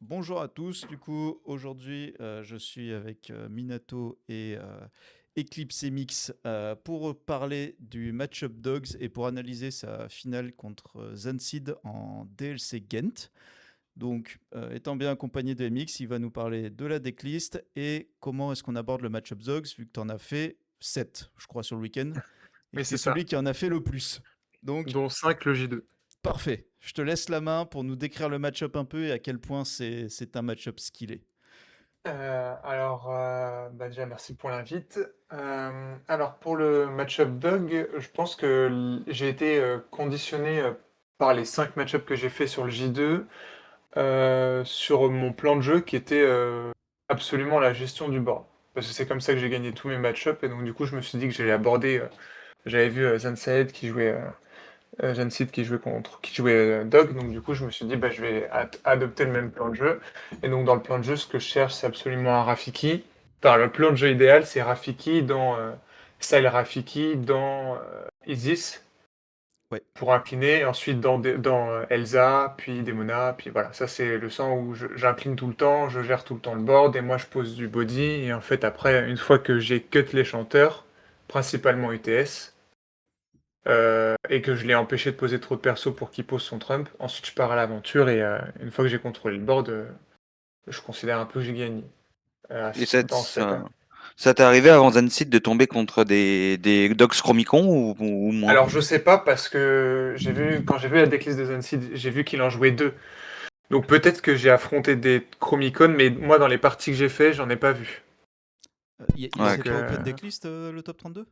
Bonjour à tous, du coup aujourd'hui je suis avec Minato et Eclipse MX pour parler du match-up Dogs et pour analyser sa finale contre Zansid en DLC Ghent. Donc étant bien accompagné de MX, il va nous parler de la decklist et comment est-ce qu'on aborde le match-up Dogs vu que tu en as fait 7 je crois sur le week-end et Oui, que tu es c'est celui ça. qui en a fait le plus. Donc Dont 5 le J2. parfait, je te laisse la main pour nous décrire le match-up un peu et à quel point c'est un match-up skillé. Déjà merci pour l'invite. Alors pour le match-up Dog, je pense que j'ai été conditionné par les 5 match-ups que j'ai fait sur le J2 sur mon plan de jeu qui était absolument la gestion du board. Parce que c'est comme ça que j'ai gagné tous mes match-ups et donc du coup je me suis dit que j'allais aborder. J'avais vu Zansaed qui jouait Jansid qui jouait Dog, donc du coup je me suis dit bah, je vais adopter le même plan de jeu. Et donc dans le plan de jeu, ce que je cherche c'est absolument un Rafiki. Enfin, le plan de jeu idéal c'est Rafiki dans style Rafiki dans Isis Ouais. pour incliner, et ensuite dans Elsa, puis Demona, puis voilà, ça c'est le sens où j'incline tout le temps, je gère tout le temps le board, et moi je pose du body, et en fait après, une fois que j'ai cut les chanteurs, principalement UTS, et que je l'ai empêché de poser trop de persos pour qu'il pose son trump. Ensuite, je pars à l'aventure et une fois que j'ai contrôlé le board, je considère un peu que j'ai gagné. Et Dans cette... ça t'est arrivé avant Zenseed de tomber contre des Dogs Chromicon ou moins? Alors, je sais pas parce que quand j'ai vu la decklist de Zenseed, j'ai vu qu'il en jouait deux. Donc peut-être que j'ai affronté des Chromicon, mais moi, dans les parties que j'ai fait, j'en ai pas vu. Ouais, C'est Donc, pas Open Decklist le top 32.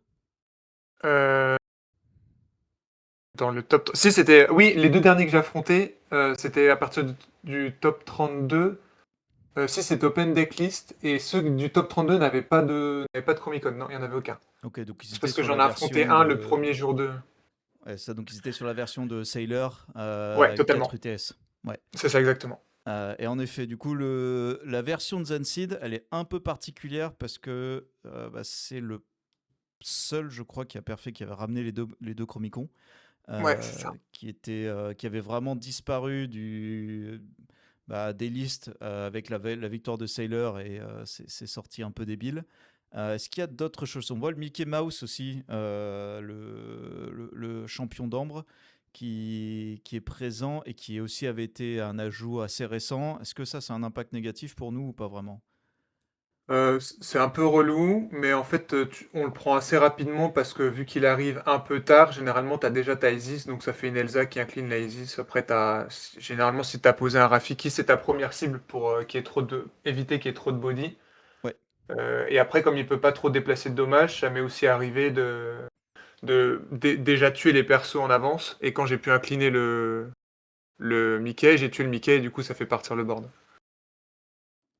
euh, dans le top... Si, c'était... Oui, les deux derniers que j'ai affrontés, c'était à partir du top 32. Si, c'était Open Decklist, et ceux du top 32 n'avaient pas de Chromicon, non, il n'y en avait aucun. Ok, donc ils C'est étaient parce que sur j'en la ai affronté version un le de. premier jour de... Ouais, ça, donc ils étaient sur la version de Sailor Ouais, 4 totalement. UTS. Ouais. C'est ça exactement. Et en effet, du coup, la version de Zanseed, elle est un peu particulière parce que c'est le seul, je crois, qui avait ramené les deux Chromicons, Ouais, c'est ça. qui avait vraiment disparu des listes avec la victoire de Sailor et c'est sorti un peu débile. Est-ce qu'il y a d'autres choses? On voit le Mickey Mouse aussi, le champion d'ambre, qui est présent et qui aussi avait été un ajout assez récent. Est-ce que ça, c'est un impact négatif pour nous ou pas vraiment? C'est un peu relou, mais en fait, on le prend assez rapidement parce que vu qu'il arrive un peu tard, généralement, t'as déjà ta Isis, donc ça fait une Elsa qui incline la Isis. Après, généralement, si t'as posé un Rafiki, c'est ta première cible pour éviter qu'il y ait trop de body. Ouais. Et après, comme il peut pas trop déplacer de dommages, ça m'est aussi arrivé déjà tuer les persos en avance. Et quand j'ai pu incliner le Mickey, j'ai tué le Mickey et du coup, ça fait partir le board.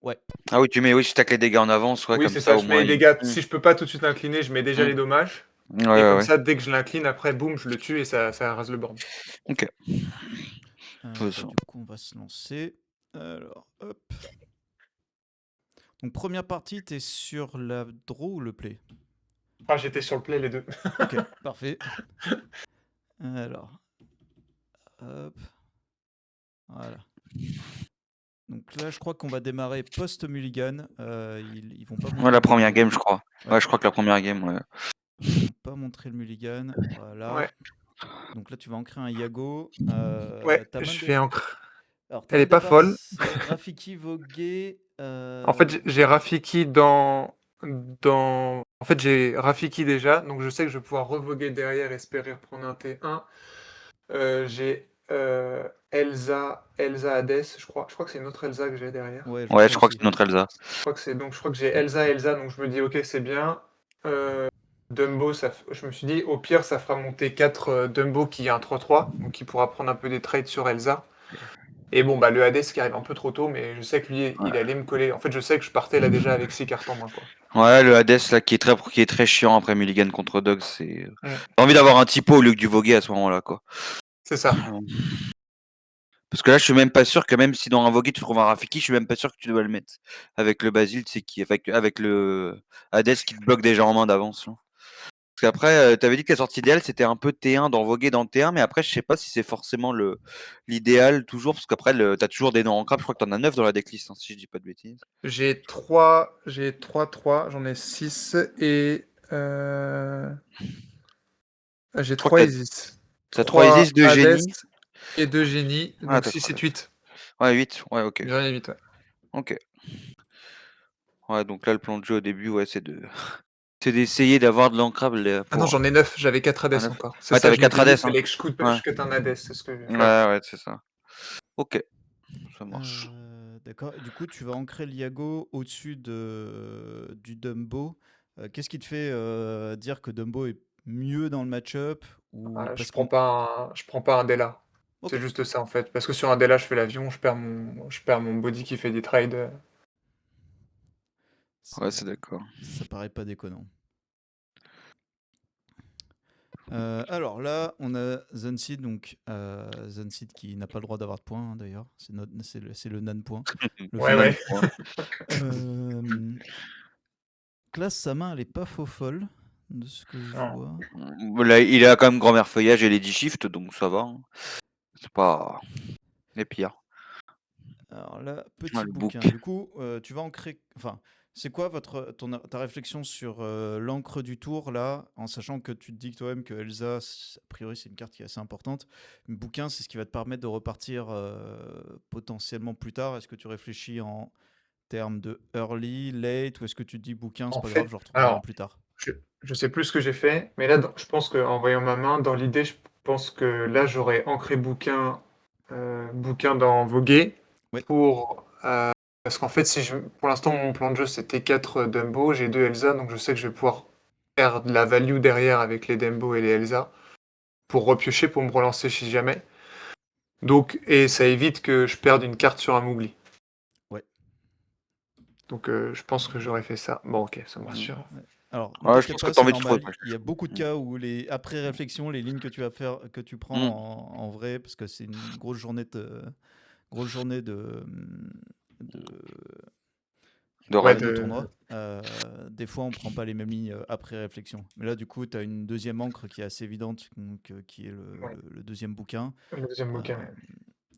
Ouais. Ah oui, oui, tu tacles les dégâts en avance, ouais, Oui, comme c'est ça ça, au je mets moins. les dégâts. Si je peux pas tout de suite l'incliner, je mets déjà les Mm. dommages. Ouais, Et ouais, comme ouais. ça, dès que je l'incline, après, boum, je le tue et ça rase le board. Ok. Du coup, on va se lancer. Alors, hop. Donc, première partie, t'es sur la draw ou le play? Ah, j'étais sur le play les deux. Ok, parfait. Alors, hop, voilà. Donc là, je crois qu'on va démarrer post-mulligan. Ils vont pas Ouais, montrer la le première mulligan. game, je crois. Ouais, Ouais, je crois que la première game, ouais. ils vont pas montrer le mulligan. Voilà. Ouais, Donc là, tu vas ancrer un Yago. ouais, Ta main je de fais départ. encre. Alors, ta Elle main est de pas départ, folle. c'est Rafiki, Vogué. En fait, j'ai Rafiki En fait, j'ai Rafiki déjà, donc je sais que je vais pouvoir revoguer derrière et espérer prendre un T1. J'ai Elsa Hades, je crois. Je crois que c'est une autre Elsa que j'ai derrière. Ouais, je Ouais, crois je crois que aussi. c'est notre Elsa. Je crois que j'ai Elsa, donc je me dis ok c'est bien. Dumbo, je me suis dit au pire ça fera monter 4 Dumbo qui a un 3-3, donc qui pourra prendre un peu des trades sur Elsa. Et bon bah le Hades qui arrive un peu trop tôt, mais je sais que lui Ouais. il allait me coller. En fait je sais que je partais là déjà avec 6 cartes en main quoi. Ouais, le Hades là qui est très chiant après Mulligan contre Dogs, c'est. Mm, T'as envie d'avoir un typo au lieu que du voguer à ce moment-là, quoi. c'est ça. Parce que là, je suis même pas sûr que même si dans un voguer tu trouves un Rafiki, je suis même pas sûr que tu dois le mettre. Avec le Basile, c'est qui avec le Hades qui te bloque déjà en main d'avance, là. Parce qu'après, tu avais dit que la sortie idéale, c'était un peu T1 dans voguer dans T1, mais après, je sais pas si c'est forcément l'idéal toujours, parce qu'après, tu as toujours des noms ancrables. Je crois que tu en as 9 dans la decklist, hein, si je dis pas de bêtises. J'ai 3, j'en ai 6 et j'ai Je crois 3 que Isis. tu as 3 3 Isis, 2 Hades génies. et 2 génies, Ah, donc t'as 6 3 et 8. Ouais, 8. Ouais, ok. J'en ai 8, ouais. Ok. Ouais, donc là, le plan de jeu au début, ouais, c'est d'essayer d'avoir de l'ancrable Ah non, pour j'en ai 9, j'avais 4 un Hades 9. encore. C'est Ouais, ça, t'avais je 4 m'étais dit, il Hades, hein. fallait que Ouais. je cut un Hades, c'est ce que je vais Ouais, faire. ouais, c'est ça. Ok, ça marche. D'accord. Et du coup, tu vas ancrer l'Iago au-dessus du Dumbo. Qu'est-ce qui te fait dire que Dumbo est mieux dans le match-up ou Je parce prends qu'on... pas je prends pas un Dela. Ok. C'est juste ça en fait. Parce que sur un Dela, je fais l'avion, je perds mon body qui fait des trades. Ça, Ouais, c'est d'accord. ça paraît pas déconnant. Alors là, on a Zanseed, donc Zanseed qui n'a pas le droit d'avoir de points hein, d'ailleurs. C'est le nan point, le Ouais, fameux. ouais. Classe, sa main, elle est pas faux folle de ce que je Non. vois. Là, il a quand même grand-mère feuillage et Lady Shift, donc ça va, hein. C'est pas les pires. Alors là, Ouais, petit le bouquin. book. Du coup, tu vas ancrer. Enfin, c'est quoi ta réflexion sur l'encre du tour là, en sachant que tu te dis que toi-même que Elsa, a priori, c'est une carte qui est assez importante. Le bouquin, c'est ce qui va te permettre de repartir potentiellement plus tard. Est-ce que tu réfléchis en termes de early, late, ou est-ce que tu te dis bouquin, c'est En pas grave, fait, je le retrouverai en alors, plus tard? je sais plus ce que j'ai fait, mais là, je pense qu'en voyant ma main, dans l'idée, je pense que là, j'aurais ancré bouquin dans Voguer Oui, pour. Parce qu'en fait, pour l'instant, mon plan de jeu, c'était 4 Dumbo, j'ai 2 Elsa, donc je sais que je vais pouvoir faire de la value derrière avec les Dumbo et les Elsa pour repiocher, pour me relancer si jamais. Donc, et ça évite que je perde une carte sur un Mougli. ouais. Donc, je pense que j'aurais fait ça. Bon, ok, ça me Mm. rassure. Ouais. Alors, ne Ouais, je t'inquiète pense que pas, t'as c'est envie de trouver. normal. Il y a beaucoup de Mm. cas où après réflexion, les lignes que tu vas faire, que tu prends Mm. en vrai, parce que c'est une grosse journée de, De Ouais, raid. de tournoi. Des fois, on prend pas les mêmes lignes après réflexion. Mais là, du coup, tu as une deuxième encre qui est assez évidente, donc, qui est ouais, le deuxième bouquin. le deuxième Euh, bouquin. Ouais.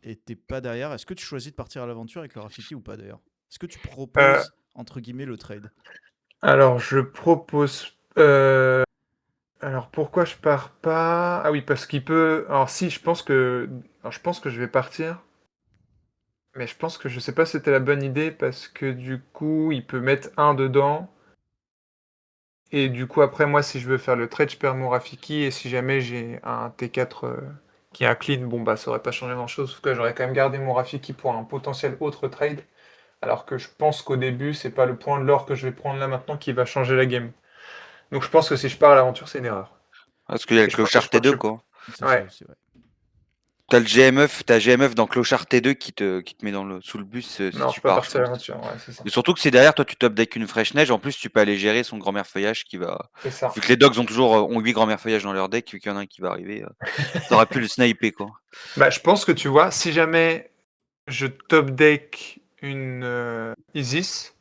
et t'es pas derrière. Est-ce que tu choisis de partir à l'aventure avec le Rafiki ou pas d'ailleurs? Est-ce que tu Euh, proposes, entre guillemets, le trade? alors, je propose. Alors, pourquoi je pars pas? Ah oui, parce qu'il peut. Alors, si, je pense que. Alors, je pense que je vais partir. Mais je pense que je sais pas si c'était la bonne idée parce que du coup, il peut mettre un dedans. Et du coup, après, moi, si je veux faire le trade, je perds mon Rafiki. Et si jamais j'ai un T4 qui est un clean, bon, bah, ça aurait pas changé grand-chose. Sauf que j'aurais quand même gardé mon Rafiki pour un potentiel autre trade. Alors que je pense qu'au début, c'est pas le point de l'or que je vais prendre là maintenant qui va changer la game. Donc je pense que si je pars à l'aventure, c'est une erreur. Parce qu'il y a le Et et clochard je crois que T2, quoi. C'est ça Ouais, aussi, ouais. T'as GMF dans clochard T2 qui te met sous le bus si non, je tu peux pas pars, je partir à pense. l'aventure, ouais, c'est ça. Et surtout que c'est derrière, toi, tu top deck une fraîche neige. En plus, tu peux aller gérer son grand-mère feuillage qui va. C'est ça. Vu que les dogs ont 8 grand-mère feuillage dans leur deck, vu qu'il y en a un qui va arriver, t'aurais pu le sniper, quoi. Bah, je pense que tu vois, si jamais je top deck une Isis,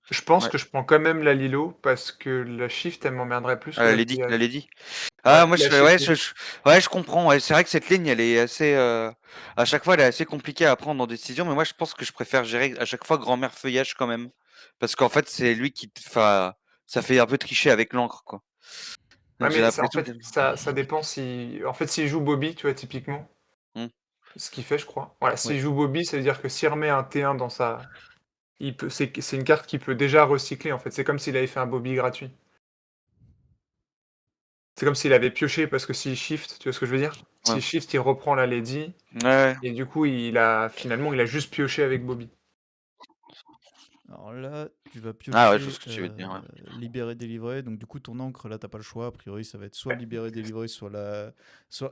je pense Ouais. que je prends quand même la Lilo parce que la shift, elle m'emmerderait plus Ah, que la la Lady, feuillage. la Lady. Ouais, Ah, moi, la shift. ouais, je comprends. Ouais, c'est vrai que cette ligne, elle est assez. À chaque fois, elle est assez compliquée à prendre en décision, mais moi, je pense que je préfère gérer à chaque fois grand-mère feuillage quand même. Parce qu'en fait, c'est lui qui. Enfin, ça fait un peu tricher avec l'encre, quoi. Ouais, Donc, j'ai mais ça, en l'impression que. fait, ça dépend si. En fait, s'il joue Bobby, tu vois, typiquement, Hmm. ce qu'il fait, je crois. Voilà, Ouais. s'il joue Bobby, ça veut dire que s'il remet un T1 dans sa. C'est une carte qui peut déjà recycler, en fait. C'est comme s'il avait fait un Bobby gratuit. C'est comme s'il avait pioché, parce que s'il shift, tu vois ce que je veux dire? Ouais. S'il shift, il reprend la Lady, Ouais, ouais. et du coup, finalement, il a juste pioché avec Bobby. Alors là, tu vas Ah, ouais, je vois piocher ce que tu veux dire. Ouais. libérer, délivrer. Donc du coup, ton encre, là, t'as pas le choix. A priori, ça va être soit Ouais. libérer, délivrer, soit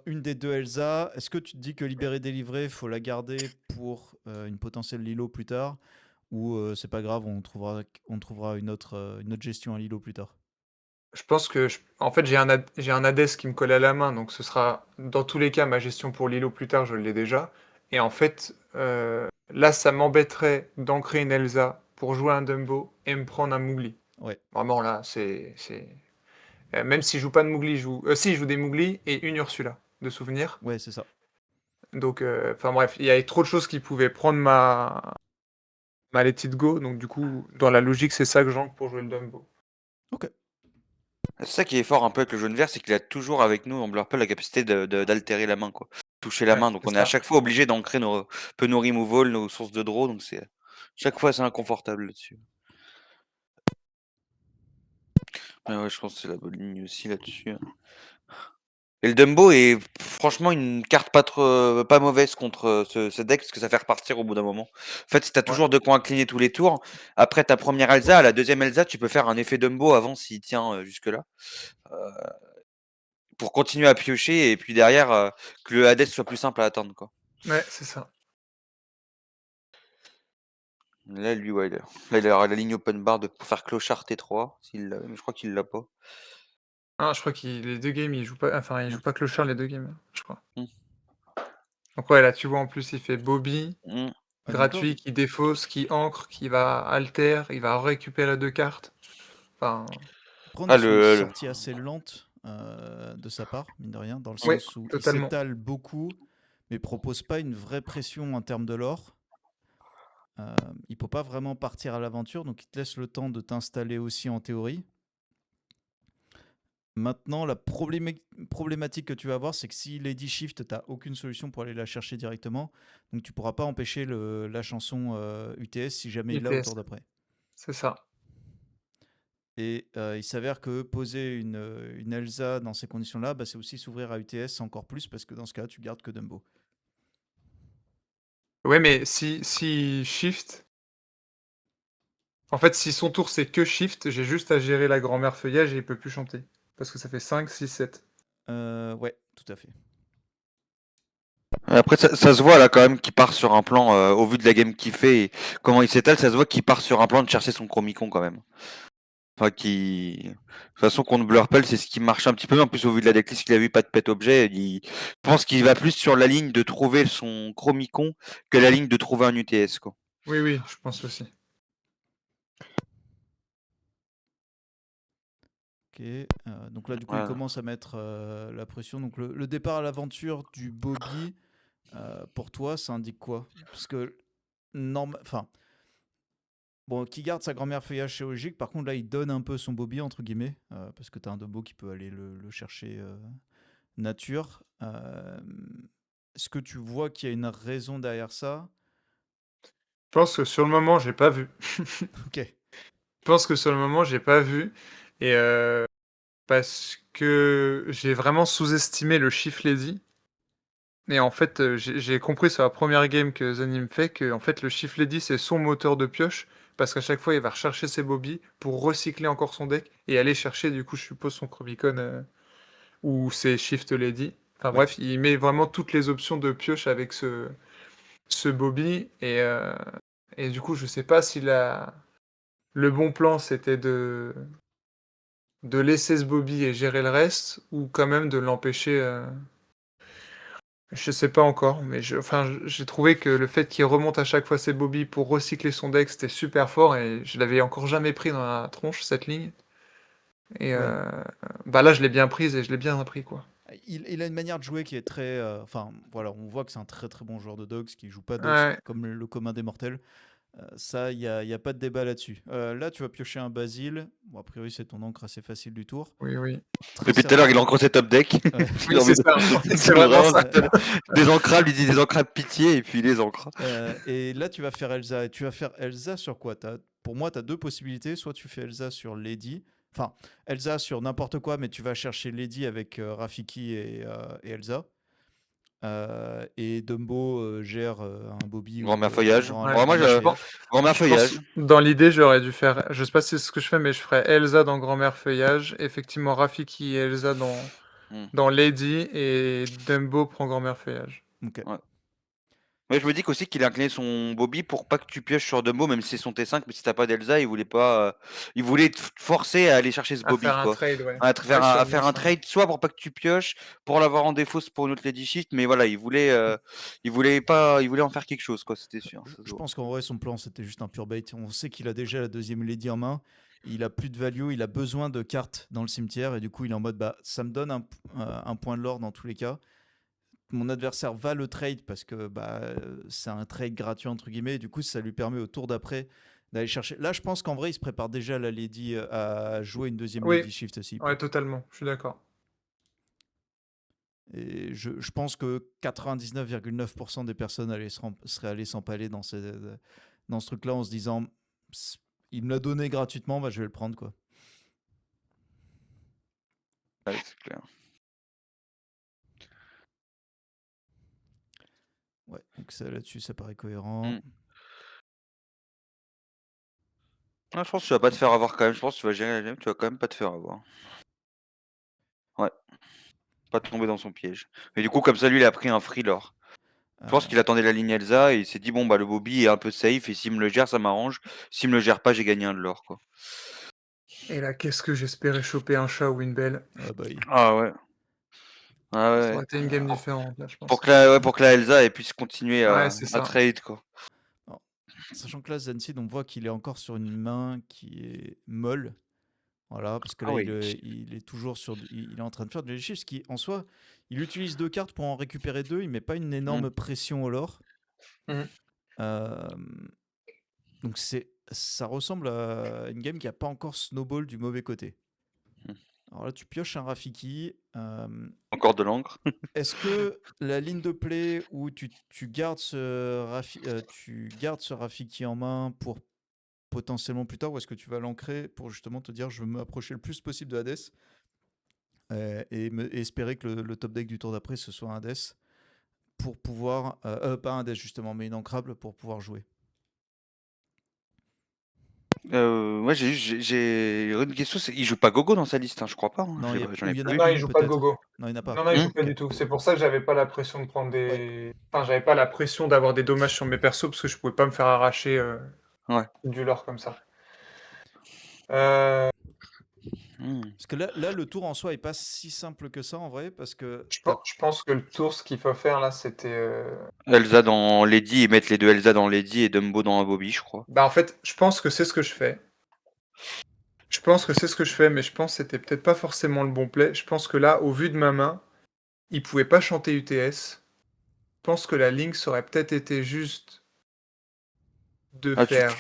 une des deux Elsa. Est-ce que tu te dis que libérer, délivrer, faut la garder pour une potentielle Lilo plus tard? Ou c'est pas grave, on trouvera une autre gestion à Lilo plus tard? Je pense que, en fait, j'ai un Hades qui me colle à la main, donc ce sera, dans tous les cas, ma gestion pour Lilo plus tard, je l'ai déjà. Et en fait, là, ça m'embêterait d'ancrer une Elsa pour jouer un Dumbo et me prendre un Mougli. Ouais. Vraiment, là, Même s'il joue pas de Mowgli, si, il joue des Mowgli et une Ursula, de souvenir. Ouais, c'est ça. Donc, enfin bref, il y avait trop de choses qui pouvaient prendre ma Let It Go, donc du coup, dans la logique, c'est ça que j'ancre pour jouer le Dumbo. Ok. C'est ça qui est fort un peu avec le jaune vert, c'est qu'il a toujours avec nous, on Blurple, la capacité d'altérer la main, quoi. Toucher la Ouais, main, donc c'est on est à ça. chaque fois obligé d'ancrer nos removal, nos sources de draw, donc c'est chaque fois c'est inconfortable là-dessus. Mais ouais, je pense que c'est la bonne ligne aussi là-dessus, hein. Et le Dumbo est franchement une carte pas mauvaise contre ce deck, parce que ça fait repartir au bout d'un moment. En fait, si t'as Ouais. toujours de quoi incliner tous les tours, après ta première Elsa, à la deuxième Elsa, tu peux faire un effet Dumbo avant s'il tient jusque-là. Pour continuer à piocher et puis derrière, que le Hades soit plus simple à atteindre, quoi. Ouais, c'est ça. Là, lui, ouais, il aura la ligne open bar pour faire clochard T3, mais je crois qu'il l'a pas. Ah, je crois qu'il les 2 games, il joue pas, enfin, il Mmh, joue pas clochard les 2 games, je crois. mmh, Donc ouais, là, tu vois, en plus, il fait Bobby, mmh. Ah, donc là, gratuit, qui défausse, qui ancre, qui va alter, il va récupérer 2 cartes. Enfin, après, on est Ah, sur une sortie assez lente de sa part, mine de rien, dans le oui, sens où il totalement. s'étale beaucoup, mais propose pas une vraie pression en termes de lore. Il peut pas vraiment partir à l'aventure, donc il te laisse le temps de t'installer aussi en théorie. Maintenant, la problématique que tu vas avoir, c'est que si Lady Shift, tu n'as aucune solution pour aller la chercher directement. Donc tu pourras pas empêcher la chanson UTS si jamais il l'a au ITS, tour d'après. c'est ça. Et il s'avère que poser une Elsa dans ces conditions-là, bah, c'est aussi s'ouvrir à UTS encore plus parce que dans ce cas, tu gardes que Dumbo. Ouais, mais si shift, en fait, si son tour c'est que shift, j'ai juste à gérer la grand-mère feuillage et il peut plus chanter. Parce que ça fait 5, 6, 7. Ouais, tout à fait. Après, ça se voit là quand même qu'il part sur un plan, au vu de la game qu'il fait et comment il s'étale, ça se voit qu'il part sur un plan de chercher son Chromicon quand même. Enfin, de toute façon, contre Blurple, c'est ce qui marche un petit peu. En plus, au vu de la decklist qu'il a vu, pas de pet objet, je pense qu'il va plus sur la ligne de trouver son Chromicon que la ligne de trouver un UTS, quoi. Oui, oui, je pense aussi. Ok. Donc là, du coup, il Ouais. commence à mettre la pression. Donc le départ à l'aventure du Bobby, pour toi, ça indique quoi? Parce que, enfin, bon, qui garde sa grand-mère feuillage chirurgique, par contre, là, il donne un peu son Bobby, entre guillemets, parce que tu as un Dumbo qui peut aller le chercher nature. Est-ce que tu vois qu'il y a une raison derrière ça? Je pense que sur le moment, j'ai pas vu. Ok. Je pense que sur le moment, j'ai pas vu. Et parce que j'ai vraiment sous-estimé le Shift Lady. Et en fait, j'ai compris sur la première game que Zanim fait que en fait, le Shift Lady, c'est son moteur de pioche. Parce qu'à chaque fois, il va rechercher ses bobbies pour recycler encore son deck et aller chercher, du coup, je suppose, son Chromicon ou ses Shift Lady. Enfin Ouais. bref, il met vraiment toutes les options de pioche avec ce Bobby. Et du coup, je sais pas si le bon plan, c'était de laisser ce Bobby et gérer le reste, ou quand même de l'empêcher. Je sais pas encore, mais enfin, j'ai trouvé que le fait qu'il remonte à chaque fois ses Bobby pour recycler son deck, c'était super fort et je l'avais encore jamais pris dans la tronche, cette ligne. Et Ouais. bah là, je l'ai bien prise et je l'ai bien appris, quoi. Il a une manière de jouer qui est très. Enfin, voilà, on voit que c'est un très très bon joueur de Dogs, qui joue pas Dogs Ouais, comme le commun des mortels. Ça, y a pas de débat là-dessus. Là, tu vas piocher un Basile. Bon, a priori, c'est ton encre assez facile du tour. oui, oui. Très Depuis tout à l'heure, il a certainement. encore ses top deck. Ouais. Oui, c'est ça. C'est vraiment Vraiment, ça. des ancrables, il dit des ancrables pitié et puis il les ancre. Et là, tu vas faire Elsa. Et tu vas faire Elsa sur quoi? Pour moi, tu as deux possibilités. Soit tu fais Elsa sur Lady. Enfin, Elsa sur n'importe quoi, mais tu vas chercher Lady avec Rafiki et Elsa. Et Dumbo gère un Bobby Grand-mère ou un feuillage. grand, Ouais. Ouais, moi, grand-mère Je pense, feuillage. grand-mère je pense, feuillage. dans l'idée, j'aurais dû faire. Je sais pas si c'est ce que je fais, mais je ferais Elsa dans Grand-mère Feuillage. Effectivement, Rafiki et Elsa Hmm. dans Lady et Dumbo prend Grand-mère Feuillage. Ok. Ouais. Mais je me dis qu'aussi qu'il a incliné son Bobby pour pas que tu pioches sur Dumbo, même si c'est son T5, mais si t'as pas d'Elsa, il voulait pas. Il voulait te forcer à aller chercher ce À Bobby, faire un quoi. trade, ouais. À, te Ouais, faire un, à sûrement faire un ça. trade, soit pour pas que tu pioches, pour l'avoir en défaut pour une autre Lady Shift, mais voilà, il voulait pas, il voulait en faire quelque chose, quoi, c'était sûr, ça se Je voit. pense qu'en vrai, son plan, c'était juste un pur bait. On sait qu'il a déjà la deuxième Lady en main. il a plus de value, il a besoin de cartes dans le cimetière et du coup il est en mode bah ça me donne un point de l'or dans tous les cas. Mon adversaire va le trade parce que bah, c'est un trade gratuit entre guillemets et du coup ça lui permet au tour d'après d'aller chercher. Là je pense qu'en vrai il se prépare déjà à la Lady à jouer une deuxième Oui, Lady Shift aussi. ouais, totalement, je suis d'accord. Et je pense que 99,9% des personnes seraient allées s'empaler dans ce truc-là en se disant il me l'a donné gratuitement, bah, je vais le prendre quoi. Ouais, c'est clair. Ouais, donc ça là-dessus ça paraît cohérent. Mm. Ah, je pense que tu vas pas te faire avoir quand même. Je pense que tu vas gérer la game, tu vas quand même pas te faire avoir. Ouais, pas tomber dans son piège. Mais du coup, comme ça, lui, il a pris un free lore. Je pense qu'il attendait la ligne Elsa et il s'est dit bon bah le Bobby est un peu safe et s'il me le gère ça m'arrange. S'il me le gère pas j'ai gagné un de l'or quoi. Et là, qu'est-ce que j'espérais choper un chat ou une belle. Ah bah oui. Ah ouais. Ah Ça ouais. aurait été une game différente, là, je pense. Pour que la Elsa elle puisse continuer Ouais, c'est ça. trade quoi. Alors, sachant que là Zenseed on voit qu'il est encore sur une main qui est molle. Voilà, parce que Ah là, oui. il est toujours il est en train de faire de l'égif, ce qui, en soi, il utilise 2 cartes pour en récupérer 2, il met pas une énorme pression au lore. Mhm. Donc ça ressemble à une game qui a pas encore snowball du mauvais côté. Alors là, tu pioches un Rafiki. Encore de l'encre. Est-ce que la ligne de play où tu gardes tu gardes ce Rafiki en main pour potentiellement plus tard, ou est-ce que tu vas l'ancrer pour justement te dire je veux m'approcher le plus possible de Hades et espérer que le top deck du tour d'après ce soit un Hades pour pouvoir pas un Hades justement mais une ancrable pour pouvoir jouer. Moi j'ai une question, c'est il joue pas Gogo dans sa liste hein, je crois pas. Hein. Non, J'en ou ai il y en pas a vu. Non, il une joue pas de peut-être. gogo. Non, il n'y en a pas. Non, il joue pas Ok. du tout. C'est pour ça que j'avais pas la pression de prendre des. Enfin, j'avais pas la pression d'avoir des dommages sur mes persos parce que je pouvais pas me faire arracher Ouais. du lore comme ça. Euh, Parce que là, le tour en soi est pas si simple que ça en vrai parce que je pense que le tour, ce qu'il faut faire là, c'était. Elsa dans Lady et mettre les deux Elsa dans Lady et Dumbo dans un Bobby je crois. Bah, en fait, je pense que c'est ce que je fais. Je pense que c'est ce que je fais, mais je pense que c'était peut-être pas forcément le bon play. Je pense que là, au vu de ma main, il pouvait pas chanter UTS. Je pense que la Link ça aurait peut-être été juste de Ah faire,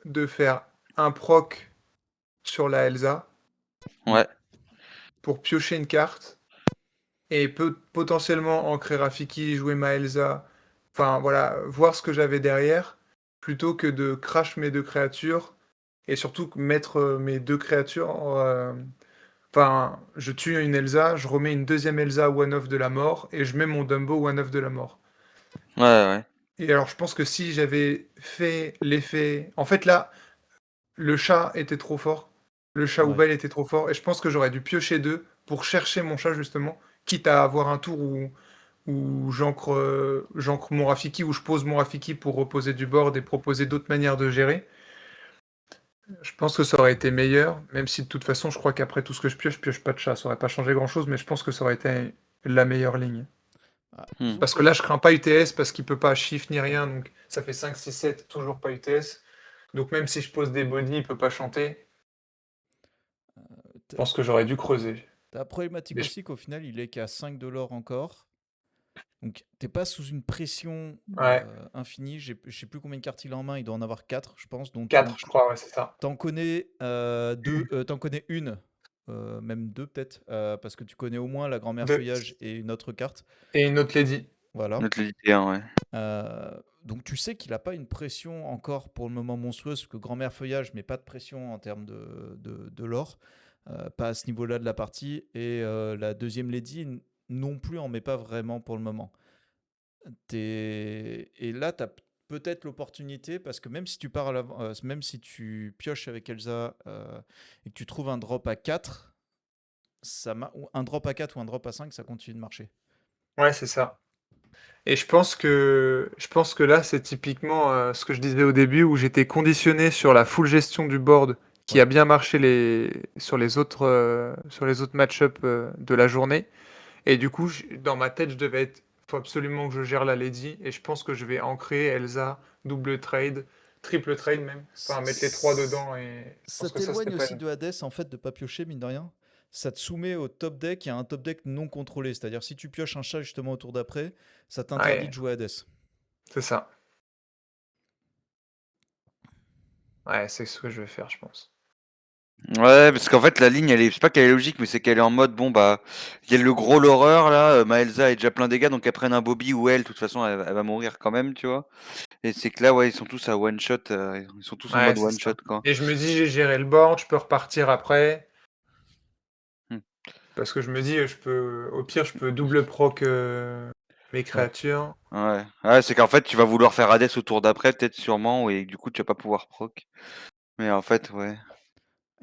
de faire un proc sur la Elsa Ouais. pour piocher une carte et potentiellement ancrer Rafiki, jouer ma Elsa. Enfin voilà, voir ce que j'avais derrière plutôt que de crash mes deux créatures et surtout mettre mes deux créatures. Enfin, je tue une Elsa, je remets une deuxième Elsa one-off de la mort et je mets mon Dumbo one-off de la mort. Ouais. Et alors, je pense que si j'avais fait l'effet. En fait, là, le chat était trop fort. Le chat ou ouais. belle était trop fort. Et je pense que j'aurais dû piocher deux pour chercher mon chat, justement. Quitte à avoir un tour où j'ancre mon Rafiki, où je pose mon Rafiki pour reposer du board et proposer d'autres manières de gérer. Je pense que ça aurait été meilleur, même si de toute façon, je crois qu'après tout ce que je pioche pas de chat. Ça aurait pas changé grand-chose, mais je pense que ça aurait été la meilleure ligne. Disons Parce que là, je crains pas UTS parce qu'il peut pas shift ni rien, donc ça fait 5, 6, 7, toujours pas UTS. Donc même si je pose des bodies, il peut pas chanter. Je pense que j'aurais dû creuser. La problématique Mais aussi qu'au final il est qu'à 5 de l'or encore. Donc t'es pas sous une pression ouais, infinie. Je sais plus combien de cartes il a en main, il doit en avoir 4 je pense. Donc 4, je crois, ouais, c'est ça. t'en connais t'en connais une, même deux peut-être, parce que tu connais au moins la grand-mère 2. feuillage et une autre carte. Et une autre Lady. Voilà. Notre Lady T1, ouais. Donc tu sais qu'il n'a pas une pression encore pour le moment monstrueuse, parce que grand-mère feuillage met pas de pression en termes de lore, pas à ce niveau-là de la partie, et la deuxième Lady non plus en met pas vraiment pour le moment. Et là, tu as peut-être l'opportunité, parce que même si tu pars même si tu pioches avec Elsa et que tu trouves un drop à 4, un drop à 4 ou un drop à 5, ça continue de marcher. Ouais, c'est ça. Et je pense que là, c'est typiquement ce que je disais au début, où j'étais conditionné sur la full gestion du board, qui Ouais. a bien marché sur les autres match-up de la journée. Et du coup, dans ma tête, je devais être. Faut absolument que je gère la Lady. Et je pense que je vais ancrer Elsa, double trade, triple trade même. Enfin, mettre les 3 dedans et je Ça pense que ça serait t'éloigne pas aussi de Hades, en fait, de pas piocher, mine de rien. Ça te soumet au top deck, il y a un top deck non contrôlé. C'est-à-dire, si tu pioches un chat justement au tour d'après, ça t'interdit Ouais, de jouer Hades. c'est ça. Ouais, c'est ce que je vais faire, je pense. Ouais, parce qu'en fait, la ligne, je sais pas qu'elle est logique, mais c'est qu'elle est en mode, bon, bah, il y a le gros l'horreur, là, Maelza est déjà plein de dégâts, donc qu'elle prenne un Bobby ou elle, de toute façon, elle va mourir quand même, tu vois. Et c'est que là, ouais, ils sont tous à one shot, ils sont tous en Ouais, mode c'est one shot, ça. quoi. Et je me dis, j'ai géré le board, je peux repartir après. Hmm. Parce que je me dis, au pire, je peux double proc mes Ouais. créatures. Ouais, c'est qu'en fait, tu vas vouloir faire Hades au tour d'après, peut-être sûrement, et du coup, tu vas pas pouvoir proc. Mais en fait, ouais.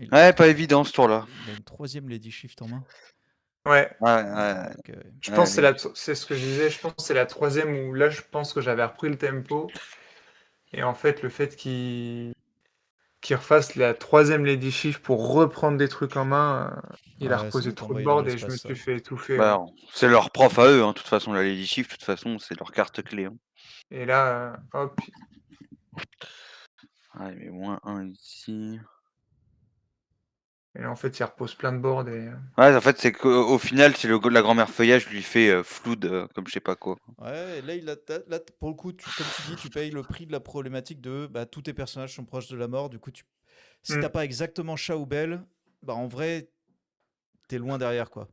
Il Ouais, pas évident ce tour-là. il a une troisième Lady Shift en main. Ouais, Ouais. Donc, je pense Ouais, que c'est ce que je disais, je pense que c'est la troisième où là, je pense que j'avais repris le tempo. Et en fait, le fait qu'il refasse la troisième Lady Shift pour reprendre des trucs en main, il a ouais, ça reposé doit trop de t'envoyer dans board et je me l'espace, ça. suis fait étouffer. bah, c'est leur prof à eux, hein, de toute façon, la Lady Shift, de toute façon, c'est leur carte clé. Hein. Et là, hop. Ouais, mais moins 1 ici. Et là, en fait, il repose plein de boards et. Ouais, en fait, c'est qu'au final, c'est la grand-mère feuillage lui fait flood, comme je sais pas quoi. Ouais, et là, là, pour le coup, comme tu dis, tu payes le prix de la problématique de bah, tous tes personnages sont proches de la mort. Du coup, si t'as pas exactement chat ou belle, bah en vrai, t'es loin derrière, quoi.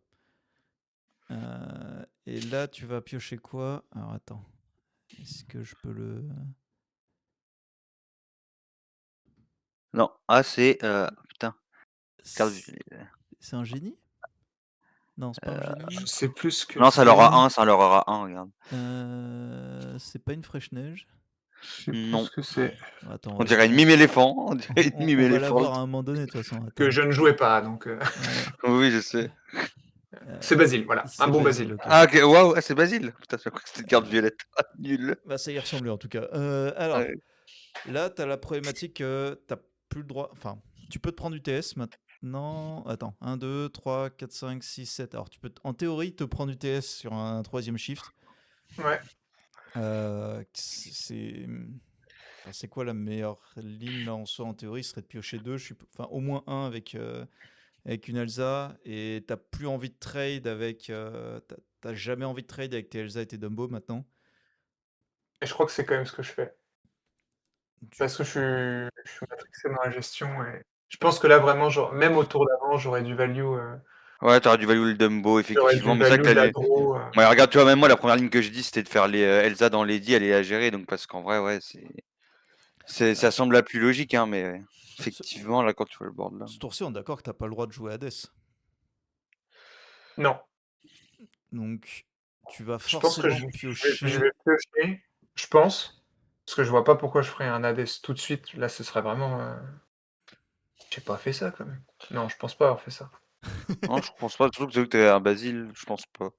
Et là, tu vas piocher quoi? Alors attends, est-ce que je peux le. Non, c'est putain, carte C'est un génie? Non, c'est pas un génie. Je sais plus ce que non, ça c'est. leur a 1, ça leur aura 1, regarde. C'est pas une fraîche neige. Je sais plus Non. ce que c'est. Attends, On dirait une mime éléphant. On dirait une mime on va éléphant. l'avoir à un moment donné, de toute façon. Que Attends. je ne jouais pas, donc. Ouais. Oui, je sais. C'est Basile, voilà. Un C'est bon Basile, Basile. ok. Ah, ok, waouh, ah, c'est Basile. Putain, je crois que c'était une carte violette. Ah, nul. Bah, ça y ressemblait en tout cas. Alors, Ouais. là, tu as la problématique que tu plus le droit. Enfin, tu peux te prendre du TS maintenant. Attends, 1, 2, 3, 4, 5, 6, 7. Alors, tu peux, en théorie, te prendre du TS sur un troisième shift. Ouais. C'est. Enfin, c'est quoi la meilleure ligne là en soi en théorie? Ce serait de piocher deux. Enfin, au moins un avec une Elsa. Et t'as plus envie de trade avec. T'as jamais envie de trade avec tes Elsa et tes Dumbo maintenant. Et je crois que c'est quand même ce que je fais. Du Parce que je suis matrixé dans la gestion et je pense que là, vraiment, genre, même au tour d'avant, j'aurais du value. Ouais, t'aurais dû value le Dumbo, J'aurais effectivement. du Mais c'est vrai value que de la la, draw. ouais, regarde, tu vois, même moi, la première ligne que je dis, c'était de faire les Elsa dans Lady, elle est à gérer, donc parce qu'en vrai, ouais, ça semble la plus logique, hein, mais Ce, effectivement, là, quand tu vois le board là. ce tour-ci, on est d'accord que t'as pas le droit de jouer Hades. Non. Donc, tu vas Je pense que forcément je piocher. vais piocher, je pense. Parce que je vois pas pourquoi je ferais un Hades tout de suite. Là, ce serait vraiment. J'ai pas fait ça quand même. Non, je pense pas avoir fait ça. Non, je pense pas, surtout que tu as vu que t'avais un Basile, je pense pas.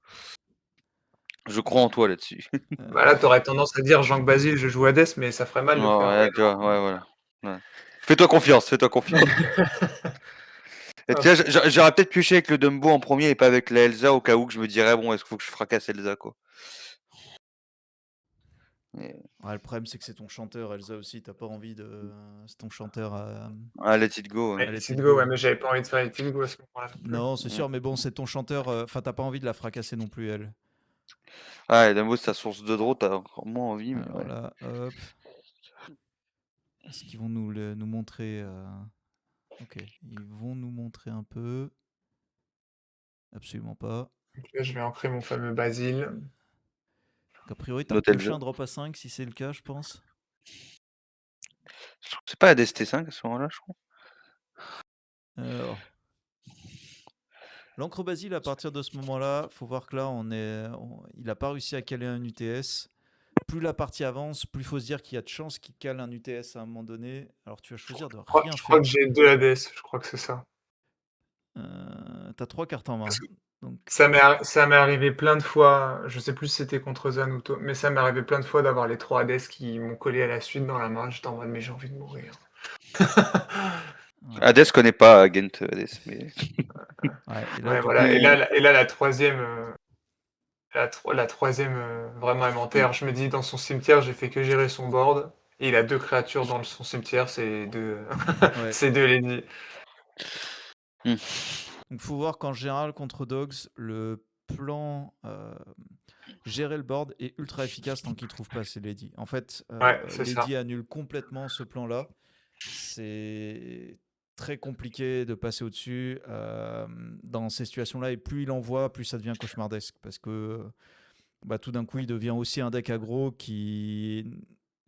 Je crois en toi là-dessus. Bah là, t'aurais tendance à dire Jean Basile, je joue Hades, mais ça ferait mal de Ouais, faire. ouais, tu vois, ouais, voilà. Ouais. Fais-toi confiance, fais-toi confiance. Et tu Hop. vois, j'aurais peut-être pioché avec le Dumbo en premier et pas avec la Elsa au cas où que je me dirais, bon, est-ce qu'il faut que je fracasse Elsa, quoi. Et... Ouais, le problème, c'est que c'est ton chanteur, Elsa aussi. T'as pas envie de. C'est ton chanteur à. Ah, let it go. Ouais, Ouais. Let Let It It Go, Go. ouais, mais j'avais pas envie de faire Let It Go à ce moment-là non plus. Non, c'est sûr, mais bon, c'est ton chanteur. Enfin, t'as pas envie de la fracasser non plus, elle. Ah, et Dumbo, c'est sa source de draw, t'as encore moins envie, mais Alors ouais. là, hop. Est-ce qu'ils vont nous montrer. Ok, ils vont nous montrer un peu. Absolument pas. Donc là, je vais ancrer mon fameux Basile. Donc, a priori, t'as Notre repioché Elsa. un drop à 5 si c'est le cas, je pense. C'est pas la DST5 à ce moment-là, je crois. Alors. L'encre basile, à partir de ce moment-là, faut voir que là, il n'a pas réussi à caler un UTS. Plus la partie avance, plus il faut se dire qu'il y a de chances qu'il cale un UTS à un moment donné. Alors tu vas choisir de rien Je crois faire. que j'ai 2 Hades, je crois que c'est ça. T'as 3 cartes en main. Parce que Donc, ça m'est arrivé plein de fois, je sais plus si c'était contre Zan ou toi, mais ça m'est arrivé plein de fois d'avoir les 3 Hades qui m'ont collé à la suite dans la main. J'étais en mode, mais j'ai envie de mourir. ouais. Hades connaît pas Gent Hades, mais. Ouais, et là, Ouais, du voilà. coup, Et là, la troisième, la troisième vraiment Mm. inventaire, je me dis, dans son cimetière, j'ai fait que gérer son board. Et il a 2 créatures dans son cimetière, c'est 2 Ouais. c'est 2 lady. Mmh. Donc faut voir qu'en général contre Dogs, le plan gérer le board est ultra efficace tant qu'il trouve pas ses lady. En fait, Ouais, c'est ça. lady annule complètement ce plan-là. C'est très compliqué de passer au-dessus dans ces situations-là. Et plus il en voit, plus ça devient cauchemardesque. Parce que tout d'un coup, il devient aussi un deck aggro qui...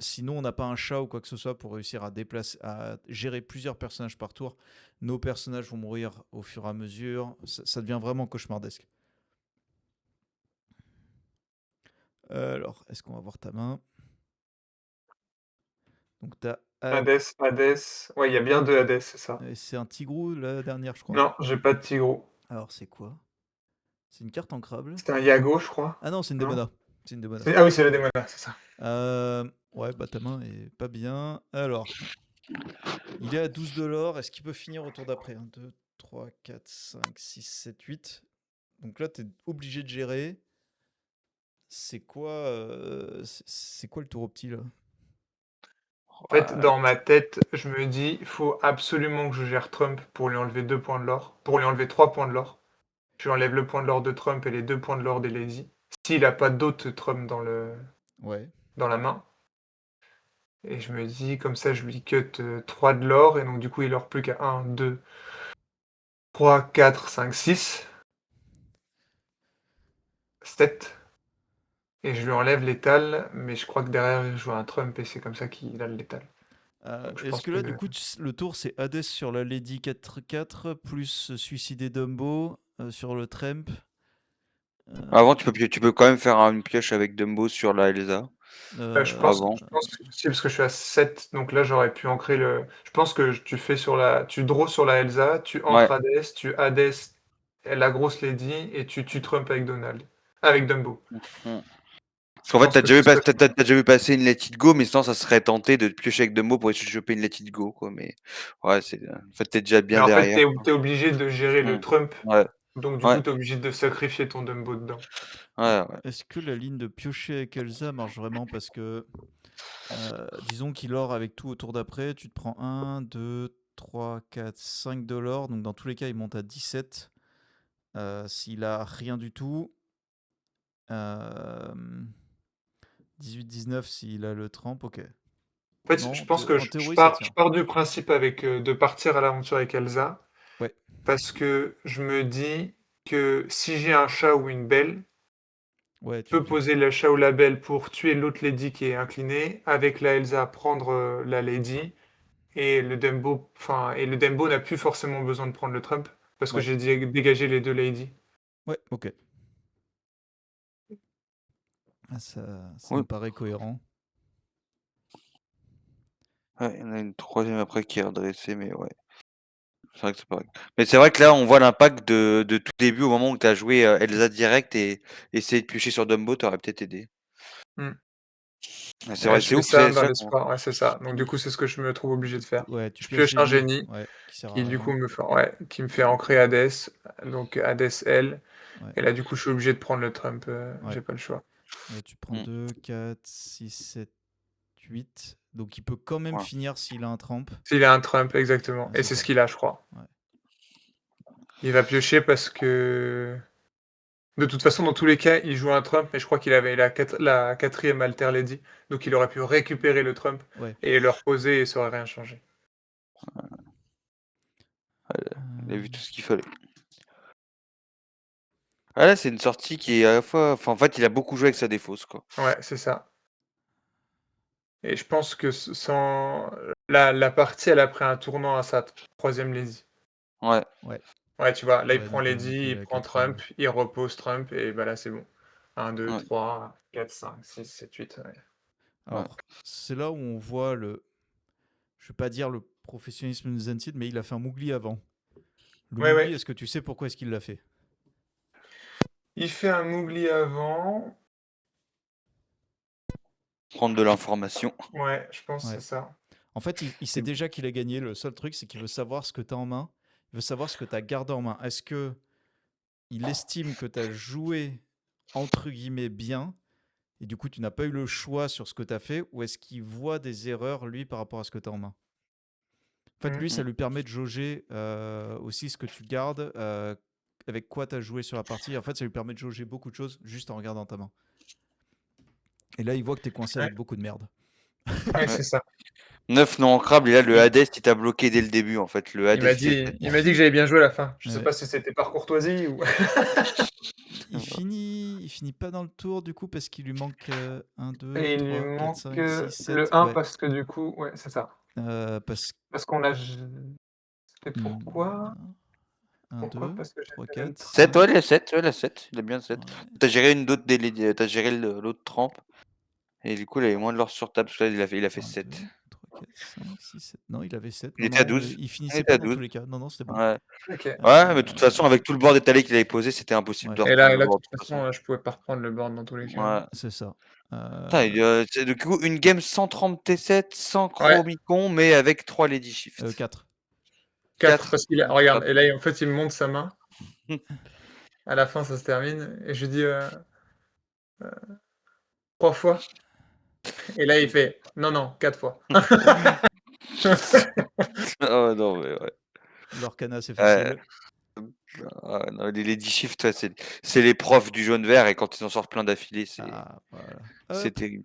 Sinon, on n'a pas un chat ou quoi que ce soit pour réussir à gérer plusieurs personnages par tour. Nos personnages vont mourir au fur et à mesure. Ça devient vraiment cauchemardesque. Alors, est-ce qu'on va voir ta main? Donc, t'as Hades. Ouais, il y a bien 2 Hades, c'est ça. c'est un Tigrou la dernière, je crois. Non, j'ai pas de Tigreau. Alors, c'est quoi? C'est une carte ancrable? C'était un Yago, je crois. Ah non, c'est une Non? Demona. C'est une Demona. Ah oui, c'est le Démona, c'est ça. Ouais, ta main est pas bien. Alors, il est à 12 de l'or. Est-ce qu'il peut finir au tour d'après? 1, 2, 3, 4, 5, 6, 7, 8. Donc là, tu es obligé de gérer. C'est quoi, c'est quoi le tour au petit là? En fait, dans ma tête, je me dis: «Il faut absolument que je gère Trump pour lui enlever 2 points de l'or, pour lui enlever 3 points de l'or». Je lui enlève le point de l'or de Trump et les 2 points de l'or des lady. S'il a pas d'autres Trump Ouais. dans la main et je me dis comme ça je lui cut, 3 de l'or et donc du coup il aura plus qu'à 1, 2, 3, 4, 5, 6, 7 et je lui enlève l'étal, mais je crois que derrière il joue un Trump et c'est comme ça qu'il a le létal. Donc je Est-ce pense que que là, du coup, le tour c'est Hades sur la Lady 4-4 plus suicider Dumbo sur le Tramp? Avant, tu peux quand même faire une pioche avec Dumbo sur la Elsa. je pense Avant. je pense que si parce que je suis à 7 donc là j'aurais pu ancrer le je pense que tu fais sur la tu draws sur la Elsa, tu Ouais. ancres Hades, tu Hades la grosse lady et tu tues Trump avec Donald. Avec Dumbo. Mmh. Parce Je qu'en fait, pense que c'est ce que je ferais. t'as déjà vu passer une Let It Go, mais sinon, ça serait tenté de te piocher avec Dumbo pour essayer de choper une Let It Go, quoi. Mais ouais, en fait, t'es déjà Mais bien en fait, derrière, quoi. tu es obligé de gérer le Mmh. Trump, Ouais, donc du ouais, coup, tu es obligé de sacrifier ton Dumbo dedans. ouais, ouais. Est-ce que la ligne de piocher avec Elsa marche vraiment? Parce que, disons qu'il or avec tout au tour d'après, tu te prends 1, 2, 3, 4, 5 de l'or. Donc dans tous les cas, il monte à 17. S'il a rien du tout, 18-19 s'il a le trempe, ok. En fait, Non, je pense que en théorie, ça je tient. pars du principe avec, de partir à l'aventure avec Elsa, Ouais, parce que je me dis que si j'ai un chat ou une belle, ouais, je peux poser le chat ou la belle pour tuer l'autre lady qui est inclinée, avec la Elsa prendre, la lady et le Dumbo n'a plus forcément besoin de prendre le Trump, parce que ouais, j'ai dégagé les 2 lady. ouais, ok. Ça Oui, me paraît cohérent. ouais, il y en a une troisième après qui est redressée, mais ouais. C'est vrai que c'est pareil. Mais c'est vrai que là, on voit l'impact de tout début au moment où tu as joué Elsa direct et essayer de piocher sur Dumbo, t'aurais peut-être aidé. Mmh. Ouais, c'est Ouais, vrai, je c'est fais ouf, ça c'est dans ça qu'on. l'espoir, ouais, c'est ça. Donc du Mm. coup, c'est ce que je me trouve obligé de faire. Ouais, tu Je pioches pioche un génie, génie ouais, qui sert qui à du coup rien. qui me fait ancrer Hades, donc Hades L Ouais, et là du coup, je suis obligé de prendre le Trump, ouais. j'ai pas le choix. Tu prends Mm. 2, 4, 6, 7, 8. Donc il peut quand même Ouais. finir s'il a un trempe. S'il a un Trump, exactement Ouais, et c'est c'est ça. ce qu'il a, je crois. Ouais. Il va piocher parce que de toute façon, dans tous les cas, il joue un Trump, mais je crois qu'il avait la 4e Alter Lady, donc il aurait pu récupérer le Trump Ouais. et le reposer et ça aurait rien changé. Il a vu tout ce qu'il fallait. Ah là, c'est une sortie qui est à la fois. Enfin, en fait, il a beaucoup joué avec sa défausse, quoi. Ouais, c'est ça. Et je pense que sans la partie, elle a pris un tournant à sa troisième Lady. Ouais, Ouais. Ouais, tu vois, là, il Ouais, prend donc on Lady, fait il la prend quatrième. Trump, il repose Trump, et bah là, c'est bon. 1, 2, ouais, 3, 4, 5, 6, 7, 8. Ouais. ouais. Alors, c'est là où on voit le. Je vais pas dire le professionnalisme de Zensid, mais il a fait un Mougli avant. Le Ouais, Mougli, ouais. est-ce que tu sais pourquoi est-ce qu'il l'a fait? Il fait un Mowgli avant. Prendre de l'information. Ouais, je pense que Ouais. c'est ça. En fait, il sait déjà qu'il a gagné. Le seul truc, c'est qu'il veut savoir ce que tu as en main. Il veut savoir ce que tu as gardé en main. Est-ce que il estime que tu as joué entre guillemets bien et du coup tu n'as pas eu le choix sur ce que tu as fait, ou est-ce qu'il voit des erreurs, lui, par rapport à ce que tu as en main? En fait, Mm. lui, ça lui permet de jauger aussi ce que tu gardes, avec quoi tu as joué sur la partie. En fait, ça lui permet de jauger beaucoup de choses juste en regardant ta main. Et là, il voit que tu es coincé Ouais, avec beaucoup de merde. ouais, Ouais. c'est ça. 9 non ancrables, et là, le Hades, il t'a bloqué dès le début, en fait. Le Il m'a Hades, il dit, était. il m'a dit que j'avais bien joué à la fin. Je sais Ouais. pas si c'était par courtoisie ou. Il finit pas dans le tour du coup parce qu'il lui manque 1, 2, Et il lui 3, 4, manque 5, 6, 7. le 1 Ouais. parce que du coup, ouais, c'est ça. Parce Parce qu'on a. C'était hmm, pourquoi? 1, Pourquoi? 2, Parce que j'ai 3, fait une 4, 7, ouais, 5. il a 7, ouais, il a 7. Il a bien 7. Ouais. T'as géré une autre t'as géré l'autre trempe. Et du coup, il avait moins de l'or sur table, parce que là, il a fait 1, 2, 7. 3, 4, 5, 6, 7. Non, il avait 7. Il Non, était à non, 12. il Il finissait était pas à dans tous 12. les cas. Non, non, c'était bon. Ouais. Ok. Ouais, mais de toute Euh, façon, avec tout le board étalé qu'il avait posé, c'était impossible de ouais, Et là, reprendre le de board, de toute toute façon, façon. je pouvais pas reprendre le board dans tous les cas. Ouais. c'est ça. Putain, du coup, une game sans trempe T7, sans Ouais, Chromicon, mais avec 3 Lady Shift. 4. 4 4. parce qu'il a. Regarde, et là, en fait, il me montre sa main. À la fin, ça se termine. Et je lui dis 3 fois. Et là, il fait non, non, 4 fois. Oh non, mais ouais. L'Orcana, c'est Ouais. facile. Ah, non, les Lady Shift, ouais, c'est les profs du jaune-vert, et quand ils en sortent plein d'affilée, Ah, voilà. c'est Hop. terrible.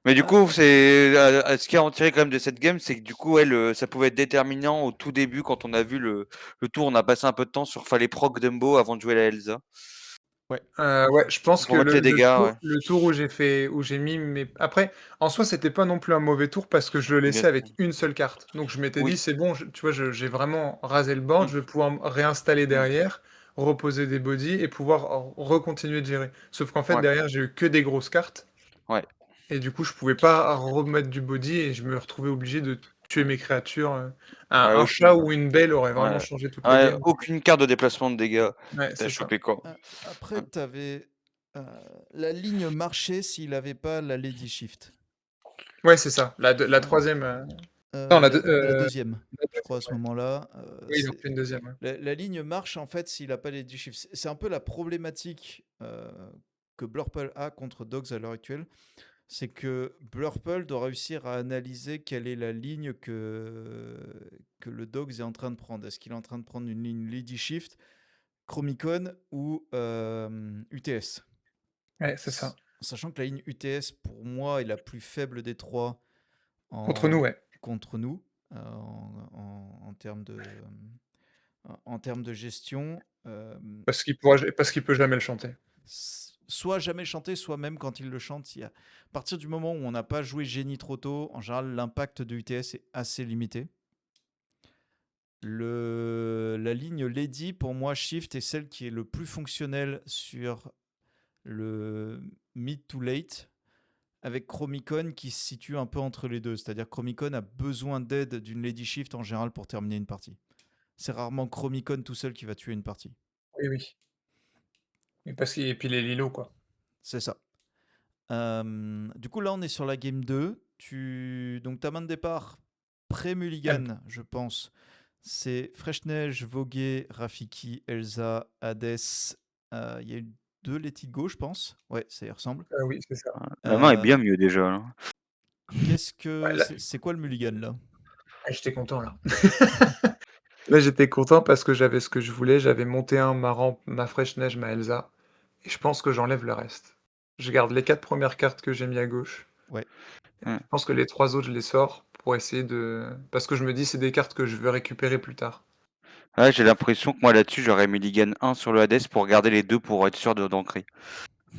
Mais du Hop. coup, ce qu'il y a à en tirer quand même de cette game, c'est que du coup, ouais, ça pouvait être déterminant au tout début quand on a vu le tour. On a passé un peu de temps sur fallait proc Dumbo avant de jouer la Elsa Ouais. Ouais, je pense que pour mettre les dégâts. Ouais. le tour où j'ai mis mes après, en soi, c'était pas non plus un mauvais tour parce que je le Bien laissais sûr. avec une seule carte. Donc je m'étais dit: Oui. «C'est bon, tu vois, j'ai vraiment rasé le board, Mm, je vais pouvoir me réinstaller mm, derrière, reposer des bodies et pouvoir recontinuer de gérer». Sauf qu'en fait, ouais. derrière, j'ai eu que des grosses cartes Ouais. et du coup, je pouvais pas remettre du body et je me retrouvais obligé de tuer mes créatures, Ouais, un chat ou une belle aurait vraiment ouais. changé toute la Ouais, game. aucune carte de déplacement de dégâts. Ouais, T'as c'est ça. chopé quoi? Après, Ouais. tu avais la ligne marchait s'il n'avait pas la Lady Shift. Ouais, c'est ça. La Euh, 3e, non, la deuxième, je crois, à ce ouais. moment-là. Oui, il en fait une deuxième, ouais. La ligne marche, en fait, s'il n'a pas les Lady Shift. C'est un peu la problématique que Blurple a contre Dogs à l'heure actuelle. C'est que Blurple doit réussir à analyser quelle est la ligne que le Dogs est en train de prendre. Est-ce qu'il est en train de prendre une ligne Lady Shift, Chromicon ou UTS? Ouais, c'est ça. Sachant que la ligne UTS, pour moi, est la plus faible des trois Contre nous, ouais. contre nous, en termes de gestion. Parce qu'il peut jamais le chanter. Soit jamais chanter, soit même quand il le chante. À partir du moment où on n'a pas joué génie trop tôt, en général, l'impact de UTS est assez limité. La ligne Lady, pour moi, Shift est celle qui est le plus fonctionnelle sur le mid to late, avec Chromicon qui se situe un peu entre les deux. C'est-à-dire que Chromicon a besoin d'aide d'une Lady Shift en général pour terminer une partie. C'est rarement Chromicon tout seul qui va tuer une partie. Oui, oui. Et puis les Lilo, quoi. C'est ça. Du coup, là, on est sur la game 2. Donc, ta main de départ, pré-mulligan, je pense, c'est Fresh-Neige, Voguer, Rafiki, Elsa, Hades. Il y a eu 2 Let It Go, je pense. Ouais, ça y ressemble. Oui, c'est ça. La main est Euh, bien mieux déjà, là. Ouais, là, c'est quoi le mulligan là? j'étais content, là. Là, j'étais content parce que j'avais ce que je voulais. J'avais monté ma rampe, ma Fraîche-Neige, ma Elsa et je pense que j'enlève le reste. Je garde les 4 premières cartes que j'ai mis à gauche. Ouais. Mm. Je pense que les 3 autres, je les sors pour essayer de parce que je me dis: «C'est des cartes que je veux récupérer plus tard». Ouais, j'ai l'impression que moi là-dessus, j'aurais mis Ligan 1 sur le Hades pour garder les deux pour être sûr d'ancrer.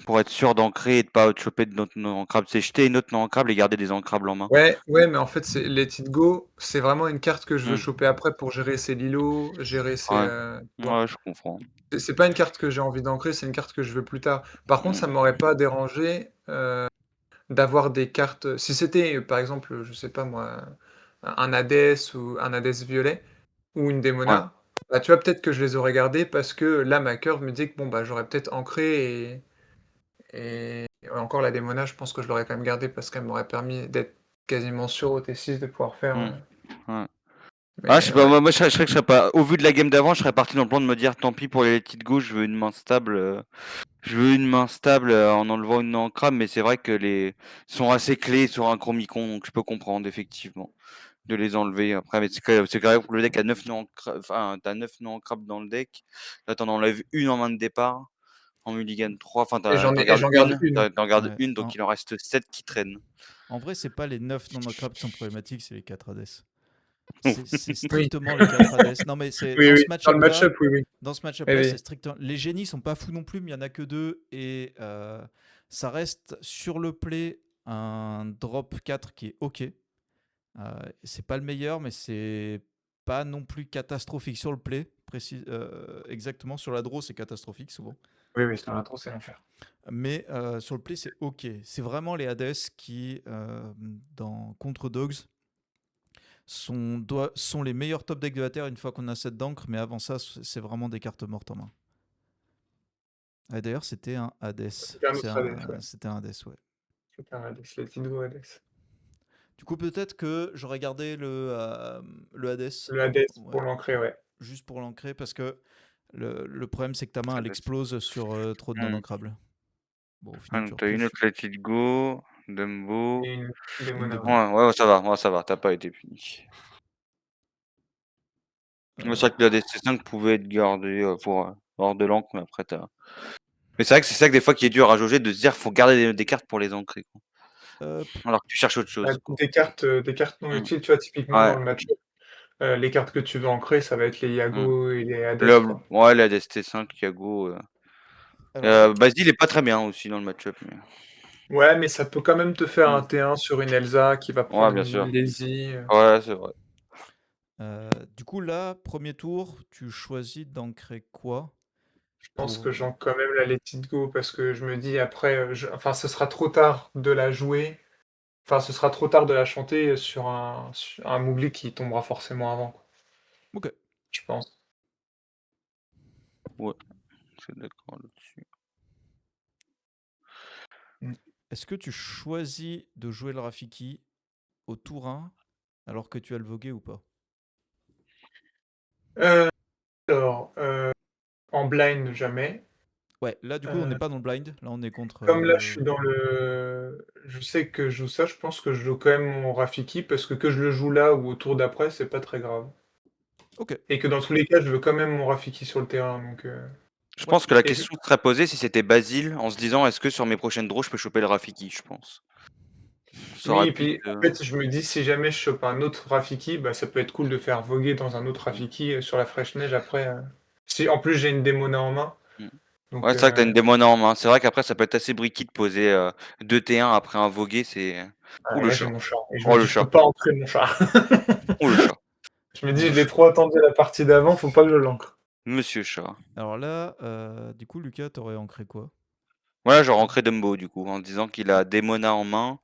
Pour être sûr d'ancrer et de pas choper de notre non ancrable. C'est jeter une autre non ancrable et garder des ancrables en main. Ouais, ouais, mais en fait, c'est Let It Go, c'est vraiment une carte que je veux Mm. choper après pour gérer ses Lilo, gérer ses, Ouais. tu vois? Ouais, je comprends. C'est pas une carte que j'ai envie d'ancrer, c'est une carte que je veux plus tard. Par contre, ça Mm. m'aurait pas dérangé, d'avoir des cartes, si c'était, par exemple, je sais pas moi, un Hades ou un Hades violet ou une Ouais. Démona, bah, tu vois, peut-être que je les aurais gardés parce que là, ma curve me disait que bon, bah, j'aurais peut-être ancré et encore la Démona, je pense que je l'aurais quand même gardée parce qu'elle m'aurait permis d'être quasiment sûr au T6 de pouvoir faire, Mm. Ouais. Ah, je Mais sais pas, ouais. moi, je serais que je serais pas. Au vu de la game d'avant, je serais parti dans le plan de me dire tant pis pour les petites gauches, je veux une main stable. Je veux une main stable en enlevant une en crabe, mais c'est vrai que les sont assez clés sur un Chromicon, donc je peux comprendre effectivement de les enlever. Après, mais c'est quand même que le deck a 9 nœuds en crabe, enfin, t'as 9 nœuds en crabe dans le deck. Là, t'en enlèves une en main de départ. En mulligan 3, enfin, Et t'en j'en garde une, une. t'en gardes Ouais. une, donc il en reste 7 qui traînent. En vrai, c'est pas les 9 non-crabs qui sont problématiques, c'est les 4 Hades. Oui. C'est Oui. strictement les 4 Hades. Non, mais c'est Oui, dans oui. ce Dans le match-up-là, match-up, oui, oui. Oui, c'est oui. strictement. Les génies sont pas fous non plus, mais il y en a que 2 et ça reste sur le play un drop 4 qui est ok. C'est pas le meilleur, mais c'est pas non plus catastrophique sur le play. Exactement, sur la draw, c'est catastrophique souvent. Oui, oui, c'est un intro, c'est l'enfer. Mais sur le play, c'est ok. C'est vraiment les Hades qui, dans contre Dogs, sont les meilleurs top decks de la Terre une fois qu'on a 7 d'encre, mais avant ça, c'est vraiment des cartes mortes en main. Ah, d'ailleurs, c'était un Hades. C'était un autre Hades, ouais. C'était un Hades, ouais. C'était un Hades, les Tidgo Hades. Du coup, peut-être que j'aurais gardé le Hades, Le Hades ouais, pour l'ancrer, ouais. juste pour l'ancrer, parce que le problème, c'est que ta main, elle explose sur trop de non Hmm. ancrables. Bon, au final, Ah, tu t'as une repioches. autre Let It Go, Dumbo. Et une Une Demona, ouais. démona. Ouais, ça va, t'as pas été puni. C'est Euh, vrai que la DC5 pouvait être gardée pour avoir de l'encre, mais après t'as. Mais c'est vrai que c'est ça que des fois qui est dur à jauger de se dire faut garder des cartes pour les ancrer, quoi. euh, Alors que tu cherches autre chose, quoi. Des cartes non Hmm. utiles, tu vois, typiquement dans Ouais. le match-up, les cartes que tu veux ancrer, ça va être les Hmm. Yago et les Hades, quoi. Ouais, la DST5, Yago. alors là, Basile est pas très bien aussi dans le match-up. Mais... Ouais, mais ça peut quand même te faire Hmm. un T1 sur une Elsa qui va Ouais, prendre bien une sûr. Lazy. Ouais, c'est vrai. du coup, là, premier tour, tu choisis d'ancrer quoi Je pense que pour... j'en quand même la Let It Go parce que je me dis après, enfin, ce sera trop tard de la jouer. Enfin, ce sera trop tard de la chanter sur un Mougli qui tombera forcément avant, quoi, Ok. je pense. Ouais, je suis d'accord là-dessus. Mm. Est-ce que tu choisis de jouer le Rafiki au tour 1 alors que tu as le vogué ou pas? Euh, alors, en blind, jamais. Ouais, là, du coup, on n'est Euh, pas dans le blind. Là, on est contre... Comme là, je suis dans le. Je sais que je joue ça, je pense que je joue quand même mon Rafiki parce que je le joue là ou au tour d'après, c'est pas très grave. Ok. Et que dans tous les cas, je veux quand même mon Rafiki sur le terrain. Donc, Je Ouais. pense que la et question serait posée si c'était Basile, en se disant est-ce que sur mes prochaines draws je peux choper le Rafiki, je pense. Ça oui, aurait et plus puis en de. fait, je me dis si jamais je chope un autre Rafiki, bah, ça peut être cool de faire voguer dans un autre Mm, Rafiki sur la fraîche neige après. Si en plus j'ai une Démona en main, mm. Ouais, donc c'est vrai que t'as une démona en main. C'est vrai qu'après ça peut être assez briqué de poser 2 T1 après un vogué, c'est. Ouh et le là j'ai chat. mon chat. Et je me Oh dis le je peux chat. pas entrer mon chat. Oh le chat. Je me dis Le je l'ai chat. trop attendu la partie d'avant, faut pas que je l'ancre. Monsieur chat. Alors là, du coup, Lucas, t'aurais ancré quoi? Voilà, j'aurais ancré Dumbo du coup, en disant qu'il a Démona en main,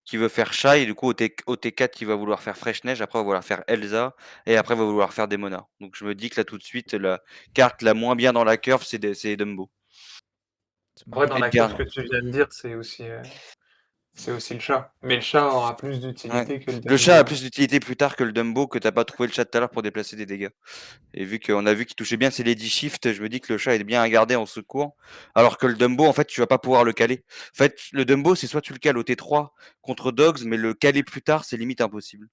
qu'il veut faire chat, et du coup au T4 il va vouloir faire Fraîche Neige, après il va vouloir faire Elsa, et après il va vouloir faire Démona. Donc je me dis que là tout de suite, la carte la moins bien dans la curve, c'est Dumbo. C'est En vrai, marrant. dans Et la bien, curve que tu viens de dire, c'est aussi le chat. Mais le chat aura plus ouais. d'utilité que le Le chat a Dumbo. plus d'utilité plus tard que le Dumbo, que t'as pas trouvé le chat tout à l'heure pour déplacer des dégâts. Et vu qu'on a vu qu'il touchait bien ses Lady Shift, je me dis que le chat est bien à garder en secours. Alors que le Dumbo, en fait, tu vas pas pouvoir le caler. En fait, le Dumbo, c'est soit tu le cales au T3 contre Dogs, mais le caler plus tard, c'est limite impossible.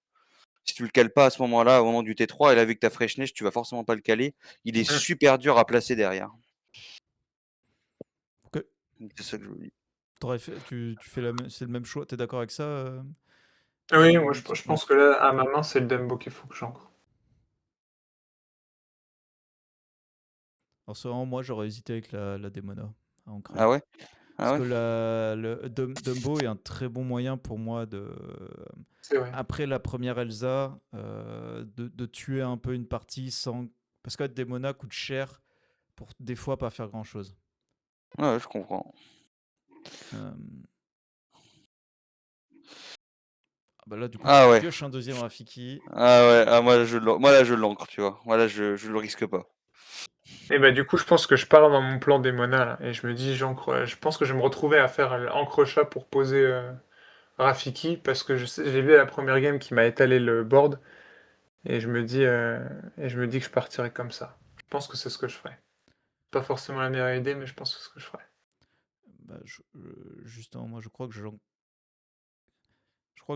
Si tu le cales pas à ce moment-là, au moment du T3, et là, avec ta Fresh Neige, tu vas forcément pas le caler. Il est Mm. super dur à placer derrière. Ok. C'est ça que je veux dire. Tu fais c'est le même choix. T'es d'accord avec ça, Oui, moi je Ouais. pense que là, à ma main, c'est le Dumbo qu'il faut que j'ancre. Alors, c'est vraiment, moi, j'aurais hésité avec la Démona à ancrer. Ah ouais? Parce Ah ouais? que Dumbo est un très bon moyen pour moi de, C'est vrai. après la première Elsa, de tuer un peu une partie sans. Parce que Demona coûte cher pour des fois pas faire grand chose. Ouais, je comprends. Euh, Bah là, du coup, tu Ah ouais. pioches un deuxième Rafiki. Ah ouais. Ah, moi, là, je l'ancre, tu vois. Moi, là, je le risque pas. Et bah du coup, je pense que je pars dans mon plan Démona là, et je me dis, je pense que je vais me retrouver à faire l'encre-chat pour poser Rafiki, parce que j'ai vu à la première game qui m'a étalé le board, et je me dis que je partirai comme ça. Je pense que c'est ce que je ferai. Pas forcément la meilleure idée, mais je pense que c'est ce que je ferai. Bah, justement, moi, je crois que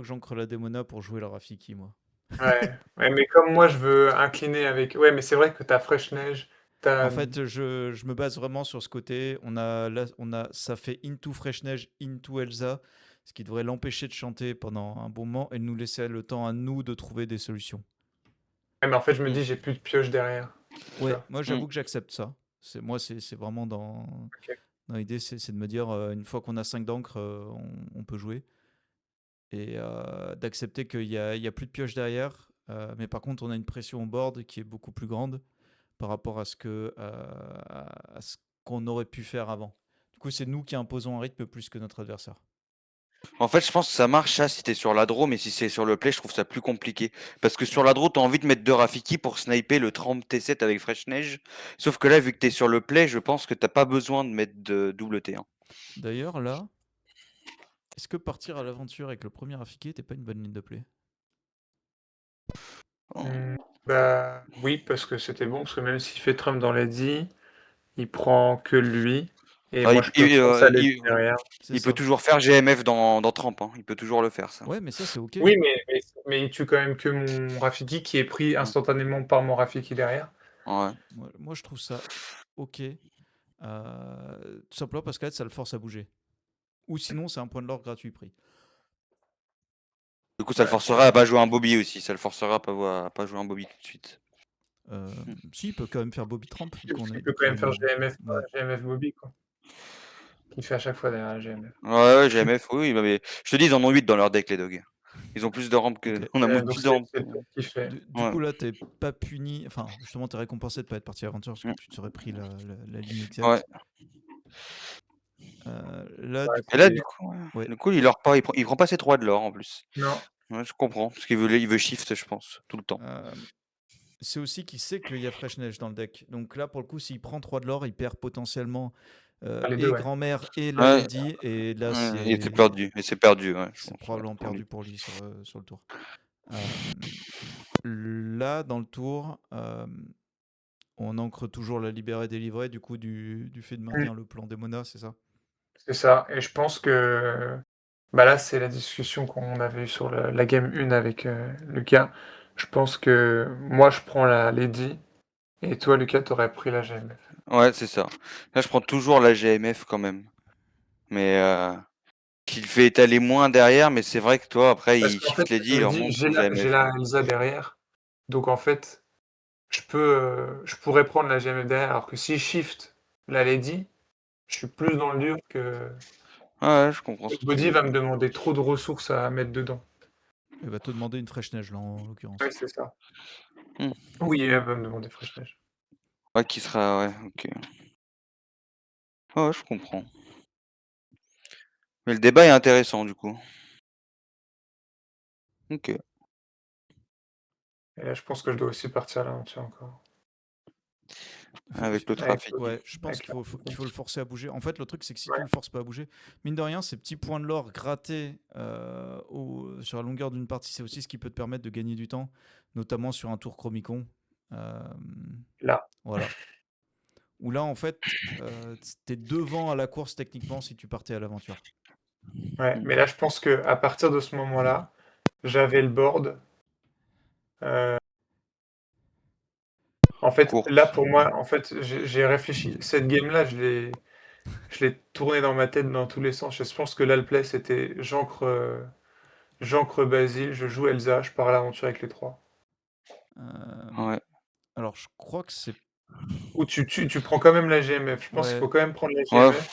j'ancre la Demona pour jouer la Rafiki, moi. Ouais, ouais, mais comme moi, je veux incliner avec ouais, mais c'est vrai que tu as Fraîche Neige, tu En as fait, je me base vraiment sur ce côté. Ça fait into Fresh Neige, into Elsa, ce qui devrait l'empêcher de chanter pendant un bon moment et de nous laisser le temps à nous de trouver des solutions. ouais, mais en fait, je me Mm. dis: «J'ai plus de pioche derrière», tu Ouais, vois? moi Mm. j'avoue que j'accepte ça. C'est vraiment OK. dans l'idée, c'est de me dire, une fois qu'on a 5 d'encre, on peut jouer. Et d'accepter qu'il y a plus de pioche derrière. Mais par contre, on a une pression au board qui est beaucoup plus grande par rapport à ce qu'on aurait pu faire avant. Du coup, c'est nous qui imposons un rythme plus que notre adversaire. En fait, je pense que ça marche ça si t'es sur la draw, mais si c'est sur le play, je trouve ça plus compliqué. Parce que sur la draw, t'as envie de mettre deux Rafiki pour sniper le 30 T7 avec Fresh Neige. Sauf que là, vu que t'es sur le play, je pense que t'as pas besoin de mettre de double T1. D'ailleurs, là, est-ce que partir à l'aventure avec le premier Rafiki n'était pas une bonne ligne de play? Mmh, bah, oui, parce que c'était bon, parce que même s'il fait Trump dans les il prend que lui et Ah, moi, je peux prendre sa lettre derrière. C'est il peut ça. toujours faire GMF dans Tramp, hein. Il peut toujours le faire, ça. Ouais, mais ça, c'est OK. Oui, mais il tue quand même que mon Rafiki qui est pris Ouais. instantanément par mon Rafiki derrière. Ouais. Moi, je trouve ça OK. Tout simplement parce que là, ça le force à bouger. Ou sinon, c'est un point de l'or gratuit pris. Du coup, ça le Ouais, forcera à pas jouer un Bobby aussi. Ça le forcera à pas jouer un Bobby tout de suite. Mm. Si, il peut quand même faire Bobby Trump, parce qu'il peut quand même faire Ouais. GMF Bobby, quoi. Qu'il fait à chaque fois derrière la GMF. Ouais, GMF, oui, mais je te dis, ils en ont 8 dans leur deck, les dogs. Ils ont plus de rampes que. Ok. On a Donc plus de rampes. c'est le tour qu'il fait. Du Ouais. coup, là, t'es pas puni. Enfin, justement, t'es récompensé de pas être parti à l'aventure parce que Mm. tu te serais pris la ligne Ouais. exacte. Là, Ouais, du Et coup, là, c'est ouais. du coup, il prend pas ses 3 de l'or en plus. non, Ouais, je comprends. Parce il veut shift, je pense, tout le temps. C'est aussi qu'il sait qu'il y a Fresh Neige dans le deck. Donc là, pour le coup, s'il prend 3 de l'or, il perd potentiellement les 2, et ouais. grand-mère et la Ouais, Lady. Et là, ouais, il était perdu. Et c'est perdu, ouais, je c'est pense. Ouais, probablement c'est perdu. perdu pour lui sur le tour. Là, dans le tour, on ancre toujours la libérée délivrée, du coup, du fait de Mmh, maintenir le plan des Mona, c'est ça? c'est ça et je pense que, bah, là, c'est la discussion qu'on avait eue sur la game 1 avec, Lucas. Je pense que moi, je prends la Lady et toi, Lucas, tu aurais pris la GMF. Ouais, c'est ça. Là, je prends toujours la GMF quand même. Mais qu'il fait étaler moins derrière, mais c'est vrai que toi, après, Parce il qu'en fait, shift les je 10, il me leur dis: monte «J'ai son la GMF. Ouais. Elsa derrière, donc en fait, je pourrais prendre la GMF derrière», alors que si je shift la Lady, je suis plus dans le dur que Ouais, je comprends le ce que tu body veux va me dire. demander trop de ressources à mettre dedans. Il va te demander une Fresh Neige, là, en l'occurrence. Ouais, c'est ça. Hmm. Oui, elle va me demander Fresh Neige. Ouais, qui sera. Ouais, ok. Ouais, je comprends. Mais le débat est intéressant, du coup. Ok. Et là, je pense que je dois aussi partir à l'aventure encore. Avec le Avec trafic. l'autre Ouais, je pense avec la qu'il faut le forcer à bouger. En fait, le truc, c'est que si tu ouais, le forces pas à bouger, mine de rien, ces petits points de l'or grattés sur la longueur d'une partie, c'est aussi ce qui peut te permettre de gagner du temps, notamment sur un tour Chromicon. Euh, là. voilà. Où là, en fait, t'es devant à la course techniquement si tu partais à l'aventure. Ouais, Hmm. mais là, je pense qu'à partir de ce moment-là, j'avais le board. Heu, en fait, là, Course. pour moi, en fait, j'ai réfléchi. Cette game-là, je l'ai tournée dans ma tête dans tous les sens. Je pense que là, le play, c'était j'ancre Basile, je joue Elsa, je pars à l'aventure avec les 3. Euh, Ouais. alors, je crois que c'est. Ou tu prends quand même la GMF. Je pense qu'il Ouais. faut quand même prendre la Ouais, GMF.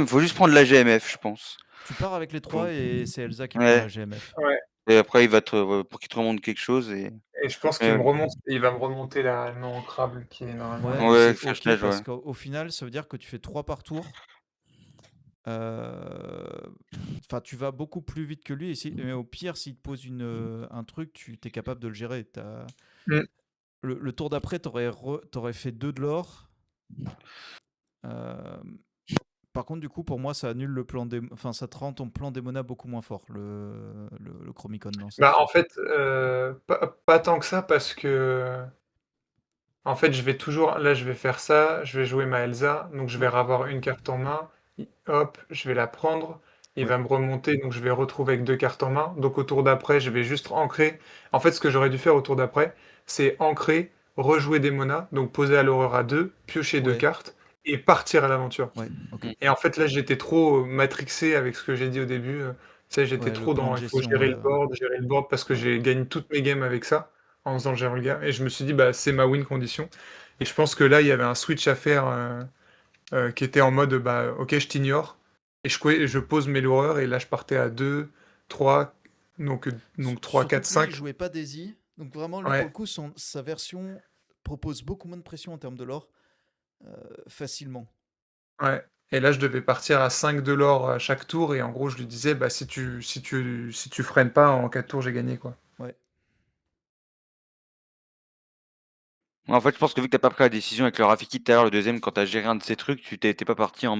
faut juste prendre la GMF, je pense. Tu pars avec les Faut- 3 et c'est Elsa qui prend Ouais. la GMF. Ouais Et après, il va pour qu'il te remonte quelque chose et je pense et- il va me remonter la non ancrable qui est normalement Ouais, là. mais ouais, c'est Fresh ok Neige, parce ouais. qu'au final, ça veut dire que tu fais 3 par tour. Enfin, tu vas beaucoup plus vite que lui. Mais au pire, s'il te pose un truc, tu es capable de le gérer. Mmh. Le tour d'après, t'aurais fait 2 de l'or. Euh, Par contre, du coup, pour moi, ça annule le plan enfin, ça te rend ton plan Démona beaucoup moins fort, le Chromicon dans cette Bah, en situation. fait, pas tant que ça parce que, en fait, je vais toujours là, je vais faire ça, je vais jouer ma Elsa, donc je vais Ouais, avoir une carte en main, hop, je vais la prendre, il ouais, va me remonter, donc je vais retrouver avec 2 cartes en main. Donc au tour d'après, je vais juste ancrer. En fait, ce que j'aurais dû faire au tour d'après, c'est ancrer, rejouer des monas, donc poser à l'horreur à 2, piocher 2 ouais, cartes et partir à l'aventure. ouais, ok. Et en fait, là, j'étais trop matrixé avec ce que j'ai dit au début. Tu sais, j'étais Ouais, le trop plan dans de il faut gestion. gérer le board parce que Ouais, j'ai gagné toutes mes games avec ça, en faisant gérer le gars. Et je me suis dit, bah, c'est ma win condition. Et je pense que là, il y avait un switch à faire qui était en mode, bah, ok, je t'ignore. Et je pose mes loureurs. Et là, je partais à 2, 3, donc 3, Surtout 4, que lui, il 5. jouait pas Daisy. Donc vraiment, lui, pour Ouais, le coup, sa version propose beaucoup moins de pression en termes de lore, facilement. ouais. Et là, je devais partir à 5 de l'or à chaque tour. Et en gros, je lui disais, bah, si tu freines pas, en 4 tours, j'ai gagné, quoi. Ouais. En fait, je pense que vu que t'as pas pris la décision avec le Rafiki tout à l'heure, le deuxième, quand t'as géré un de ces trucs, t'es pas parti en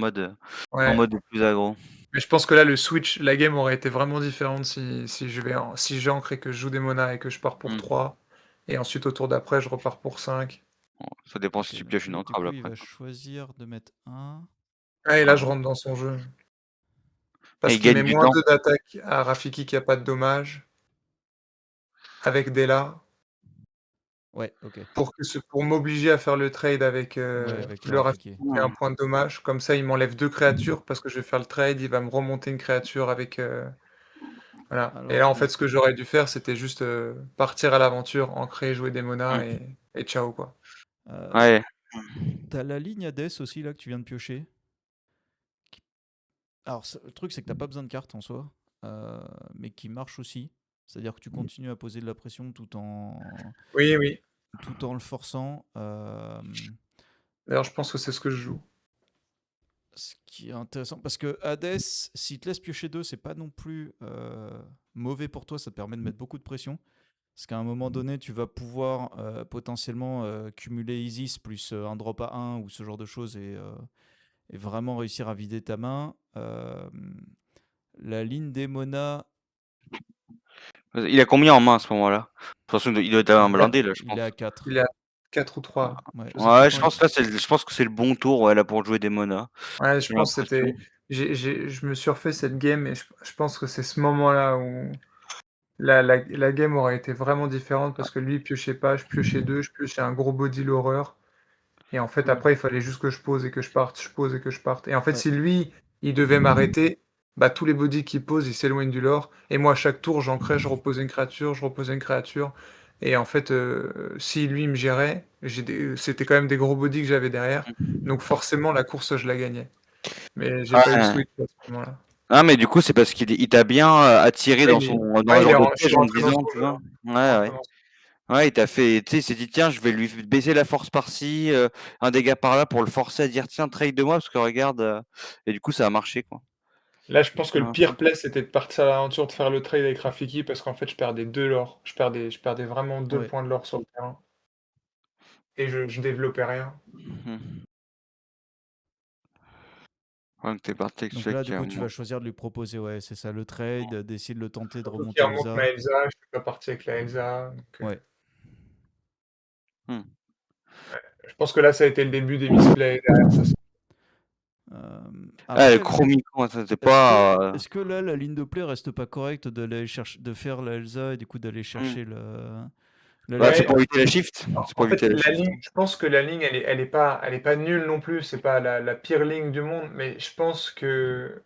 Ouais. mode le plus aggro. Mais je pense que là, le switch, la game aurait été vraiment différente si j'ai ancré que je joue des monas et que je pars pour Hmm. 3. Et ensuite, au tour d'après, je repars pour 5. Bon, ça dépend si Ok, tu donc pioches une lui, du entrave coup, il après, va quoi. choisir de mettre un. Ah, et là, je Ouais. rentre dans son jeu. Et Parce il qu'il gagne met du moins temps. 2 d'attaque à Rafiki qui a pas de dommage, avec Della, Ouais, ok. pour m'obliger à faire le trade avec Ouais, avec le le Rafiki Rafiki. qui a un Hmm. point de dommage. Comme ça, il m'enlève 2 créatures parce que je vais faire le trade, il va me remonter une créature avec. Voilà. Et Alors, là, en fait, ce que j'aurais dû faire, c'était juste partir à l'aventure, ancrer, jouer des monas Hmm. et ciao, quoi. euh, Ouais. t'as la ligne Hades aussi, là, que tu viens de piocher. Alors, le truc, c'est que t'as pas besoin de cartes en soi, mais qui marche aussi. C'est-à-dire que tu continues à poser de la pression Oui, oui. tout en le forçant. D'ailleurs, je pense que c'est ce que je joue. Ce qui est intéressant, parce que Hades, s'il te laisse piocher deux, c'est pas non plus mauvais pour toi, ça te permet de mettre beaucoup de pression. Parce qu'à un moment donné, tu vas pouvoir potentiellement cumuler Isis plus un drop à 1 ou ce genre de choses et vraiment réussir à vider ta main. La ligne des Mona, Il a combien en main à ce moment-là? De toute façon, il doit être un Quatre. blindé, là, je il est pense. à 4. Il est à 4 ou 3. Ouais. Je sais plus Ouais, je combien. pense que là, je pense que c'est le bon tour, ouais, là, pour jouer des monas. Ouais, je J'ai pense que l'impression. c'était. Je me suis refait cette game et je pense que c'est ce moment-là où la game aurait été vraiment différente parce que lui, il piochait pas, je piochais 2, je piochais un gros body l'horreur. Et en fait, Hmm. après, il fallait juste que je pose et que je parte, je pose et que je parte. Et en fait, Ouais. si lui, il devait m'arrêter, bah, tous les bodies qu'il pose, ils s'éloignent du lore. Et moi, à chaque tour, j'ancrais, je reposais une créature, je reposais une créature. Et en fait, si lui, il me gérait, c'était quand même des gros bodies que j'avais derrière. Donc forcément, la course, je la gagnais. Mais j'ai pas eu le Ouais. switch à ce moment-là. Ah, mais du coup, c'est parce qu'il t'a bien attiré Ouais, dans dans ouais, le genre de je suis piège en te rentré dans disant, son tu jeu, vois. hein. Ouais, Je suis rentré ouais. dans son Ouais, il t'a fait, tu sais, il s'est dit, tiens, je vais lui baisser la force par-ci, un dégât par-là pour le forcer à dire, tiens, trade de moi, parce que regarde, et du coup, ça a marché, quoi. Là, je pense que le Ouais. pire play, c'était de partir à l'aventure, de faire le trade avec Rafiki, parce qu'en fait, je perdais 2 lore. Je perdais vraiment 2 Ouais. points de lore sur le terrain. Et je développais rien. Mhm. Ouais, donc t'es parti avec Donc celui là, du qui a coup, tu vas moins. choisir de lui proposer, ouais, c'est ça, le trade, d'essayer de le tenter de Surtout qu'il remonter remonte Elsa. ma Elsa, je suis pas parti avec la Elsa. Donc, Ouais. Hmm. je pense que là, ça a été le début des misplays derrière ça. Ah, le Après, chromico, ça, c'est pas. est-ce que là, la ligne de play reste pas correcte de faire la Elsa et du coup d'aller Hmm. chercher la Bah, c'est Ouais, pour éviter la shift. C'est pour en fait, éviter la la shift. ligne, je pense que la ligne, elle est pas nulle non plus. C'est pas la pire ligne du monde, mais je pense que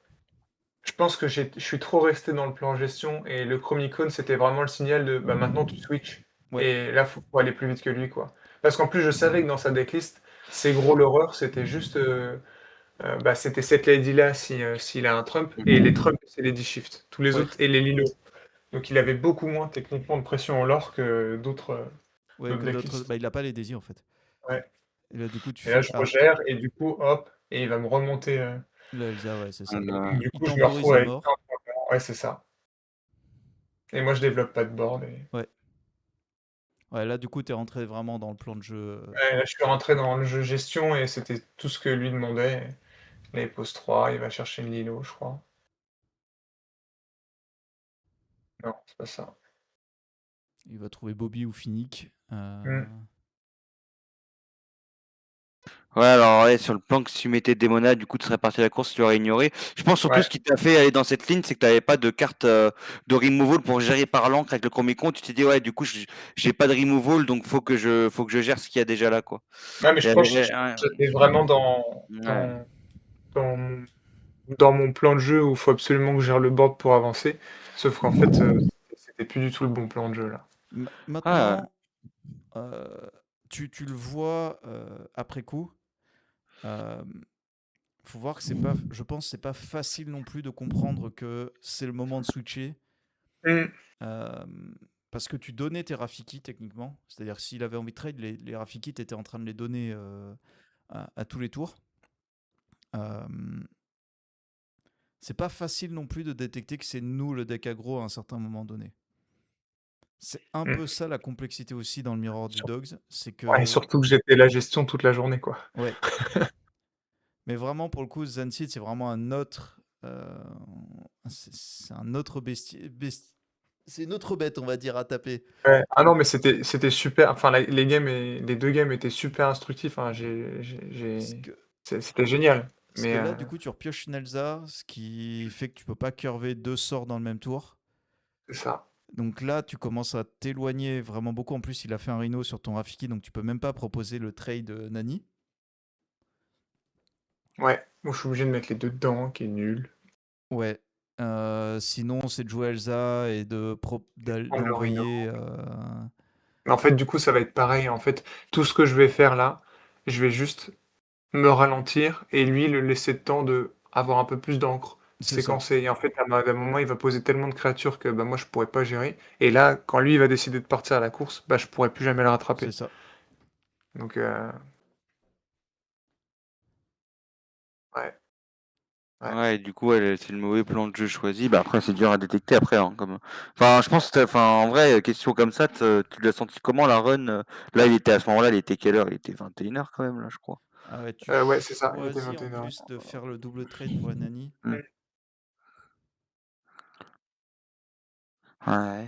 je suis trop resté dans le plan gestion et le Chromicon, c'était vraiment le signal de bah, maintenant tu switches. Ouais, Et là, faut aller plus vite que lui, quoi. Parce qu'en plus, je savais que dans sa decklist, ses gros l'horreur, c'était juste. Bah, c'était cette lady-là s'il a un Trump. Et les Trumps, c'est Lady Shift. Tous les ouais, autres, et les Lilo. Donc il avait beaucoup moins techniquement de pression en lore que ouais, d'autres que d'autres. decklists. Bah, il a pas les désirs en fait. Ouais. Et là, du coup, tu Et là, fais. je Ah, regère, et du coup, hop, et il va me remonter. la Elsa, ouais, c'est ça. Du Il coup, je me temporise retrouve à avec un mort. point blanc. Ouais, c'est ça. Et moi, je développe pas de board. Ouais. Ouais, là, du coup, t'es rentré vraiment dans le plan de jeu. Ouais, là, je suis rentré dans le jeu gestion et c'était tout ce que lui demandait. Là, il pose 3, il va chercher une Lilo, je crois. Non, c'est pas ça. Il va trouver Bobby ou Finnick. Mmh. Ouais, alors ouais, sur le plan que si tu mettais Demona, du coup, tu serais parti à la course, tu l'aurais ignoré. Je pense surtout Ouais. ce qui t'a fait aller dans cette ligne, c'est que tu n'avais pas de carte de removal pour gérer par l'encre avec le Chromicon. Tu t'es dit, ouais, du coup, j'ai pas de removal, donc faut que je gère ce qu'il y a déjà là, quoi. Ouais, mais je Et pense que ouais, j'étais vraiment ouais. dans mon dans mon plan de jeu où il faut absolument que je gère le board pour avancer. Sauf qu'en fait, c'était plus du tout le bon plan de jeu, là. Ah, Maintenant, tu le vois après coup. Faut voir que c'est pas, je pense, que c'est pas facile non plus de comprendre que c'est le moment de switcher. Mmh. euh, Parce que tu donnais tes Rafiki techniquement. C'est-à-dire que s'il avait envie de trade, les Rafiki, tu étais en train de les donner à tous les tours. Euh, c'est pas facile non plus de détecter que c'est nous le deck aggro à un certain moment donné. C'est un peu Mmh. ça la complexité aussi dans le Mirror du Sur Dogs, c'est Ouais, que surtout que j'étais la gestion toute la journée, quoi. ouais, mais vraiment pour le coup, Zanseed c'est vraiment un autre, c'est un autre c'est une autre bête on va dire à taper. Ouais. Ah non, mais c'était super, enfin, les 2 games étaient super instructifs, hein. Parce que, C'était génial, parce mais que là du coup tu repioches une Elsa, ce qui fait que tu peux pas curver deux sorts dans le même tour. c'est ça. Donc là, tu commences à t'éloigner vraiment beaucoup. En plus, il a fait un Rhino sur ton Rafiki, donc tu peux même pas proposer le trade Nani. Ouais, moi, je suis obligé de mettre les 2 dedans, qui est nul. Ouais. Sinon, c'est de jouer Elsa et Prendre le Rhino. d'envoyer. Mais en fait, du coup, ça va être pareil. En fait, tout ce que je vais faire là, je vais juste me ralentir et lui, le laisser le temps d'avoir un peu plus d'encre, C'est ça. séquencer et en fait, à un moment, il va poser tellement de créatures que, bah, moi, je pourrais pas gérer et là, quand lui, il va décider de partir à la course, bah, je pourrais plus jamais le C'est rattraper. ça. Donc ouais, ouais. ouais, et du coup, ouais, c'est le mauvais plan de jeu choisi. Bah après, c'est dur à détecter après, hein, comme. Enfin, je pense, enfin, en vrai, question comme ça, tu l'as senti comment la run? Là, il était à ce moment-là, il était quelle heure? Il était 21h quand même, là, je crois. Ah ouais, tu Ouais, c'est ça, il était choisis en 21h. plus de faire le double trade pour la Nani. Mm. Ouais.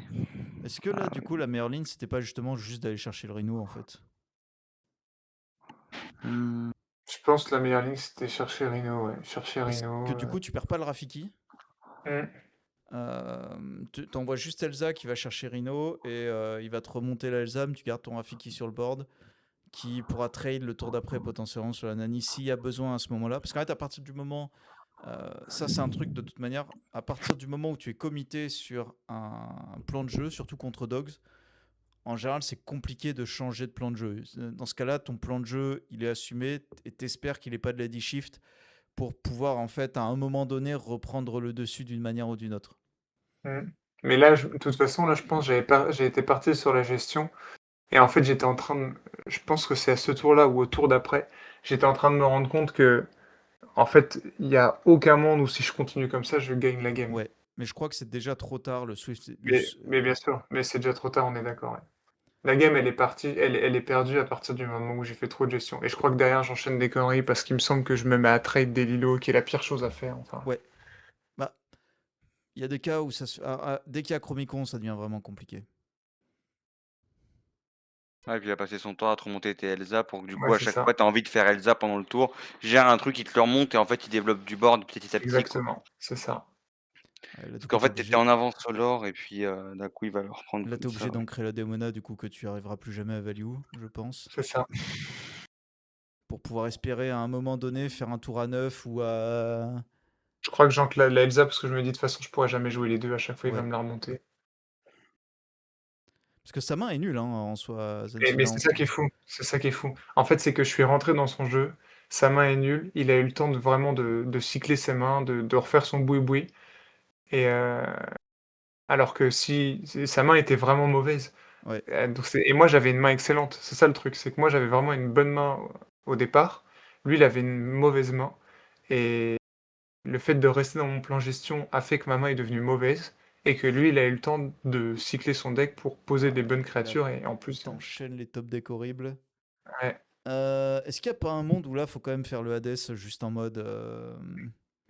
Est-ce que là, du coup, la meilleure ligne, c'était pas justement juste d'aller chercher le Rhino en fait? Hmm. Je pense que la meilleure ligne, c'était chercher Rhino, ouais. Chercher Parce que Rhino. du coup, tu perds pas le Rafiki. Tu t'envoies juste Elsa qui va chercher Rhino et il va te remonter la Elsa, mais tu gardes ton Rafiki sur le board qui pourra trade le tour d'après potentiellement sur la Nani s'il y a besoin à ce moment-là. Parce qu'en fait, à partir du moment, ça c'est un truc de toute manière, à partir du moment où tu es committé sur un plan de jeu, surtout contre Dogs, en général c'est compliqué de changer de plan de jeu. Dans ce cas-là, ton plan de jeu il est assumé et t'espères qu'il n'ait pas de lady shift pour pouvoir en fait à un moment donné reprendre le dessus d'une manière ou d'une autre. Mmh. Mais là, de toute façon, là, je pense, j'ai été parti sur la gestion et en fait, j'étais en train de je pense que c'est à ce tour-là ou au tour d'après, j'étais en train de me rendre compte que en fait, il y a aucun monde où si je continue comme ça, je gagne la game. Ouais, mais je crois que c'est déjà trop tard. Le Swift, Mais bien sûr, mais c'est déjà trop tard, on est d'accord, ouais. La game, elle est partie, elle est perdue à partir du moment où j'ai fait trop de gestion et je crois que derrière, j'enchaîne des conneries parce qu'il me semble que je me mets à trade des Lilo, qui est la pire chose à faire, enfin. ouais. Bah, il y a des cas où dès qu'il y a Chromicon, ça devient vraiment compliqué. Ouais, puis il a passé son temps à te remonter tes Elsa pour que du Ouais, coup, à c'est chaque ça. fois, tu as envie de faire Elsa pendant le tour. Gère un truc, il te le remonte et en fait, il développe du board petit à petit, quoi. Exactement, c'est ça. Ouais, là, du Parce coup, qu'en fait, tu étais en avance sur l'or et puis d'un coup, il va le reprendre là, t'es comme obligé ça. Ouais. d'ancrer la Demona, du coup, que tu arriveras plus jamais à value, je pense. C'est ça. Pour pouvoir espérer à un moment donné faire un tour à 9 ou à. Je crois que j'ancre la Elsa parce que je me dis de toute façon je pourrais jamais jouer les 2 à chaque fois il va Ouais. me la remonter. Parce que sa main est nulle hein, en soi, Mais Zansid. c'est ça qui est fou, c'est ça qui est fou. En fait, c'est que je suis rentré dans son jeu, sa main est nulle, il a eu le temps de vraiment de cycler ses mains, de refaire son boui-boui et alors que si sa main était vraiment mauvaise, Ouais. donc et moi j'avais une main excellente. C'est ça le truc, c'est que moi j'avais vraiment une bonne main au départ. Lui, il avait une mauvaise main et le fait de rester dans mon plan gestion a fait que ma main est devenue mauvaise et que lui, il a eu le temps de cycler son deck pour poser des bonnes Et là, créatures et en plus, t'enchaînes les top decks horribles. ouais. Est-ce qu'il n'y a pas un monde où là, faut quand même faire le Hades juste en mode.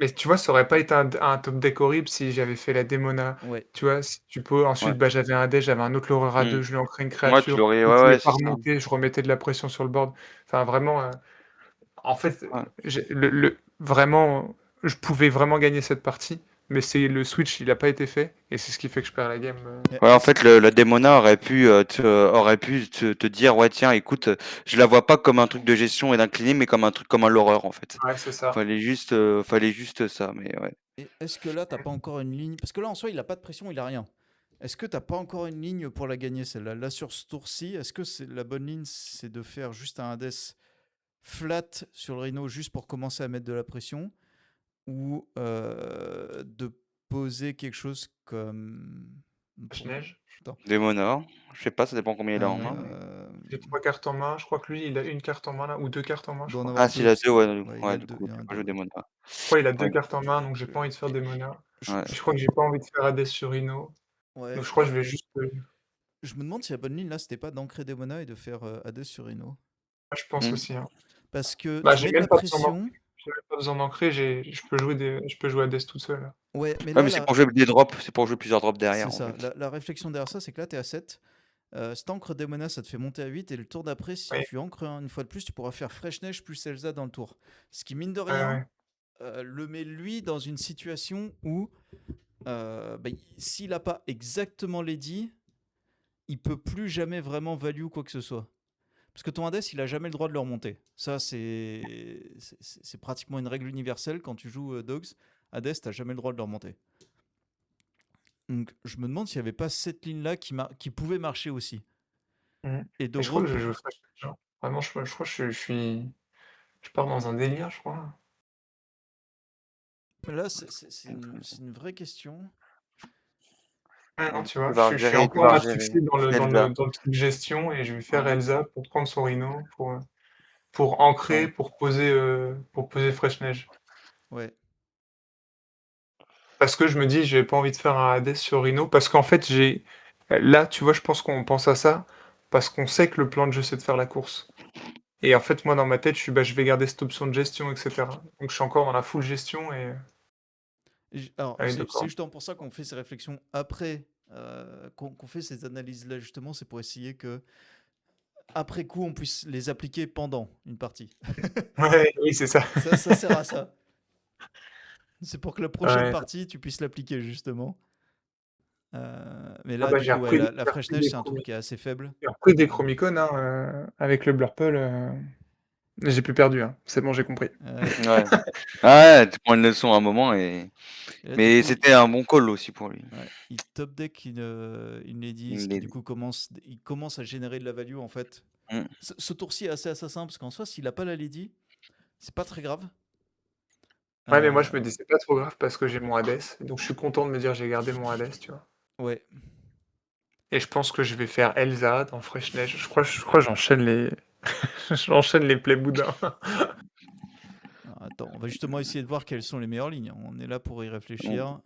Mais tu vois, ça aurait pas été un top deck horrible si j'avais fait la Démona. Ouais. Tu vois, si tu peux Ouais. ensuite, bah, j'avais un deck, j'avais un autre Loreur à Mmh. 2, je lui ancrais une Ouais, tu créature, l'aurais il ouais, pouvait ouais, pas c'est ça. remonter, je remettais de la pression sur le board. Enfin vraiment, en fait, Ouais. j'ai le vraiment, je pouvais vraiment gagner cette partie, mais c'est le switch, il a pas été fait et c'est ce qui fait que je perds la game, Ouais, en Est-ce fait, le Démona aurait pu te dire, ouais, tiens, écoute, je la vois pas comme un truc de gestion et d'incliner, mais comme un truc comme un l'horreur, en fait. ouais, c'est ça. Fallait juste ça, mais ouais. est-ce que là, t'as pas encore une ligne? Parce que là, en soi, il a pas de pression, il a rien. Est-ce que t'as pas encore une ligne pour la gagner, celle-là? Là, sur ce tour-ci, est-ce que la bonne ligne, c'est de faire juste un Hades flat sur le Rhino juste pour commencer à mettre de la pression? Ou de poser quelque chose comme. Neige. Attends. Démona, je sais pas, ça dépend combien il a en main, mais J'ai 3 cartes en main, je crois que lui, il a une carte en main là, ou 2 cartes en main, Il je doit en crois. avoir ah, s'il deux, a parce 2, que. ouais, Ouais, il a ouais, du deux. coup, Il y en tu a peux pas deux, jouer ouais. Démona. Je crois qu'il a 2 Ouais, cartes en main, donc j'ai pas envie de faire Démona. ouais. Je crois que j'ai pas envie de faire Hades sur Rhino, donc Ouais. je crois que je vais juste, Je me demande si la bonne ligne là, c'était pas d'ancrer Demona et de faire Hades sur Rhino. je pense Mmh. aussi, hein. Parce que Bah, tu j'ai mets de même la pas besoin d'en pression. j'ai même pas besoin d'ancrer, je peux jouer Hades toute seule, là. Ouais, mais Ouais, là, mais c'est pour jouer des drops, c'est pour jouer plusieurs drops c'est derrière, en ça. fait. La réflexion derrière ça, c'est que là, t'es à 7. Si t'ancres Demona, ça te fait monter à 8. Et le tour d'après, si Oui, tu ancres une fois de plus, tu pourras faire Fresh Neige plus Elsa dans le tour. Ce qui, mine de ouais, rien, ouais. le met lui dans une situation où bah, s'il a pas exactement Lady, il peut plus jamais vraiment value quoi que ce soit. Parce que ton Hades, il a jamais le droit de le remonter. Ça, c'est pratiquement une règle universelle quand tu joues Dogs. Hades, t'as jamais le droit de le remonter. Donc, je me demande s'il n'y avait pas cette ligne-là qui pouvait marcher aussi. Mmh. Et de Et je crois que je rep... joue Fresh Neige, hein. Vraiment, je crois que je pars dans un délire, je crois. Là, c'est une vraie question. Ouais, non, Ouais, du tu coup, vois? tu vas Je suis gérer tu encore vas là gérer fixé Elsa. dans le truc gestion et je vais faire Ouais, Elsa pour prendre son Rhino, pour ancrer, ouais. pour poser Fresh Neige. Ouais. Parce que je me dis: «J'ai pas envie de faire un Hades sur Rhino», parce qu'en fait, là, tu vois, je pense qu'on pense à ça, parce qu'on sait que le plan de jeu, c'est de faire la course. Et en fait, moi, dans ma tête, je suis: «Bah, je vais garder cette option de gestion et cetera». Donc je suis encore dans la full gestion et Alors, ah oui, c'est d'accord. justement pour ça qu'on fait ces réflexions après, qu'on fait ces analyses-là, justement, c'est pour essayer que, après coup, on puisse les appliquer pendant une partie. Ouais, oui, c'est ça. Ça sert à ça. C'est pour que la prochaine Ouais. partie, tu puisses l'appliquer, justement. Mais Ah là, bah, du coup, ouais, la Fresh Neige, des c'est un tour qui est assez faible. j'ai repris des Euh, Chromicon, hein, avec le Blurple, j'ai plus perdu, hein. C'est bon, j'ai compris. ouais. Ouais. Ah ouais, tu prends une leçon à un moment et Et là, du mais coup, c'était un bon call aussi pour lui. ouais, il top deck une Lady, ce Il qui est du coup il commence à générer de la value en fait. mmh. Ce tour-ci est assez assassin parce qu'en soi, s'il a pas la Lady, c'est pas très grave. Ouais, mais moi, je me Euh, dis: «C'est pas trop grave parce que j'ai mon Hades», donc je suis content de me dire: «J'ai gardé mon Hades», tu vois? ouais. Et je pense que je vais faire Elsa dans Fresh Neige. Je crois que j'enchaîne les j'enchaîne les plaies boudins. Alors, attends, on va justement essayer de voir quelles sont les meilleures lignes. On est là pour y Mmh. réfléchir.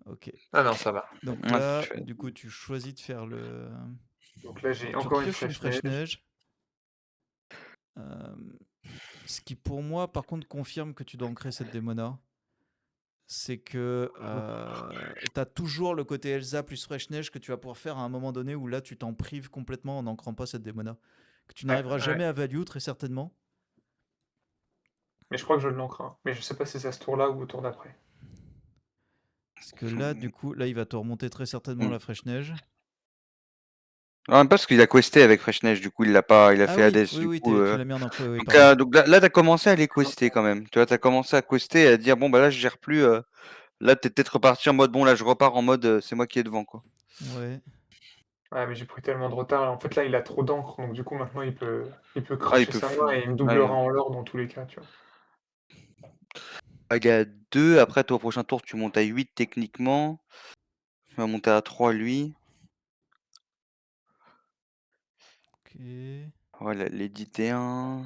Ok. Ah non, ça va. Donc Ouais, là, tu fais du coup, tu choisis de faire le. Donc là, Alors, j'ai tu encore une repioches une Fresh Fresh Neige. Neige. Euh, Ce qui, pour moi, par contre, confirme que tu dois ancrer cette démona. C'est que tu as toujours le côté Elsa plus Fresh Neige que tu vas pouvoir faire à un moment donné où là, tu t'en prives complètement en n'ancrant pas cette démona. Que tu Ouais, n'arriveras ouais. jamais à value, très certainement. Mais je crois que je l'ancre, hein. Mais je sais pas si c'est à ce tour-là ou au tour d'après. Parce que là, du coup, là, il va te remonter très certainement mmh. la Fresh Neige. En même pas parce qu'il a questé avec Fresh Neige, du coup, il l'a pas il a Ah fait oui, Hades, oui, du oui, coup, tu l'as mis en encre, oui, donc pardon. donc là, tu as commencé à les quester quand même. Tu vois? Tu as commencé à quester et à dire: «Bon, bah, là, je gère plus», là, tu es peut-être reparti en mode: «Bon, là, je repars en mode, c'est moi qui est devant, quoi». Ouais. Ouais, mais j'ai pris tellement de retard. En fait, là, il a trop d'encre, donc du coup, maintenant, il peut Ah, il cracher peut sa main full et il me ouais, doublera en l'or dans tous les cas, tu vois? vague à 2, après toi, au prochain tour, tu montes à 8 techniquement. Il va monter à 3 lui. Ok. Voilà, les T1.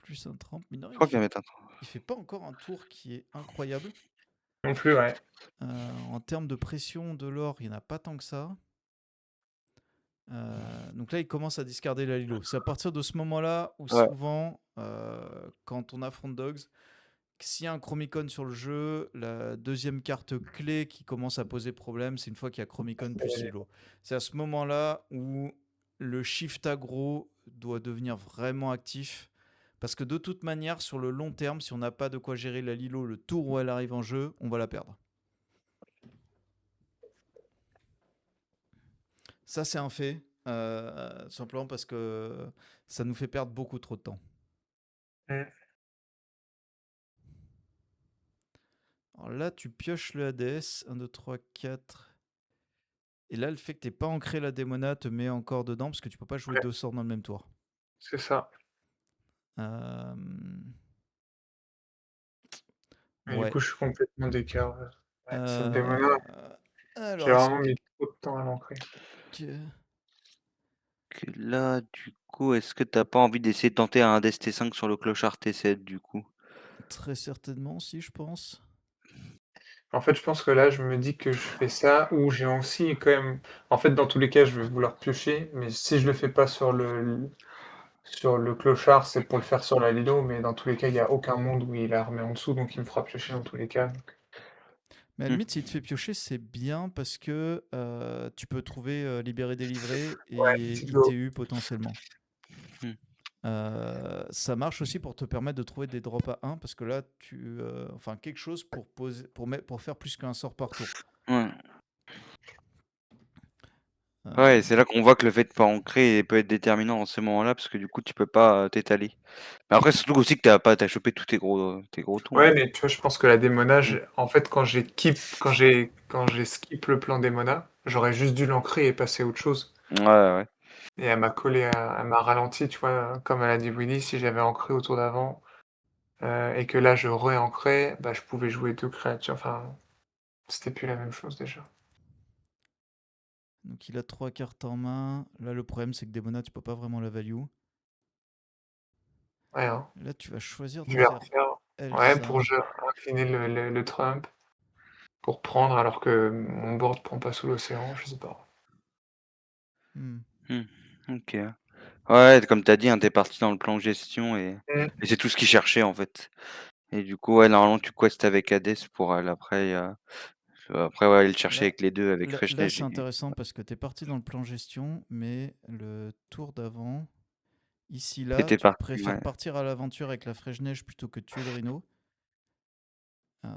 Plus un 30. Mais non, Je il crois qu'il va fait, mettre un il fait pas encore un tour qui est incroyable. Non plus, ouais. En termes de pression de l'or, il n'y en a pas tant que ça. Donc là, il commence à discarder la Lilo. C'est à partir de ce moment-là où Ouais. souvent, quand on affronte Dogs, s'il y a un Chromicon sur le jeu, la deuxième carte clé qui commence à poser problème, c'est une fois qu'il y a Chromicon plus Lilo. C'est à ce moment-là où le shift aggro doit devenir vraiment actif. Parce que de toute manière, sur le long terme, si on n'a pas de quoi gérer la Lilo le tour où elle arrive en jeu, on va la perdre. Ça, c'est un fait. Simplement parce que ça nous fait perdre beaucoup trop de temps. Mm. Alors là, tu pioches le Hades. 1, 2, 3, 4. Et là, le fait que tu n'aies pas ancré la démona te met encore dedans parce que tu peux pas jouer Ouais, 2 sorts dans le même tour. c'est ça. Euh, Et du Ouais. coup, je suis complètement d'écart. Ouais, cette démona, Euh, j'ai Alors, est-ce vraiment mis trop de temps à l'ancrer. que... Que là, du coup, est-ce que t'as pas envie d'essayer de tenter un DST5 sur le clochard T7 du coup? Très certainement, si, je pense. En fait, je pense que là, je me dis que je fais ça, ou j'ai aussi quand même. En fait, dans tous les cas, je vais vouloir piocher, mais si je le fais pas sur le clochard, c'est pour le faire sur la Lilo, mais dans tous les cas, il y a aucun monde où il la remet en dessous, donc il me fera piocher dans tous les cas. Mais à la Hmm. limite, s'il te fait piocher, c'est bien parce que tu peux trouver libéré délivré Ouais, et petite go. ITU potentiellement. Hmm. Ça marche aussi pour te permettre de trouver des drops à 1 parce que là, enfin, quelque chose pour, pour faire plus qu'un sort par tour. Ouais. Euh, Ouais, c'est là qu'on voit que le fait de pas ancrer peut être déterminant en ces moments-là, parce que du coup, tu peux pas t'étaler. Mais après, surtout aussi que t'as chopé tous tes gros tours, Ouais, hein. mais tu vois, je pense que la Hmm. démonage, en fait, quand j'ai skip le plan démona, j'aurais juste dû l'ancrer et passer à autre chose. Ouais, ouais. Et elle m'a collé, elle m'a ralenti, tu vois, comme elle a dit Willy, si j'avais ancré au tour d'avant, et que là je re-ancrais, bah, je pouvais jouer 2 créatures, enfin, c'était plus la même chose déjà. donc il a 3 cartes en main. Là, le problème, c'est que Demona, tu peux pas vraiment la value. Ouais, hein. Là, tu vas choisir de Je vais faire refaire, ouais, Elsa. pour incliner le Trump, pour prendre alors que mon board prend pas sous l'océan, je sais pas. Hmm. Hmm. Ok. Ouais, comme t'as dit, hein, t'es parti dans le plan gestion Mmh. et c'est tout ce qu'il cherchait en fait. Et du coup, ouais, normalement, tu quests avec Hades pour après, ouais, aller le chercher Là, avec les deux, avec là, Freshnel c'est intéressant parce que tu es parti dans le plan gestion, mais le tour d'avant, ici, là, t'étais tu parti, préfères ouais. partir à l'aventure avec la Frejneige plutôt que tuer le Rhino.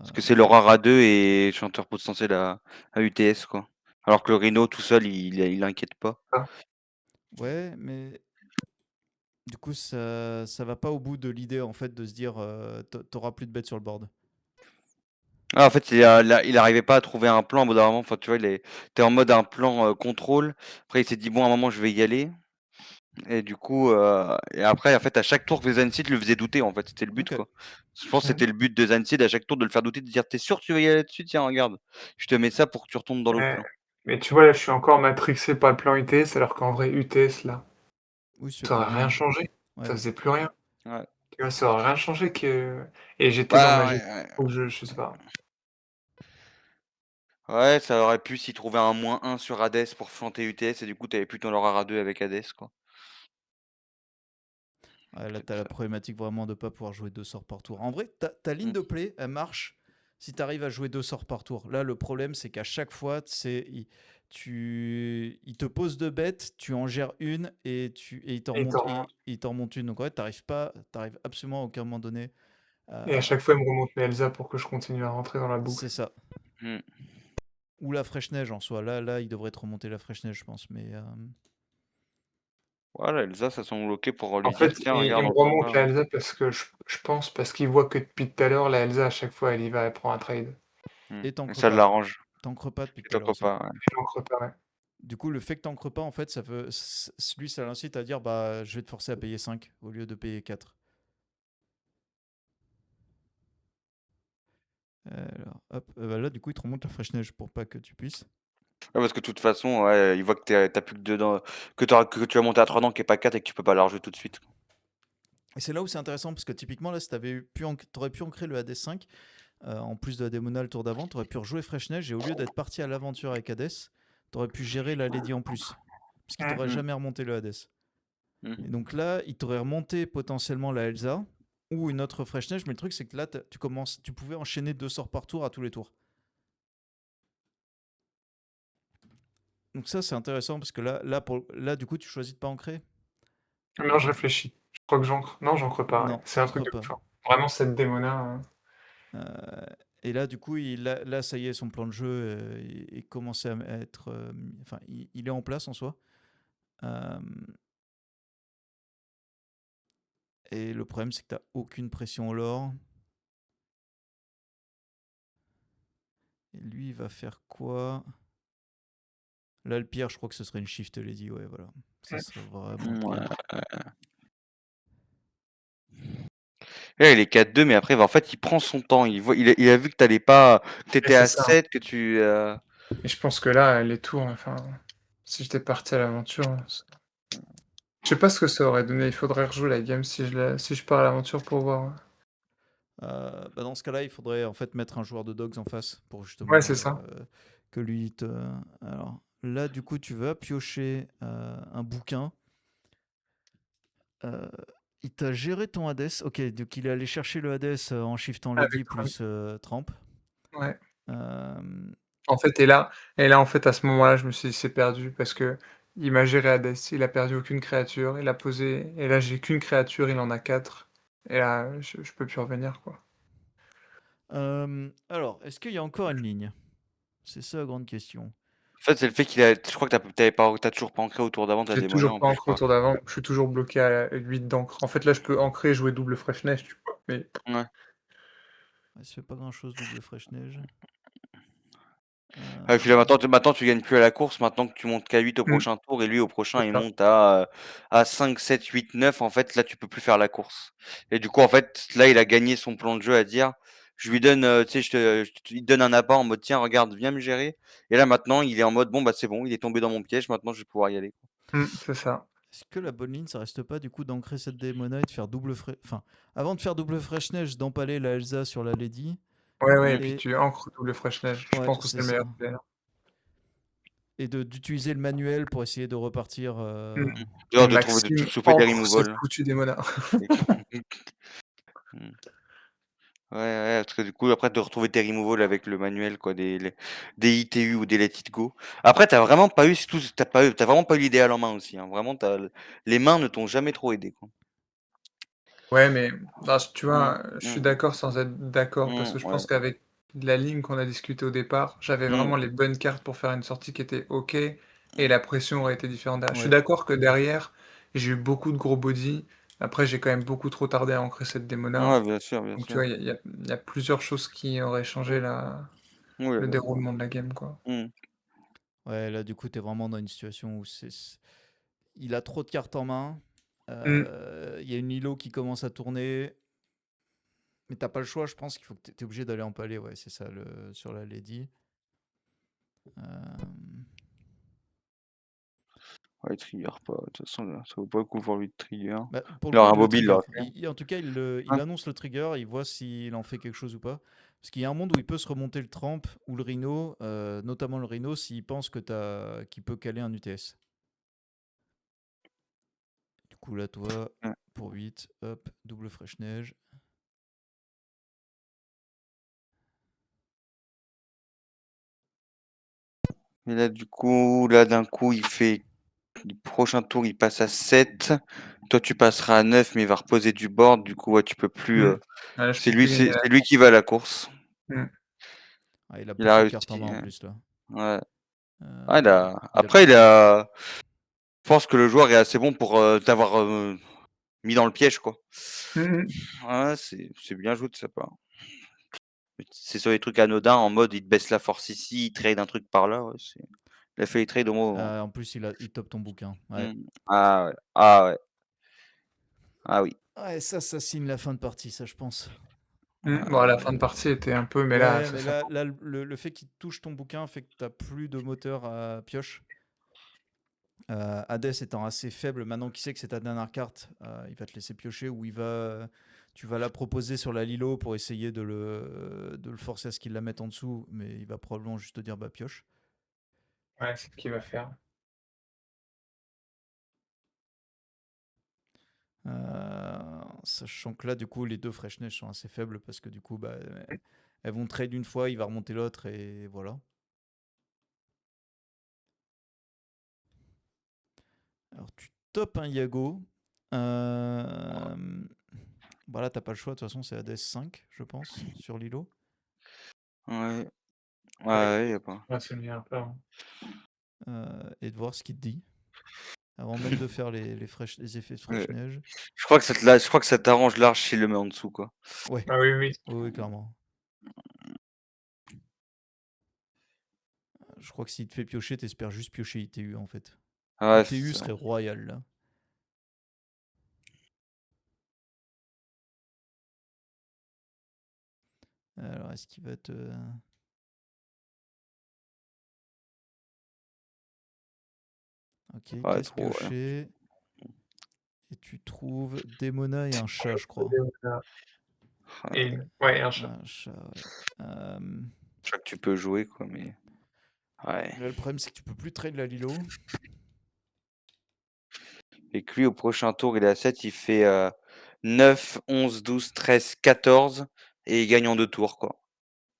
Parce que c'est Euh, l'Aurora 2 et chanteur potentiel à UTS, quoi. Alors que le Rhino tout seul, il inquiète pas. Ah. Ouais, mais du coup, ça va pas au bout de l'idée en fait de se dire t'auras plus de bêtes sur le board. Ah, en fait, il arrivait pas à trouver un plan au bout d'un moment. Enfin, tu vois, t'es en mode un plan contrôle. Après, il s'est dit, bon, à un moment, je vais y aller. Et du coup, et après, en fait, à chaque tour, Zansid le faisait douter, en fait. C'était le but, Ok. quoi. Je pense que Mmh. c'était le but de Zansid à chaque tour de le faire douter, de dire, t'es sûr que tu vas y aller là-dessus? Tiens, regarde. Je te mets ça pour que tu retombes dans l'autre Ouais, plan. mais tu vois, là, je suis encore matrixé par le plan UTS, alors qu'en vrai, UTS, là, Oui, c'est ça pas aurait rien bien. changé. Ça Ouais. faisait plus rien. Ouais. Tu vois, ça aurait rien changé et j'étais dans Bah, ma ouais, gestion, ouais. faut que je sais pas. Ouais, ça aurait pu s'y trouver un -1 sur Hades pour flanter UTS et du coup, t'avais plus ton Aurora 2 avec Hades, quoi. Ouais, là, Peut-être t'as la ça. problématique vraiment de pas pouvoir jouer 2 sorts par tour. En vrai, ta ligne Mmh. de play, elle marche si tu arrives à jouer 2 sorts par tour. Là, le problème, c'est qu'à chaque fois, il te pose 2 bêtes, tu en gères une et Et t'en il t'en remonte une. Donc, ouais, t'arrives absolument à aucun moment donné. et à à- chaque fois, il me remonte mes Elsa pour que je continue à rentrer dans la C'est boucle. ça. Mmh. Ou la fraîche neige en soi. Là, il devrait te remonter la fraîche neige, je pense. Mais Voilà, Elsa, ça semble OK pour En lui dire: fait, «Tiens, il regarde, me on s'en remonte va». la Elsa parce que je pense parce qu'il voit que depuis tout à l'heure, la Elsa, à chaque fois, elle y va, elle prend un trade. Mmh et et t'ancres ça pas. l'arrange. T'ancres pas depuis Et tout à t'en l'heure crois aussi. pas, ouais. Je l'ancre pas, ouais. Du coup, le fait que t'ancres pas, en fait, lui, ça l'incite à dire bah, je vais te forcer à payer 5 au lieu de payer 4. Alors, hop, bah là, du coup, il te remonte la fraîche neige pour pas que tu puisses. Ouais, parce que de toute façon, ouais, il voit que tu plus que 2 dents, que tu vas monter à 3 dents, qui est pas 4 et que tu peux pas la rejouer tout de suite. Et c'est là où c'est intéressant parce que typiquement, là, si t'aurais pu ancrer le AD5, en plus de la démona le tour d'avant, tu aurais pu rejouer Fresh Neige et au lieu d'être parti à l'aventure avec Hades, tu aurais pu gérer la Lady en plus. Parce qu'il t'aurait Mm. jamais remonté le Hades. Mm. Et donc là, il t'aurait remonté potentiellement la Elsa ou une autre Fresh Neige, mais le truc c'est que là, tu pouvais enchaîner 2 sorts par tour à tous les tours. Donc ça c'est intéressant parce que là du coup tu choisis de pas ancrer. Non, je réfléchis. Je crois que j'ancre. Non, j'ancre pas. Ouais. Non, C'est un je truc crois de pas. ouf, hein. Vraiment, cette démona. Et là, du coup, là, ça y est, son plan de jeu est commencé à être. Enfin, il est en place en soi. Euh, et le problème, c'est que tu n'as aucune pression au lore. Et lui, il va faire quoi? Là, le pire, je crois que ce serait une Shift Lady. Ouais, voilà. Ça serait vraiment le Ouais. pire. Et là, il est 4-2, mais après, en fait, il prend son temps. Il a vu que t'allais pas, que Et t'étais c'est à ça. 7, que tu. Et je pense que là, les tours, enfin, si j'étais parti à l'aventure, je sais pas ce que ça aurait donné. Il faudrait rejouer la game si je pars à l'aventure pour voir. Dans ce cas-là, il faudrait en fait mettre un joueur de dogs en face pour Ouais, justement c'est ça. que lui te. Alors là, du coup, tu vas piocher un bouquin. Il t'a géré ton Hades. Ok, donc il est allé chercher le Hades en shiftant Lady Avec Trump. plus Tramp. Ouais. Euh, En fait, en fait, à ce moment-là, je me suis dit, c'est perdu parce que il m'a géré Hades. Il a perdu aucune créature. Il a posé. Et là, j'ai qu'une créature. Il en a 4. Et là, je peux plus revenir, quoi. alors, est-ce qu'il y a encore une ligne? C'est ça la grande question. En fait, c'est le fait je crois que t'as toujours pas ancré autour d'avant ta J'ai démona toujours en pas plus, je ancré crois. autour d'avant. Je suis toujours bloqué à 8 d'encre. En fait, là, je peux ancrer et jouer double Fresh Neige, tu vois. Mais Ouais. Il se fait pas grand-chose double Fresh Neige. Et puis là, maintenant, tu gagnes plus à la course. Maintenant que tu montes qu'à 8 au mmh, prochain tour, et lui, au prochain, c'est il ça. monte à 5, 7, 8, 9. En fait, là, tu peux plus faire la course. Et du coup, en fait, là, il a gagné son plan de jeu à dire, je lui donne, tu sais, il te donne un appât en mode, tiens, regarde, viens me gérer. Et là, maintenant, il est en mode, bon, bah, c'est bon, il est tombé dans mon piège. Maintenant, je vais pouvoir y aller. C'est ça. Est-ce que la bonne ligne, ça reste pas du coup d'ancrer cette démona et de faire double Fresh. Enfin, avant de faire double Fresh Neige, d'empaler la Elsa sur la Lady. Ouais, ouais, et puis Et tu ancres double Fresh Neige. Je ouais, pense que c'est c'est le ça. meilleur play, là. Et d'utiliser le manuel pour essayer de repartir. Mmh. Genre Et de Maxime choper des ancre cette removals. foutue démona. Mm. Ouais, ouais, parce que du coup, après, de retrouver tes removals avec le manuel, quoi, des ITU ou des Let It Go. Après, t'as vraiment pas eu l'idéal en main aussi, hein. Vraiment, les mains ne t'ont jamais trop aidé, quoi. Ouais, mais bah, tu Mm, vois, je suis mm, d'accord sans être d'accord parce que je ouais. pense qu'avec la ligne qu'on a discutée au départ, j'avais Mm, vraiment les bonnes cartes pour faire une sortie qui était OK et la pression aurait été différente derrière. Je suis Ouais. d'accord que derrière, j'ai eu beaucoup de gros body. Après, j'ai quand même beaucoup trop tardé à ancrer cette démona. ouais, bien sûr, bien Donc tu sûr. vois, il y a plusieurs choses qui auraient changé Oh là le là. déroulement de la game, quoi. Mm. Ouais, là, du coup, t'es vraiment dans une situation où il a trop de cartes en main. Mmh. Il y a une Lilo qui commence à tourner. Mais t'as pas le choix, je pense qu'il faut que t'es obligé d'aller empaler. Ouais, c'est ça, sur la Lady. Euh, Ouais, il trigger pas. De toute façon, là, ça vaut pas le coup pour lui de trigger. Pour le Il coup, aura il un le mobile, trigger. là. En tout cas, il Hein. annonce le trigger, il voit s'il en fait quelque chose ou pas. Parce qu'il y a un monde où il peut se remonter le Tramp ou le Rhino, notamment le Rhino, s'il pense qu'il peut caler un UTS. Du coup, là, toi, Ouais. pour 8, hop, double Fresh Neige. Et là, du coup, là, d'un coup, le prochain tour, il passe à 7. Toi, tu passeras à 9, mais il va reposer du board. Du coup, ouais, tu peux plus. Mmh. Ouais, là, je peux plus gagner là. C'est lui qui va à la course. Mmh. Ah, il a Il a beaucoup de réussi. cartes en main en plus, là. Ouais. Ah, Euh, il a... Après, je pense que le joueur est assez bon pour t'avoir mis dans le piège, quoi. Mmh. Ouais, c'est bien joué de sa part. C'est sur les trucs anodins, en mode il te baisse la force ici, il trade un truc par là. Ouais, il a fait les trades au moins. En plus, il top ton bouquin. Ouais. Ah ouais. Ah ouais. Ah oui. Ouais, ça signe la fin de partie, ça, je pense. Bon, la fin de partie était un peu, mais là, Ouais, ça mais sent. là le fait qu'il touche ton bouquin fait que t'as plus de moteur à pioche. Hades étant assez faible, maintenant qu'il sait que c'est ta dernière carte, il va te laisser piocher ou il va tu vas la proposer sur la Lilo pour essayer de le forcer à ce qu'il la mette en dessous, mais il va probablement juste te dire bah pioche. Ouais, c'est ce qu'il va faire. Sachant que là, du coup, les deux Fresh Neige sont assez faibles parce que du coup, bah, elles vont trade une fois, il va remonter l'autre et voilà. Alors, tu topes un Yago. Bah là, t'as pas le choix, de toute façon, c'est ADS 5, je pense, sur Lilo. Ouais, ouais, Ouais, ouais, y a pas. on va se le mettre un peu, hein. Et de voir ce qu'il te dit. Avant même de faire les effets de Ouais. Fresh Neige. Je crois que ça t'arrange large s'il le met en dessous, quoi. Ouais, Ah oui, oui. oui, clairement. Je crois que s'il te fait piocher, t'espères juste piocher ITU en fait. Ouais, ITU c'est ça. serait royal là. Alors, est-ce qu'il va te. Ok, Ouais, casse trop, ouais. piocher. Et tu trouves Démona et un chat, je crois. Et ouais, un chat. Un chat, ouais. Je crois que tu peux jouer, quoi, mais. Ouais. Là, le problème, c'est que tu peux plus trade la Lilo. Et que lui, au prochain tour, il est à 7, il fait 9, 11, 12, 13, 14, et il gagne en 2 tours, quoi.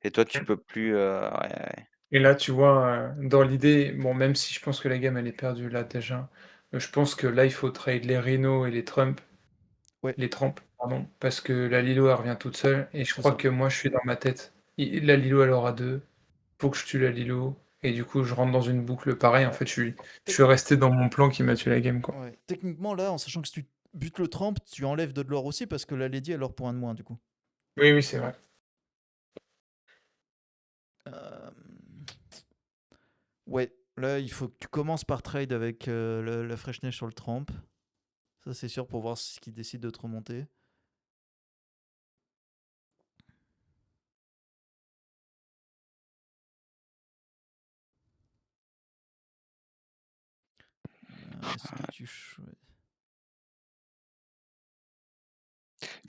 Et toi, tu peux plus. Ouais. Et là, tu vois, dans l'idée, bon, même si je pense que la game, elle est perdue là déjà, je pense que là, il faut trade les Rhino et Ouais, les Tramp, pardon, parce que la Lilo, elle revient toute seule, et je c'est crois ça. que moi, je suis dans ma tête. La Lilo, elle aura 2. Faut que je tue la Lilo, et du coup, je rentre dans une boucle pareille. En Ouais. fait, je suis resté dans mon plan qui m'a tué la game, quoi. Ouais. Techniquement, là, en sachant que si tu butes le Tramp, tu enlèves de l'or aussi parce que la Lady, elle aura pour un de moins du coup. Oui, oui, c'est vrai. Euh, Ouais, là, il faut que tu commences par trade avec la Fresh Neige sur le Tramp. Ça, c'est sûr pour voir ce qu'il décide de te remonter. Est-ce que tu.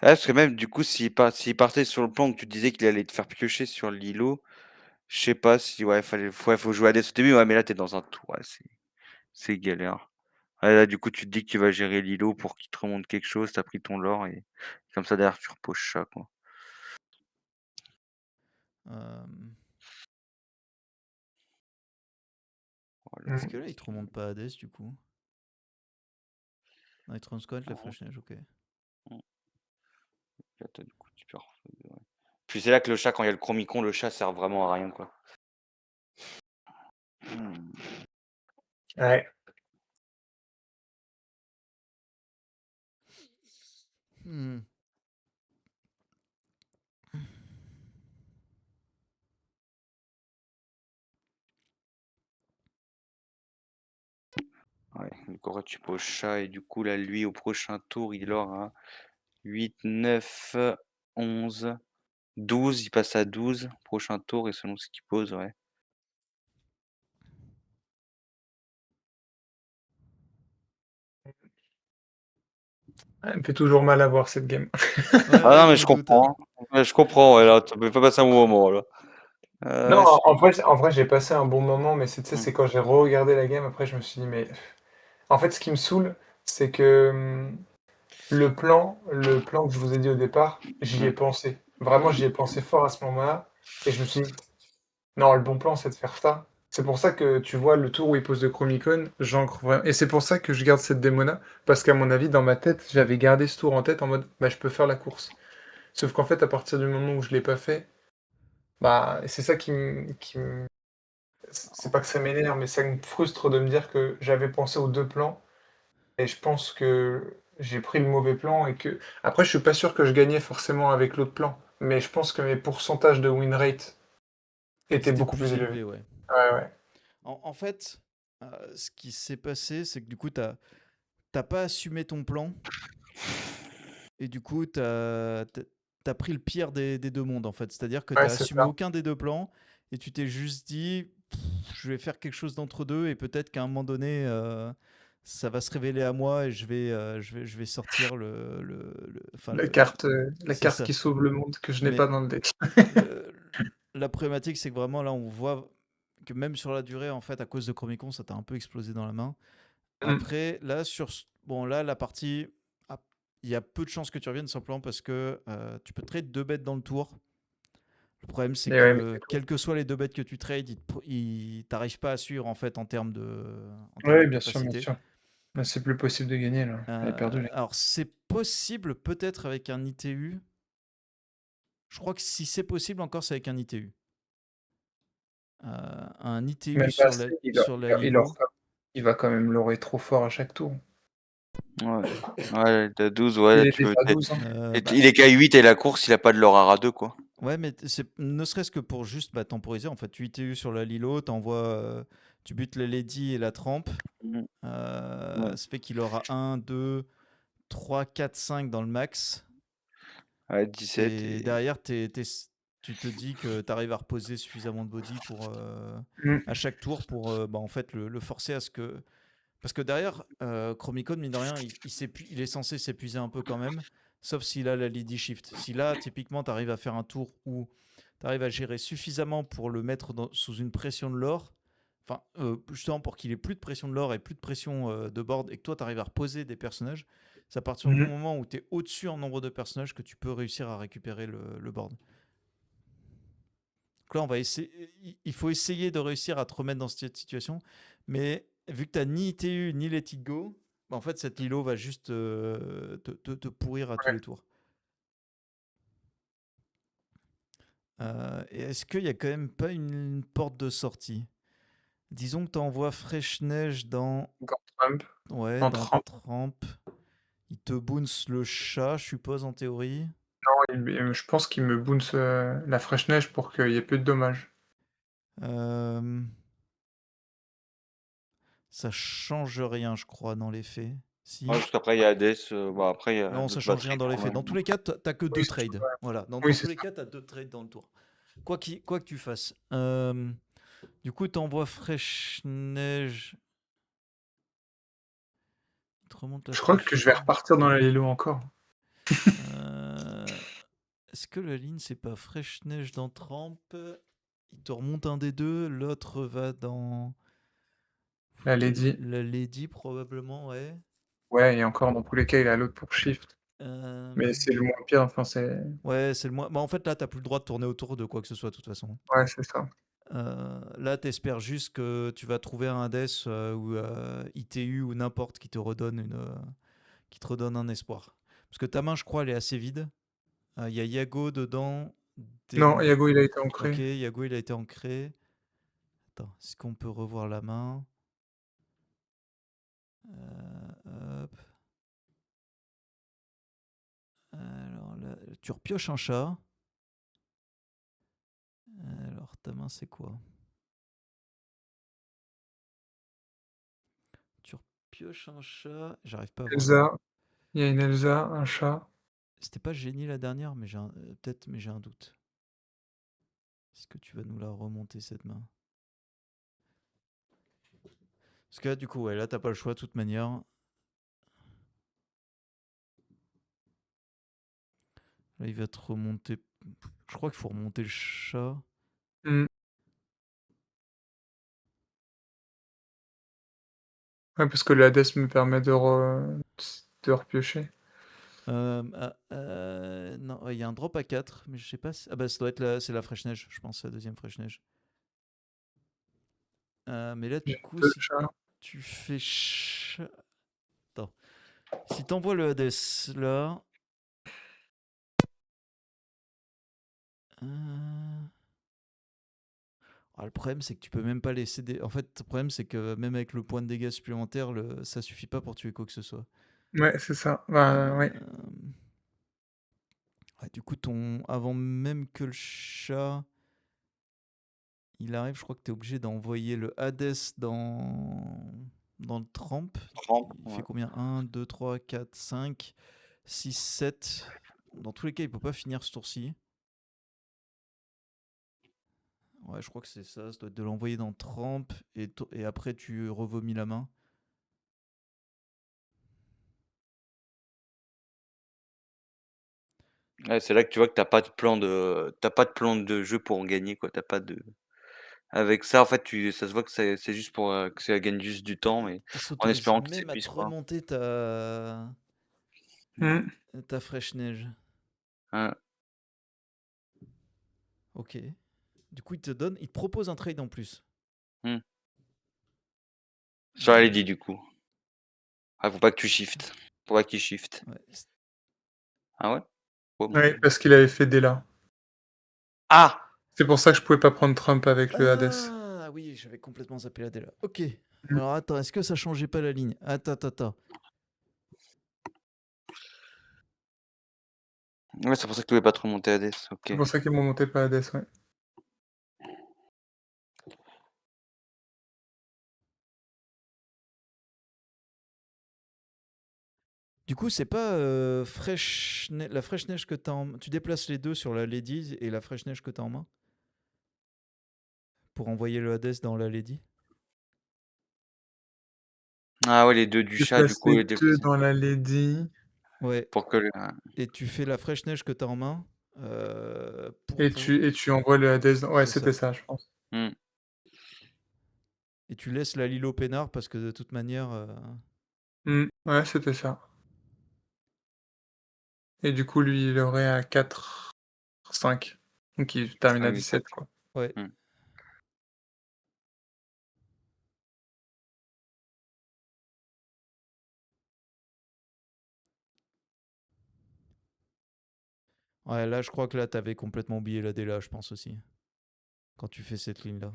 Ah, parce que même, du coup, s'il partait sur le plan que tu disais qu'il allait te faire piocher sur l'îlot, je sais pas si. Ouais, faut jouer à des au début, ouais, mais là, t'es dans un tour. Ouais, c'est galère. Ouais, là, du coup, tu te dis que tu vas gérer l'îlot pour qu'il te remonte quelque chose, t'as pris ton lore, et comme ça, derrière, tu reposes chat, quoi. Euh, Voilà. Est-ce Mm. que là, il te remonte pas Hades du coup? Non, il te remonte la Fresh Neige, ok. Là, du coup, tu peux ouais. Puis c'est là que le chat, quand il y a le chromicon, le chat sert vraiment à rien, quoi. Ouais. Hmm. Ouais, donc en fait, tu poses chat, et du coup, là, lui, au prochain tour, il aura 8, 9, 11, 12, il passe à 12, prochain tour, et selon ce qu'il pose, ouais. Elle me fait toujours mal à voir cette game. Ouais, Ah ouais, non, je mais me je doute. Hein. comprends, hein. Ouais, je comprends, ouais, là, tu peux pas passer un bon moment, là. Non, C'est... en vrai, j'ai passé un bon moment, mais tu sais, Hmm. c'est quand j'ai re-regardé la game, après, je me suis dit, mais. En fait, ce qui me saoule, c'est que le plan que je vous ai dit au départ, j'y ai Hmm. pensé. Vraiment, j'y ai pensé fort à ce moment-là. Et je me suis dit, non, le bon plan, c'est de faire ça. C'est pour ça que tu vois le tour où il pose de Chromicon, j'ancre vraiment. Et c'est pour ça que je garde cette démona. Parce qu'à mon avis, dans ma tête, j'avais gardé ce tour en tête en mode, bah, je peux faire la course. Sauf qu'en fait, à partir du moment où je l'ai pas fait, bah, c'est ça c'est pas que ça m'énerve, mais ça me frustre de me dire que j'avais pensé aux deux plans. Et je pense que j'ai pris le mauvais plan et que. Après, je suis pas sûr que je gagnais forcément avec l'autre plan. Mais je pense que mes pourcentages de win rate étaient C'était beaucoup plus plus élevés. élevé, ouais. Ouais, ouais. En fait, ce qui s'est passé, c'est que du coup, t'as pas assumé ton plan. Et du coup, t'as pris le pire des deux mondes, en fait. C'est-à-dire que Ouais, t'as c'est assumé ça. aucun des deux plans. Et tu t'es juste dit, je vais faire quelque chose d'entre deux. Et peut-être qu'à un moment donné, ça va se révéler à moi et je vais sortir enfin La c'est carte ça. qui sauve le monde que je n'ai Mais pas dans le deck. le- la problématique, c'est que vraiment là, on voit que même sur la durée, en fait, à cause de Chromicon, ça t'a un peu explosé dans la main. Mmh. Après, là, bon, là, la partie, ah, il y a peu de chances que tu reviennes simplement parce que tu peux trade 2 bêtes dans le tour. Le problème, c'est Et ouais, mais que quelles que soient les 2 bêtes que tu trades, ils t'arrivent pas à suivre en fait en termes de ouais, bien sûr, bien capacité. sûr. Là, c'est plus possible de gagner, là. Elle est perdue, là. Alors, c'est possible peut-être avec un ITU. Je crois que si c'est possible encore, c'est avec un ITU. Un ITU Même pas assez, sur la Lilo. il va quand même l'aurer trop fort à chaque tour. Ouais, ouais, t'as 12, Il ouais, est déjà à 12, hein. Bah, il est qu'à 8 et la course, il a pas de l'or à 2, quoi. ouais, mais ne serait-ce que pour juste temporiser. En fait, tu ITU sur la Lilo, tu butes la Lady et la Tramp. Mhm. Ouais, Ça fait qu'il aura 1, 2, 3, 4, 5 dans le max. ouais, 17 Et et. derrière, tu te dis que tu arrives à reposer suffisamment de body pour, Mmh. à chaque tour pour en fait, le forcer à ce que. Parce que derrière, Chromicon, mine de rien, il est censé s'épuiser un peu quand même, sauf s'il a la Lady Shift. Si là, typiquement, tu arrives à faire un tour où tu arrives à gérer suffisamment pour le mettre sous une pression de l'or, enfin, justement pour qu'il ait plus de pression de l'or et plus de pression de board, et que toi, tu arrives à reposer des personnages, c'est à partir du Mmh. moment où tu es au-dessus en nombre de personnages que tu peux réussir à récupérer le board. Donc là, il faut essayer de réussir à te remettre dans cette situation, mais vu que tu n'as ni ITU ni Let It Go, en fait, cette Lilo va juste te pourrir à tous Ouais. les tours. Et est-ce qu'il n'y a quand même pas une porte de sortie? Disons que tu envoies Fresh Neige Encore Trump en dans 30. Tramp. Il te bounce le chat, je suppose, en théorie. Je pense qu'il me bounce, la fraîche neige pour qu'il y ait plus de dommages. Euh, Ça change rien, je crois, dans les faits. Ouais, Si. parce qu'après, il y a Hades, bah, après, il y a Non, ça d'autres change rien batteries dans les quand faits. même. Dans tous les cas, t'as que Oui, deux c'est sûr, trades. ouais. Voilà. Dans Oui, tous c'est les ça. cas, t'as 2 trades dans le tour. Quoi que tu fasses. Du coup, t'envoies Fresh Neige. Il te remonte la Je crois que Fresh je vais Neige. repartir dans la Lilo encore. Euh, Est-ce que la ligne, c'est pas Fresh Neige dans Tramp? Il te remonte un des deux. L'autre va dans La Lady. la Lady, probablement, ouais. Ouais, et encore dans tous les cas, il a l'autre pour shift. Euh, Mais c'est le moins pire, enfin c'est Ouais, c'est le moins. Bah, en fait, là, t'as plus le droit de tourner autour de quoi que ce soit, de toute façon. ouais, c'est ça. Là, t'espères juste que tu vas trouver un Hades ou ITU ou n'importe qui te redonne un espoir. Parce que ta main, je crois, elle est assez vide. Il y a Yago dedans. Non, Dem- Yago, il a été Ok, ancré. Yago, il a été ancré. Attends, est-ce qu'on peut revoir la main? Hop. Alors là, tu repioches un chat. Alors, ta main, c'est quoi? Tu repioches un chat. J'arrive pas à voir la. Elsa, il y a une Elsa, un chat. C'était pas Génie la dernière, mais peut-être, mais j'ai un doute. Est-ce que tu vas nous la remonter cette main? Parce que là, du coup, ouais, là, t'as pas le choix de toute manière. Là, il va te remonter. Je crois qu'il faut remonter le chat. Mmh. Ouais, parce que le Hades me permet de repiocher. Non, ouais, il y a un drop à 4, mais je sais pas si. Ah bah, ça doit être c'est la fraîche neige, je pense, la deuxième fraîche neige. Mais là, du J'ai coup, 2 si chats. tu fais. Attends. Si t'envoies le Hades là. euh, le problème, c'est que tu peux même pas laisser des. En fait, le problème, c'est que même avec le point de dégâts supplémentaire, ça suffit pas pour tuer quoi que ce soit. Ouais, c'est ça. Bah, ouais. Euh, Ouais, du coup, avant même que le chat il arrive, je crois que tu es obligé d'envoyer le Hades dans le Tramp. Trempe, Il fait ouais. combien? 1, 2, 3, 4, 5, 6, 7. Dans tous les cas, il peut pas finir ce tour-ci. Ouais, je crois que c'est ça. Ça doit être de l'envoyer dans Tramp et après tu revomis la main. Ouais, c'est là que tu vois que t'as pas de plan de jeu pour en gagner, quoi. T'as pas de Avec ça, en fait, ça se voit que c'est juste pour, que ça gagne juste du temps, mais Il en s'autorise espérant qu'il même à te s'épuise pas. remonter Hmm. ta fraîche neige. Hein. Ok. Du coup, il te propose un trade en plus. Mmh. Sur la lady, du coup. Ah, faut pas que tu shiftes. Faut pas qu'il shift. Ouais. Ah ouais? Oh bon. Oui, parce qu'il avait fait Della. Ah! C'est pour ça que je pouvais pas prendre Trump avec le Hades. Ah oui, j'avais complètement zappé la là. Ok. Hmm. Alors attends, est-ce que ça changeait pas la ligne? Attends. Ouais, c'est pour ça que tu pouvais pas trop monter Hades, OK. C'est pour ça qu'ils m'ont monté pas Hades, ouais. Du coup, c'est pas la fraîche neige que t'as en main. Tu déplaces les deux sur la Lady et la fraîche neige que t'as en main pour envoyer le Hades dans la Lady. Ah ouais, les 2 du Je chat, du place coup, les les deux déplacer. dans la Lady Ouais. Pour que le Et tu fais la fraîche neige que t'as en main et tu envoies le Hades dans... Ouais, C'est c'était ça. ça, je pense. Mmh. Et tu laisses la Lilo peinard parce que de toute manière. Ouais, c'était ça. Et du coup, lui, il aurait à 4-5. Donc il termine à 5-17. 17, quoi. Ouais. Mmh. Ouais, là, je crois que là, t'avais complètement oublié la Dela, je pense aussi. Quand tu fais cette ligne-là.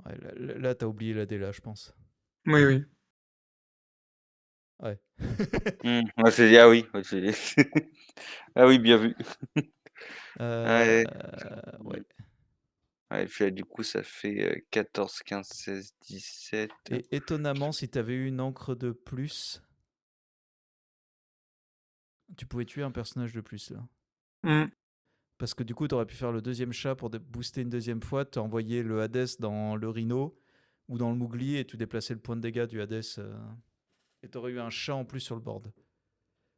Ouais, là, t'as oublié la Dela, je pense. Oui, oui. Ouais. Ouais, ah oui, ouais, ah oui, bien vu. Ouais. Ouais. Mmh. Ouais, et puis là, du coup, ça fait 14, 15, 16, 17. Et étonnamment, si t'avais eu une encre de plus, tu pouvais tuer un personnage de plus, là. Mmh. Parce que du coup, t'aurais pu faire le deuxième chat pour booster une deuxième fois, t'envoyer le Hades dans le Rhino ou dans le Mougli et tu déplaçais le point de dégâts du Hades. Et t'aurais eu un chat en plus sur le board.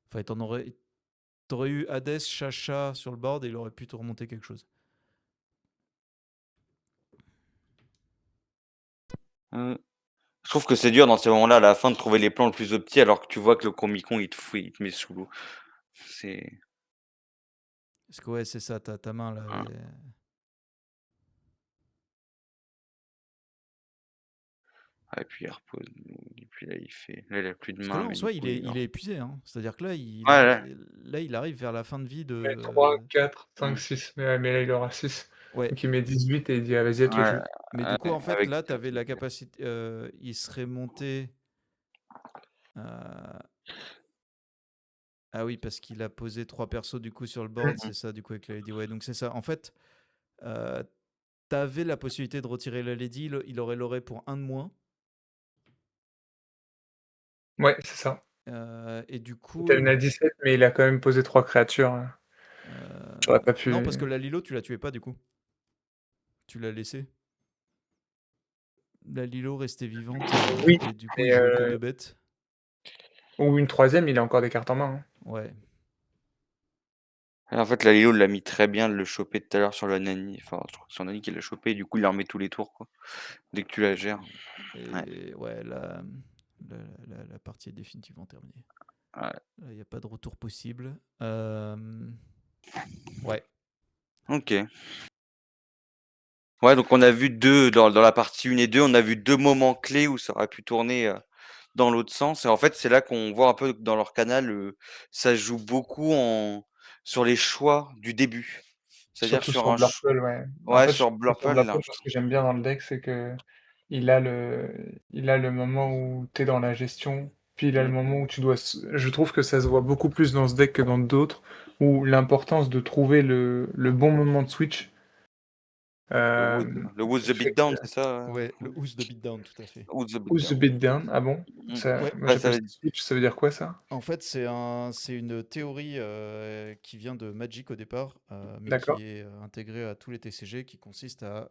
Enfin, t'aurais eu Hades, chat sur le board et il aurait pu te remonter quelque chose. Je trouve que c'est dur dans ces moments-là, à la fin, de trouver les plans le plus opti, alors que tu vois que le Comic-Con, il te met sous l'eau. C'est Parce que ouais, c'est ça, ta main là. Hein. Ah, et puis il repose, et puis là, il a plus de Parce que main, là, en mais du soi, coup, il est épuisé. Hein. C'est-à-dire que là, Ouais, ouais. là, il arrive vers la fin de vie Mais 3, de. 4, 5, Mmh. 6. Mais là, il aura 6. Ouais. Donc il met 18 et il dit: «Ah vas-y, à toi de Ouais, jouer». Mais du coup, ouais, en fait, avec là, tu avais la capacité. Il serait monté. Ah oui, parce qu'il a posé 3 persos du coup sur le board, Mmh. c'est ça, du coup, avec la Lady. Ouais, donc c'est ça. En fait, t'avais la possibilité de retirer la Lady, il aurait l'aurait pour un de moins. Ouais, c'est ça. Et du Il coup, termine à 17, mais il a quand même posé 3 créatures, j'aurais pas non, pu parce que la Lilo, tu la tuais pas du coup. Tu l'as laissée. La Lilo restait vivante oui, et du coup, il mais jouait que 2 bêtes. ou une troisième, il a encore des cartes en main, hein. Ouais. En fait, la Lilo l'a mis très bien de le choper tout à l'heure sur le Nani. Enfin, je crois que c'est Nani qui l'a chopé, et du coup, il la remet tous les tours, quoi. Dès que tu la gères. Ouais. Et ouais, la partie est définitivement terminée. Ouais. Il n'y a pas de retour possible. Ouais. Ok. Ouais, donc on a vu dans la partie 1 et 2, on a vu 2 moments clés où ça aurait pu tourner dans l'autre sens. Et en fait, c'est là qu'on voit un peu que dans leur canal, ça joue beaucoup sur les choix du début. C'est-à-dire Surtout sur sur un Blurple, ouais. En ouais, fait, je sur trouve que sur Blurple, là. Blurple, moi, ce que j'aime bien dans le deck, c'est qu'il a le moment où tu es dans la gestion, puis il a le Mm. moment où tu dois je trouve que ça se voit beaucoup plus dans ce deck que dans d'autres, où l'importance de trouver le bon moment de switch, Le Wood the fait que Beatdown, c'est ça? Ouais, le Who's the Beatdown, tout à fait. Wood the Who's the Beatdown. beatdown? Ah bon? Mm. Ça, Ouais. moi Bah, ça j'appelle veut ça switch, ça veut dire quoi ça? En fait, c'est une théorie qui vient de Magic au départ, mais D'accord. qui est intégrée à tous les TCG, qui consiste à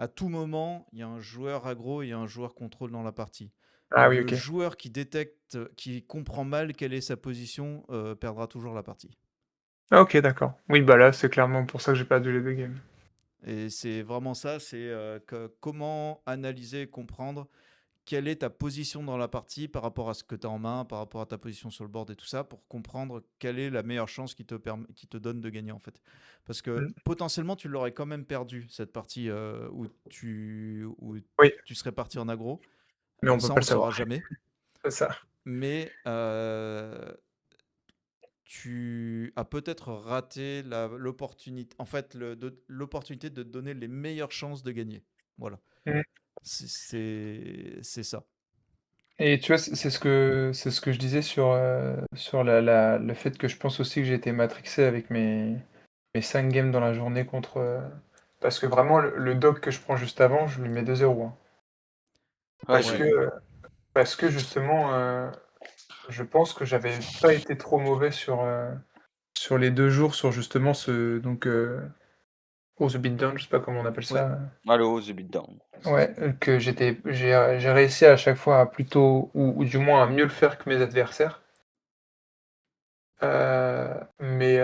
tout moment, il y a un joueur aggro et un joueur contrôle dans la partie. Ah oui, Le ok. joueur qui détecte, qui comprend mal quelle est sa position, perdra toujours la partie. Ah ok, d'accord. Oui, bah là, c'est clairement pour ça que j'ai perdu les 2 games. Et c'est vraiment ça, c'est comment analyser, comprendre quelle est ta position dans la partie par rapport à ce que tu as en main, par rapport à ta position sur le board et tout ça, pour comprendre quelle est la meilleure chance qui te donne de gagner en fait. Parce que Mmh. potentiellement tu l'aurais quand même perdu cette partie où Oui, tu serais parti en aggro. mais on peut Ça pas on le le savoir. saura jamais. C'est ça. Mais tu as peut-être raté l'opportunité, en fait, l'opportunité de te donner les meilleures chances de gagner. Voilà. Mmh. C'est ça. Et tu vois, c'est ce que je disais sur le fait que je pense aussi que j'ai été matrixé avec mes 5 games dans la journée contre, parce que vraiment le dog que je prends juste avant, je lui mets 2-0, hein. Ouais, Parce j'ai Ouais. que, vu. parce que justement, je pense que j'avais pas été trop mauvais sur les 2 jours, sur justement ce donc, oh the beatdown, je sais pas comment on appelle Ouais. ça. Allô, The Beatdown. Ouais, que j'ai réussi à chaque fois à plutôt ou du moins à mieux le faire que mes adversaires. Mais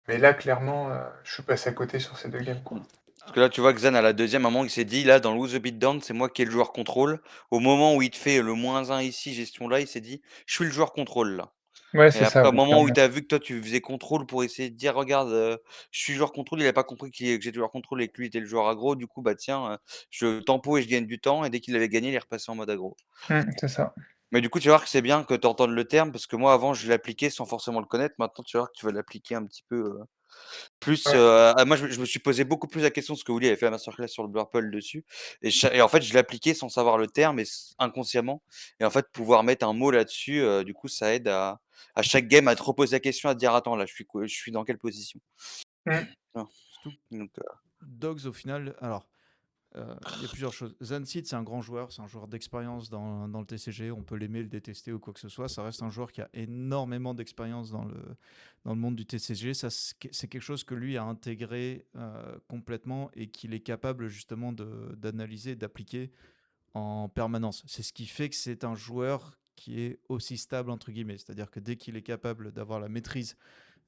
là clairement, je suis passé à côté sur ces 2 games, Mmh. quoi. Parce que là, tu vois que Xan à la deuxième, à un moment, il s'est dit, là, dans le Lose the Beatdown, c'est moi qui ai le joueur contrôle. Au moment où il te fait le -1 ici, gestion là, il s'est dit: «Je suis le joueur contrôle, là». Ouais, Et c'est ça, après, au ouais, moment où il clairement. t'a vu que toi, tu faisais contrôle pour essayer de dire: «Regarde, je suis joueur contrôle», il a pas compris que j'étais joueur contrôle et que lui était le joueur aggro. Du coup, bah, tiens, je tempo et je gagne du temps et dès qu'il avait gagné, il est repassé en mode aggro. C'est ça. Mais du coup, tu vas voir que c'est bien que tu entendes le terme parce que moi, avant, je l'appliquais sans forcément le connaître. Maintenant, tu vas voir que tu vas l'appliquer un petit peu, plus, Ouais. moi, je me suis posé beaucoup plus la question parce que Willy avait fait la masterclass sur le Blurple dessus et en fait, je l'appliquais sans savoir le terme et inconsciemment et en fait, pouvoir mettre un mot là-dessus, du coup, ça aide à chaque game à te reposer la question, à te dire: «Attends, là, je suis dans quelle position?» Mmh. Ah, Surtout que donc Dogs, au final, alors, il y a plusieurs choses. Zanseed, c'est un grand joueur, c'est un joueur d'expérience dans le TCG. On peut l'aimer, le détester ou quoi que ce soit. Ça reste un joueur qui a énormément d'expérience dans le monde du TCG. Ça, c'est quelque chose que lui a intégré complètement et qu'il est capable justement d'analyser, d'appliquer en permanence. C'est ce qui fait que c'est un joueur qui est aussi stable, entre guillemets. C'est-à-dire que dès qu'il est capable d'avoir la maîtrise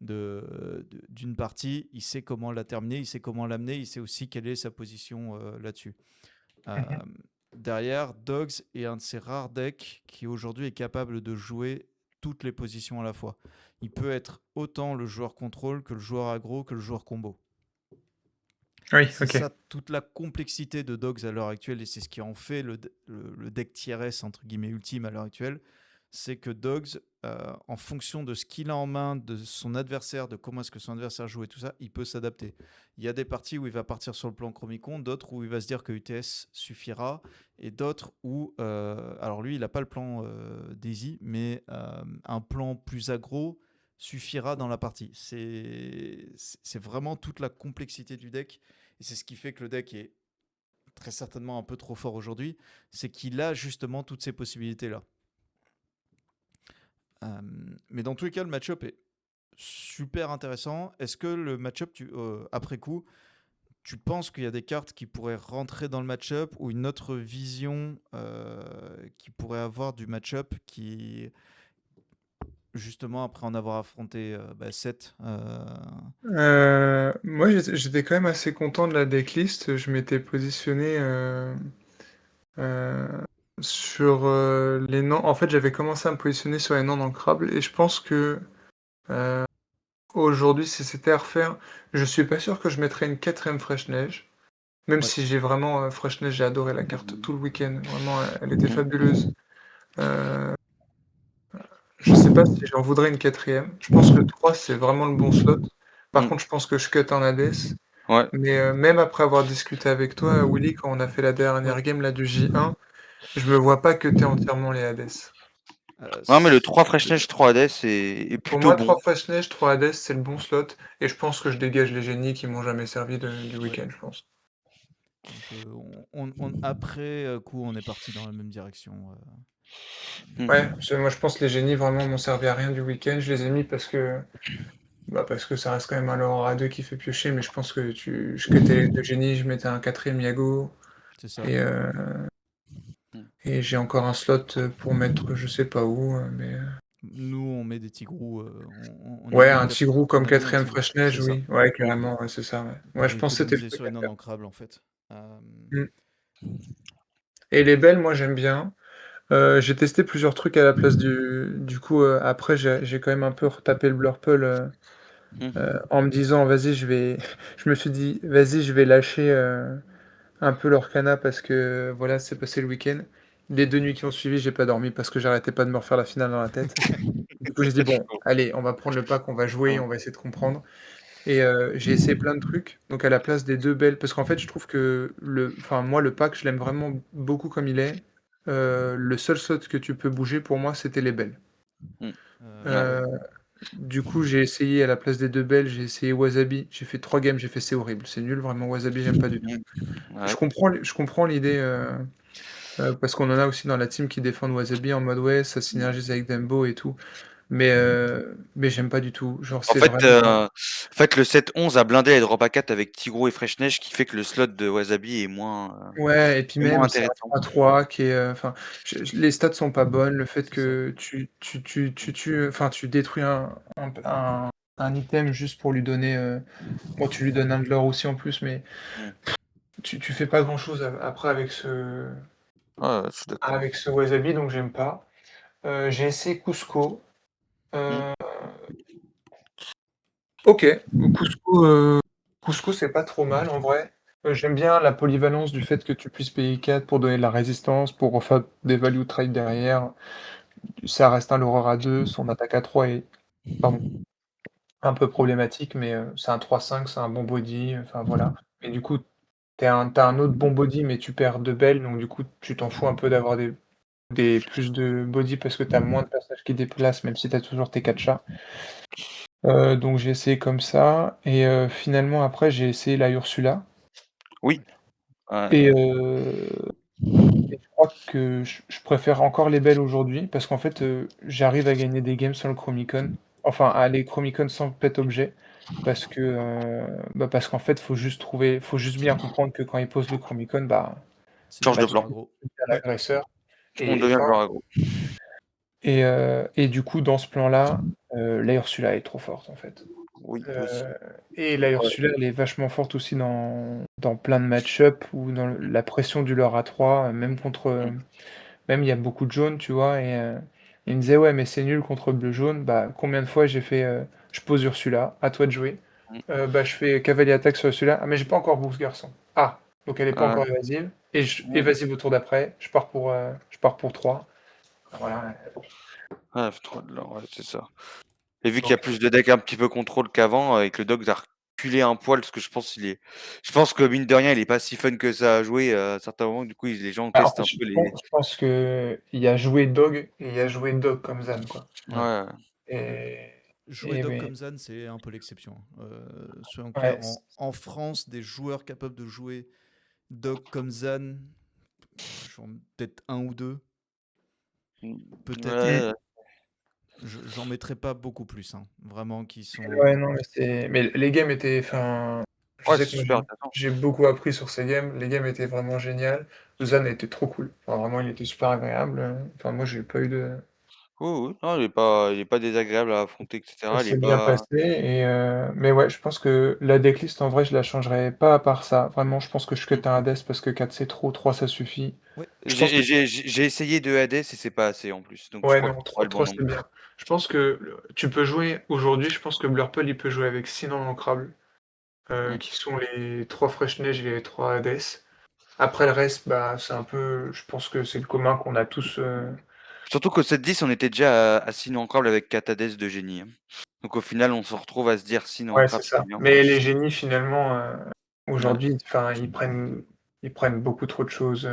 d'une partie, il sait comment la terminer, il sait comment l'amener, il sait aussi quelle est sa position là-dessus. Euh, Mmh. Derrière, Dogs est un de ces rares decks qui aujourd'hui est capable de jouer toutes les positions à la fois. Il peut être autant le joueur contrôle que le joueur aggro que le joueur combo. Oui, C'est OK. ça toute la complexité de Dogs à l'heure actuelle et c'est ce qui en fait le deck tier S entre guillemets ultime à l'heure actuelle. C'est que Dogs, en fonction de ce qu'il a en main, de son adversaire, de comment est-ce que son adversaire joue et tout ça, il peut s'adapter. Il y a des parties où il va partir sur le plan Chromicon, d'autres où il va se dire que UTS suffira, et d'autres où, alors lui, il n'a pas le plan Daisy, mais un plan plus aggro suffira dans la partie. C'est vraiment toute la complexité du deck, et c'est ce qui fait que le deck est très certainement un peu trop fort aujourd'hui, c'est qu'il a justement toutes ces possibilités-là. Euh, mais dans tous les cas, le match-up est super intéressant. Est-ce que le match-up, après coup, tu penses qu'il y a des cartes qui pourraient rentrer dans le match-up ou une autre vision qui pourrait avoir du match-up qui, justement, après en avoir affronté 7 Moi, j'étais quand même assez content de la decklist. Je m'étais positionné, heu, sur, les noms en fait, j'avais commencé à me positionner sur les noms d'ancrables et je pense que, heu, aujourd'hui, si c'était à refaire, je suis pas sûr que je mettrais une 4e Fresh Neige, même Ouais. si j'ai vraiment, Fresh Neige, j'ai adoré la carte tout le week-end. Vraiment, elle était fabuleuse. Heu, je sais pas si j'en voudrais une 4e. Je pense que 3 c'est vraiment le bon slot. Par mmh, contre, je pense que je cut en Hades. ouais. Mais même après avoir discuté avec toi, Willy, quand on a fait la Ouais. dernière game là du J1, je me vois pas cutter entièrement les Hades. Non, mais le 3 Fresh Neige 3 Hades est Pour plutôt moi, bon. 3 Fresh Neige, 3 Hades, c'est le bon slot, et je pense que je dégage les génies qui m'ont jamais servi du Ouais. week-end, je pense. Donc, après coup, on est parti dans la même direction. Mmh. Ouais, moi je pense que les génies vraiment m'ont servi à rien du week-end. Je les ai mis parce que ça reste quand même un Laura 2 qui fait piocher, mais je pense que je cutais les 2 génies, je mettais un 4e Yago, C'est ça. et, Et j'ai encore un slot pour mettre je sais pas où, mais Nous, on met des Tigrou, on a ouais, mis un Tigrou comme on a mis un 4e Tigrou, c'est Fresh-Neige, ça. oui. Ouais, Mmh. carrément, ouais, c'est ça, ouais. Ouais, Pour je pense que c'était le économiser truc sur à les non faire. ancrables, en fait. Mmh. Et les belles, moi, j'aime bien. J'ai testé plusieurs trucs à la place du coup, après j'ai quand même un peu retapé le Blurple, Mmh. en me disant: «Vas-y, je vais» je me suis dit: «Vas-y, je vais lâcher, un peu l'Orcana parce que, voilà, c'est passé le week-end». Les 2 nuits qui ont suivi, j'ai pas dormi parce que j'arrêtais pas de me refaire la finale dans la tête. Du coup, j'ai dit: Je «Bon, comprends. allez, on va prendre le pack, on va jouer, Mmh. on va essayer de comprendre». Et j'ai essayé plein de trucs, donc à la place des 2 belles parce qu'en fait, je trouve que moi, le pack, je l'aime vraiment beaucoup comme il est. Le seul slot que tu peux bouger pour moi, c'était les belles. Mmh. Ouais. Ouais. Heu, du coup, j'ai essayé à la place des 2 belles, j'ai essayé Wasabi, j'ai fait 3 games, j'ai fait: «C'est horrible, c'est nul, vraiment Wasabi, j'aime pas du tout». Mmh. Je Ouais. comprends je comprends l'idée, parce qu'on en a aussi dans la team qui défendent Wasabi en mode: «Ouais, ça Mmh. synergise avec Dembo et tout», mais j'aime pas du tout. Genre, En c'est fait, vraiment le 7-11 a blindé les drop à 4 avec Tigrou et Fresh Neige, qui fait que le slot de Wasabi ouais, et puis est moins même, c'est un intéressant. 3-3 qui est, enfin, les stats sont pas bonnes. Le fait C'est ça. que tu détruis un item juste pour lui donner, bon, tu lui donnes un de l'or aussi en plus, mais Mmh. tu fais pas grand chose après Ouais, je suis d'accord. avec ce wasabi, donc j'aime pas. J'ai essayé Cusco, Mmh. heu, OK, Cusco, c'est pas trop mal en vrai. J'aime bien la polyvalence du fait que tu puisses payer 4 pour donner de la résistance, pour refaire des value trade derrière. Ça reste un Laureur à 2, son attaque à 3 est, pardon, un peu problématique, mais c'est un 3-5, c'est un bon body, enfin voilà. Et du coup, tu as un autre bon body, mais tu perds 2 belles, donc du coup, tu t'en fous un peu d'avoir des plus de body parce que tu as moins de personnages qui déplacent, même si tu as toujours tes 4 chats. Donc j'ai essayé comme ça et finalement après j'ai essayé la Ursula Oui. Ouais. et je crois que je préfère encore les belles aujourd'hui parce qu'en fait, j'arrive à gagner des games sans le Chromicon. Enfin, à aller Chromicon sans pet objet parce que, parce qu'en fait, faut juste bien comprendre que quand ils posent le Chromicon, C'est Change du de tu plan. blanc aggro. deviens Ouais. l'agresseur On et devient enfin blanc aggro. et du coup, dans ce plan-là, la Ursula est trop forte, en fait. Oui, aussi. Heu et la Ouais. Ursula, elle est vachement forte aussi dans plein de match-up ou dans Mmh. la pression du leurre à 3, même contre, Mmh. même il y a beaucoup de jaunes, tu vois? Et il me disait: «Ouais, mais c'est nul contre bleu-jaune». Bah, combien de fois j'ai fait, je pose Ursula, à toi de jouer. Mmh. Je fais cavalier attaque sur Ursula. Ah, mais j'ai pas encore boost garçon. Ah, donc elle est pas Ouais. encore évasive et Mmh. évasive au tour d'après. Je pars pour 3. Voilà, Ouais, trop de l'or, ouais, c'est ça. Et vu qu'il y a donc plus de decks un petit peu contrôle qu'avant, et que le Dogs a reculé un poil, parce que je pense que mine de rien, il est pas si fun que ça à jouer, à certains moments. Du coup, les gens en testent fait, un peu les. je pense qu'il y a joué Dog et il y a joué Dog comme Zan, quoi. Ouais. Ouais. Et Jouer et Doc mais comme Zan, c'est un peu l'exception, hein. Soyons ouais, clairs, en France, des joueurs capables de jouer Doc comme Zan, peut-être un ou deux, Mmh. peut-être. mmh. Ouais. J'en mettrai pas beaucoup plus, hein. Vraiment, qui Ouais, sont. non, mais les games étaient, enfin, je Ouais, sais c'est que moi super intéressant. j'ai beaucoup appris sur ces games. Les games étaient vraiment géniales. Zan était trop cool. Enfin, vraiment, il était super agréable. Enfin, moi, j'ai pas eu de Oui, oui. Non, il est pas désagréable à affronter, et ça cetera. Il est s'est bien pas. passé mais ouais, je pense que la decklist, en vrai, je la changerais pas à part ça. Vraiment, je pense que je cut un Hades parce que 4 c'est trop, 3 ça suffit. Ouais, Je pense que J'ai essayé de Hades et c'est pas assez en plus. Donc je ouais, crois que non, c'est pas le bon 3 c'est nombre. bien. Je pense que tu peux jouer aujourd'hui, je pense que Blurple, il peut jouer avec Sinon Ancrable, Mmh. qui sont les 3 Fresh Neige et les 3 Hades. Après le reste, c'est un peu je pense que c'est le commun qu'on a tous, Surtout qu'au 7-10, on était déjà à Sinon Ancrable avec 4 Hades de génie, hein. Donc au final, on se retrouve à se dire Sinon ouais, c'est Ancrable, c'est ça. bien. Mais les génies finalement, Ouais. aujourd'hui, enfin, ils prennent beaucoup trop de choses,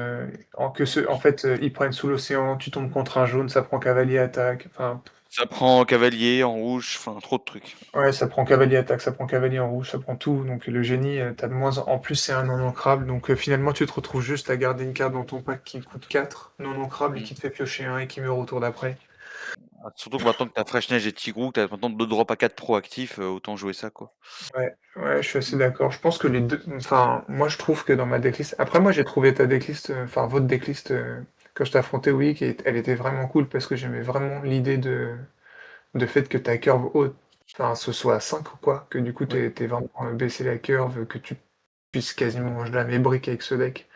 en fait, ils prennent sous l'océan, tu tombes contre un jaune, ça prend cavalier attaque, enfin, Ça prend cavalier en rouge, enfin trop de trucs. ouais, ça prend cavalier attaque, ça prend cavalier en rouge, ça prend tout, donc le génie, tu de moins en plus, c'est un non ancrable, donc finalement, tu te retrouves juste à garder une carte dans ton pack qui coûte 4 non ancrable et Mmh. qui te fait piocher un et qui meurt au tour d'après. Ah, surtout que maintenant que t'as Fresh Neige et Tigrou, que tu maintenant 2 drops à 4 proactifs, autant jouer ça, quoi. Ouais, ouais, je suis assez d'accord. Je pense que les deux, enfin, moi je trouve que dans ma decklist, après moi j'ai trouvé ta decklist, enfin votre decklist quand je t'ai affronté, oui, elle était vraiment cool parce que j'aimais vraiment l'idée de fait que ta curve haute, enfin, ce soit à 5 ou quoi, que du coup, Ouais. t'es vraiment baissé la curve, que tu puisses quasiment manger la même brique avec ce deck.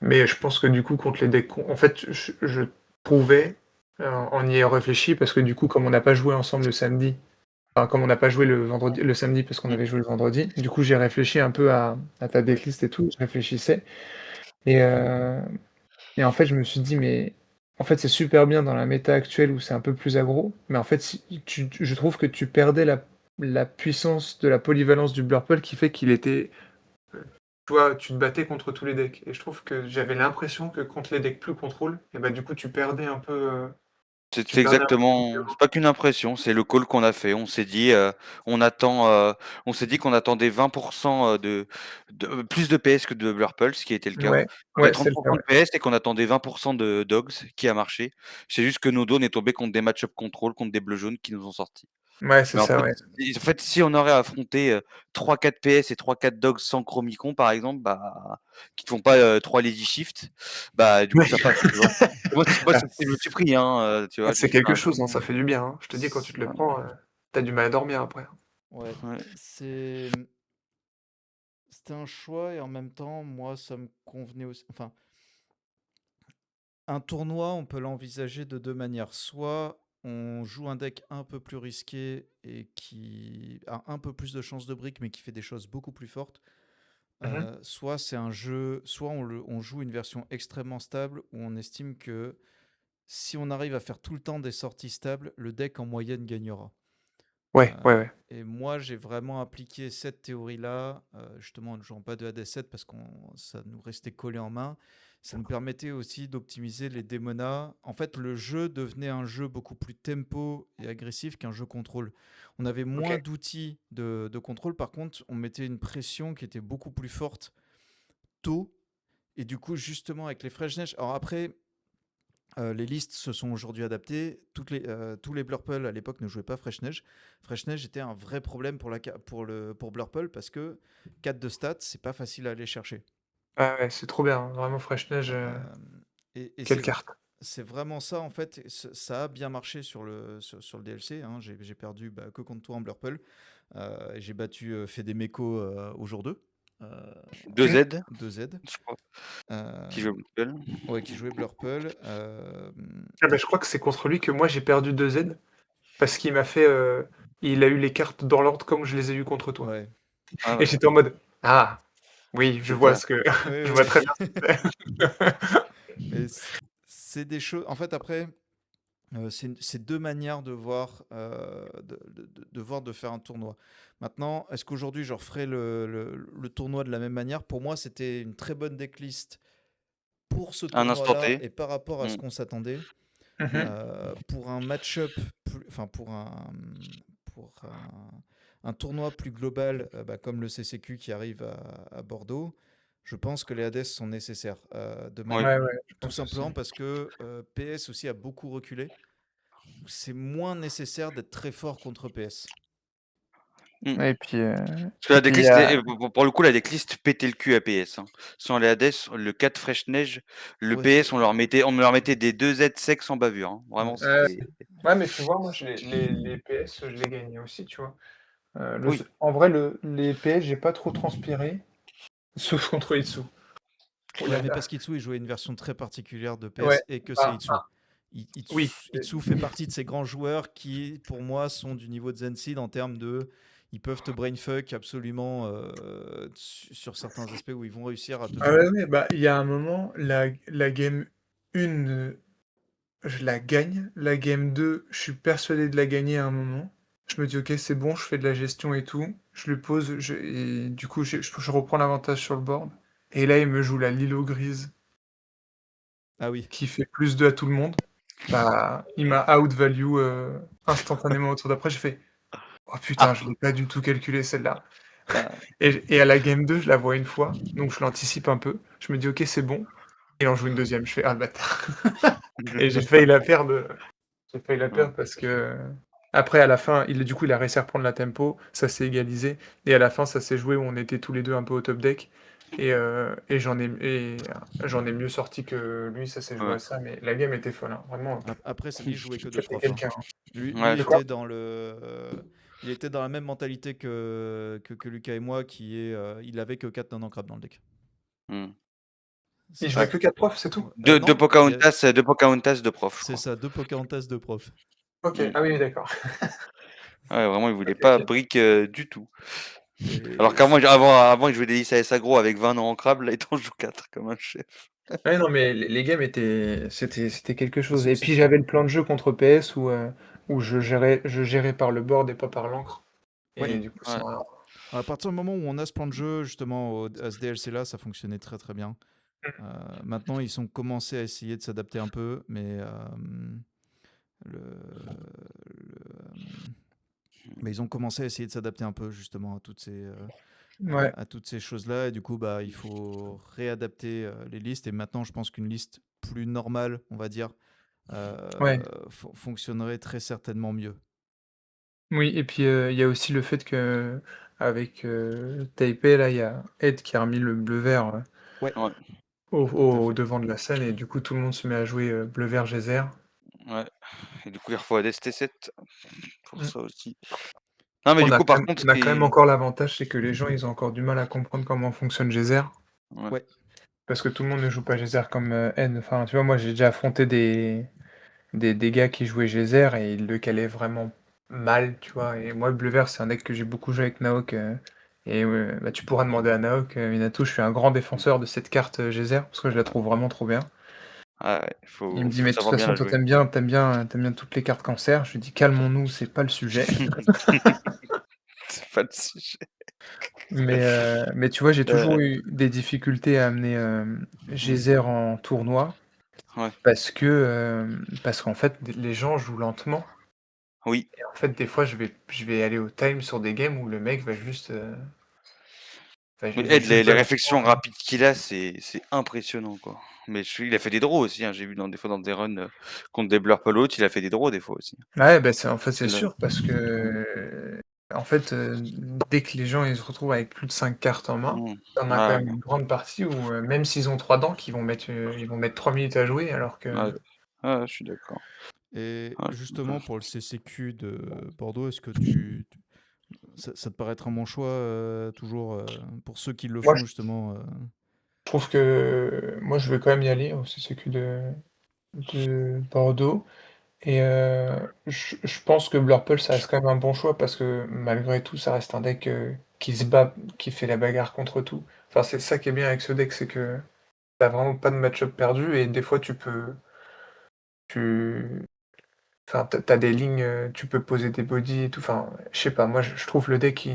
Mais je pense que du coup, contre les decks, en fait, je trouvais, en y ayant réfléchi, parce que du coup, comme on n'a pas joué ensemble le samedi, enfin, comme on n'a pas joué le samedi parce qu'on Mmh. avait joué le vendredi, du coup, j'ai réfléchi un peu à ta decklist et tout, je réfléchissais. Et, euh, et en fait, je me suis dit, mais en fait, c'est super bien dans la méta actuelle où c'est un peu plus aggro, mais en fait, je trouve que tu perdais la puissance de la polyvalence du Blurple qui fait qu'il était. Tu vois, tu te battais contre tous les decks. Et je trouve que j'avais l'impression que contre les decks plus contrôle, et bah du coup, tu perdais un peu. Tu C'est perdais un peu ton exactement, niveau. c'est pas qu'une impression, c'est le call qu'on a fait. On s'est dit, on attend, on s'est dit qu'on attendait 20% plus de PS que de Blurple, ce qui était le cas. Ouais, On avait ouais, c'est le cas, 30% de ouais. PS et qu'on attendait 20% de Dogs, qui a marché. C'est juste que nos dos est tombé contre des match-up contrôle, contre des bleus jaunes qui nous ont sortis. Ouais, c'est Mais ça, ouais. en fait, si on aurait affronté 3-4 PS et 3-4 Dogs sans Chromicon, par exemple, bah, qui ne font pas 3 Lady Shift, bah, du coup, Ouais. ça passe, tu vois. Moi, Ah, je me suis pris, hein, tu vois, c'est j'ai fait quelque un. chose, hein, ça fait du bien, hein. Je te dis, quand tu te le C'est- prends, t'as du mal à dormir après. Ouais, Ouais. c'est c'était un choix et en même temps, moi, ça me convenait aussi. Enfin, un tournoi, on peut l'envisager de deux manières. Soit on joue un deck un peu plus risqué et qui a un peu plus de chances de briques, mais qui fait des choses beaucoup plus fortes. Mhm. Soit c'est un jeu, soit on joue une version extrêmement stable où on estime que si on arrive à faire tout le temps des sorties stables, le deck en moyenne gagnera. Ouais, ouais, ouais. Et moi, j'ai vraiment appliqué cette théorie-là, justement en ne jouant pas de AD7 parce que ça nous restait collé en main. Ça nous permettait aussi d'optimiser les démonas. En fait, le jeu devenait un jeu beaucoup plus tempo et agressif qu'un jeu contrôle. On avait moins Ok. d'outils de contrôle. Par contre, on mettait une pression qui était beaucoup plus forte tôt. Et du coup, justement, avec les Fresh Neige. Alors après, les listes se sont aujourd'hui adaptées. Tous les Blurple à l'époque ne jouaient pas Fresh Neige. Fresh Neige était un vrai problème pour Blurple parce que 4 de stats, c'est pas facile à aller chercher. Ah ouais, c'est trop bien, hein. Vraiment Fresh Neige, Euh, et quelle carte. c'est vraiment ça en fait. Ça a bien marché sur le DLC. Hein. J'ai perdu que contre toi en Blurple. Et j'ai battu Fedemeko au jour 2. Euh, 2Z, 2Z. je crois, qui Euh, joue au Blurple. ouais, qui jouait Blurple. Ah bah, je crois que c'est contre lui que moi j'ai perdu 2Z, parce qu'il m'a fait. Il a eu les cartes dans l'ordre comme je les ai eues contre toi. Ouais. Ah Et ouais, j'étais en mode, ah, oui, je c'est vois ça. ce que. Ouais, Je vois ouais. très bien ce que c'est. Mais c'est des choses. En fait, après, c'est deux manières de voir, de voir de faire un tournoi. Maintenant, est-ce qu'aujourd'hui, je referai le tournoi de la même manière? Pour moi, c'était une très bonne decklist pour ce Un instant tournoi-là T. et par rapport à ce Mm, qu'on s'attendait. Mhm. Pour un match-up, enfin pour un tournoi plus global, comme le CCQ qui arrive à Bordeaux, je pense que les Hades sont nécessaires. oui. Ouais, ouais, je Tout pense aussi. simplement parce que PS aussi a beaucoup reculé. C'est moins nécessaire d'être très fort contre PS. Mm. Ouais, Parce que la et puis il y decklist, a. pour le coup, la decklist pétait le cul à PS, hein. Sans les Hades, le 4 Fresh Neige, le Ouais, PS, on leur mettait des 2Z secs sans bavure, hein. Vraiment, ouais. c'était. Ouais, mais tu vois, moi, les PS, je les gagnais aussi, tu vois. Oui. En vrai, les PS, j'ai pas trop transpiré, sauf contre Itsu. Oh Ouais, là mais là. parce qu'Itsu, il jouait une version très particulière de Ouais, PS et que c'est bah, Itsu. oui. Itsu fait partie de ces grands joueurs qui, pour moi, sont du niveau de Zenseed en termes de. Ils peuvent te brainfuck absolument sur certains aspects où ils vont réussir à te Ah tuer. ouais, ouais, bah, il y a un moment, la game 1, je la gagne. La game 2, je suis persuadé de la gagner à un moment. Je me dis, ok, c'est bon, je fais de la gestion et tout. Je le pose, et du coup, je reprends l'avantage sur le board. Et là, il me joue la Lilo grise Ah oui. qui fait +2 à tout le monde. Bah, il m'a outvalue instantanément au tour d'après. J'ai fait, oh putain, Ah! je l'ai pas du tout calculé celle-là. Bah, Et à la game 2, je la vois une fois, donc je l'anticipe un peu. Je me dis, ok, c'est bon. Il en joue une deuxième. Je fais, ah le bâtard. Et j'ai failli la perdre. J'ai failli la ouais. perdre parce que après, à la fin, du coup, il a réussi à reprendre la tempo, ça s'est égalisé. Et à la fin, ça s'est joué où on était tous les deux un peu au top deck. Et j'en ai mieux sorti que lui, ça s'est joué Ouais. à ça, mais la game était folle, hein, vraiment. Après, c'est lui, il jouait que de C'était prof, hein. quelqu'un, hein. Lui, Ouais, il je De quoi? vois. était il était dans la même mentalité que Lucas et moi, il avait que 4 non-ancrables dans le deck. Mmh. Il C'est, jouait Ouais. que 4 profs, c'est tout? ouais. 2 Non, Pocahontas, 2 Pocahontas, 2 profs, je c'est crois. ça, 2 Pocahontas de prof. OK, Mmh. ah oui, d'accord. Ouais, vraiment, il voulait OK, pas OK. brick, du tout. Alors Et qu'avant, avant, il jouait des listes AS aggro avec 20 non ancrables, là, il t'en joue 4 comme un chef. Ouais, non, mais les games c'était quelque chose. Et c'est puis j'avais le plan de jeu contre PS où je gérais par le board et pas par l'encre. ouais. Et du coup, ça. Ouais, À partir du moment où on a ce plan de jeu, justement, à ce DLC-là, ça fonctionnait très très bien. Mmh. Maintenant, ils ont commencé à essayer de s'adapter un peu, mais le, mais ils ont commencé à essayer de s'adapter un peu justement Ouais, à toutes ces choses-là. Et du coup, bah, il faut réadapter les listes. Et maintenant, je pense qu'une liste plus normale, on va dire, ouais. fonctionnerait très certainement mieux. Oui, et puis, il y a aussi le fait qu'avec, Taipei là, il y a Ed qui a remis le bleu-vert, Ouais, ouais, tout à au fait. devant de la scène et du coup tout le monde se met à jouer, bleu-vert geyser. ouais. Et du coup, il refaut ADST7 pour Mmh. ça aussi. Non, mais On du a coup, quand par même contre, ce on a qui quand même est encore l'avantage, c'est que les gens, ils ont encore du mal à comprendre comment fonctionne geyser, ouais, Ouais, parce que tout le monde ne joue pas geyser comme, Ed. Enfin, tu vois, moi j'ai déjà affronté des gars qui jouaient geyser et ils le calaient vraiment mal, tu vois? Et moi, le bleu-vert, c'est un deck que j'ai beaucoup joué avec Naok, et bah, tu pourras demander à Naok, Minato, je suis un grand défenseur de cette carte, geyser parce que je la trouve vraiment trop bien. ouais, ouais, Il me dit: faut «Mais de toute savoir bien façon, la toi, jouer. t'aimes bien toutes les cartes cancer». Je lui dis: «Calmons-nous, c'est pas le sujet». C'est pas le sujet. Mais tu vois, j'ai Heu, toujours eu des difficultés à amener, mmh, Geyser en tournoi ouais, parce qu'en fait, les gens jouent lentement oui. et en fait, des fois, je vais aller au time sur des games où le mec va juste, Mais va Ed, juste les balancer. réflexions rapides qu'il a, c'est impressionnant, quoi. Mais il a fait des draws aussi, hein, j'ai vu des fois dans des runs, contre des Blurple Out, il a fait des draws des fois aussi. Ouais, bah, en fait, c'est Il a sûr parce que, en fait, dès que les gens, ils se retrouvent avec plus de 5 cartes en main, mmh, tu as quand ouais, même une grande partie où, même s'ils ont 3 dents, ils vont mettre 3 minutes à jouer alors que. ouais, ouais, ouais, je suis d'accord. et Ouais, je suis justement d'accord. pour le CCQ de Bordeaux, est-ce que ça te paraît être un bon choix toujours pour ceux qui le Moi, font je justement trouve que moi, je vais quand même y aller au CCQ de Bordeaux et je pense que Blurple, ça reste quand même un bon choix parce que malgré tout, ça reste un deck, qui se bat, qui fait la bagarre contre tout. Enfin, c'est ça qui est bien avec ce deck, c'est que tu vraiment pas de match-up perdu et des fois tu enfin, tu des lignes, tu peux poser des bodies et tout. Enfin, je sais pas, moi je trouve le deck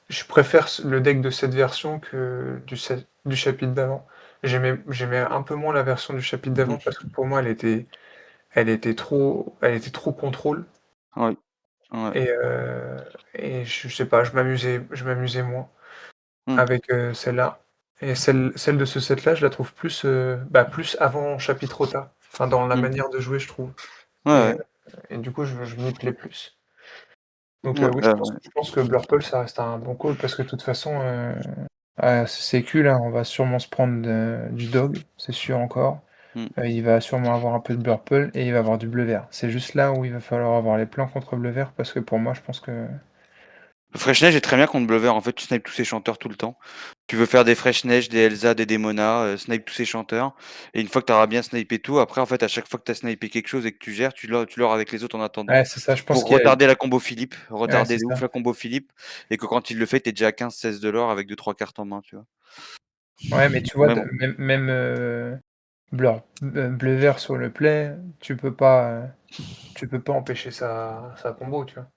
je préfère le deck de cette version que du chapitre d'avant. J'aimais un peu moins la version du chapitre d'avant Mmh parce que pour moi elle était trop contrôle ouais, ouais. et je sais pas, je m'amusais moins Mmh. avec, celle-là et celle de ce set-là, je la trouve plus, bah, plus avant chapitre Ota. Enfin, dans la Mmh. manière de jouer, je trouve Ouais, et ouais. du coup, je m'y plais plus. Donc, Ouais, oui, je pense que Blurple, ça reste un bon call parce que de toute façon, à CCQ, là, on va sûrement se prendre du dog, c'est sûr encore. mmh. Il va sûrement avoir un peu de Blurple et il va avoir du bleu-vert. C'est juste là où il va falloir avoir les plans contre bleu-vert parce que pour moi, je pense que. Le Fresh Neige est très bien contre Bleuver, en fait, tu snipes tous ses chanteurs tout le temps. Tu veux faire des Fresh Neige, des Elsa, des Demona, snipe tous ces chanteurs et une fois que tu auras bien snipé tout, après, en fait, à chaque fois que tu as snipé quelque chose et que tu gères, tu l'auras avec les autres en attendant. Ouais, c'est ça, je pense Pour qu'il y a. retarder la combo Philippe, Ouais, retarder c'est de ouf ça. la combo Philippe et que quand il le fait, tu es déjà à 15-16 de l'or avec 2-3 cartes en main, tu vois? Ouais, mais tu vois, Mais bon, même, bleu-vert sur le play, tu peux pas empêcher sa combo, tu vois.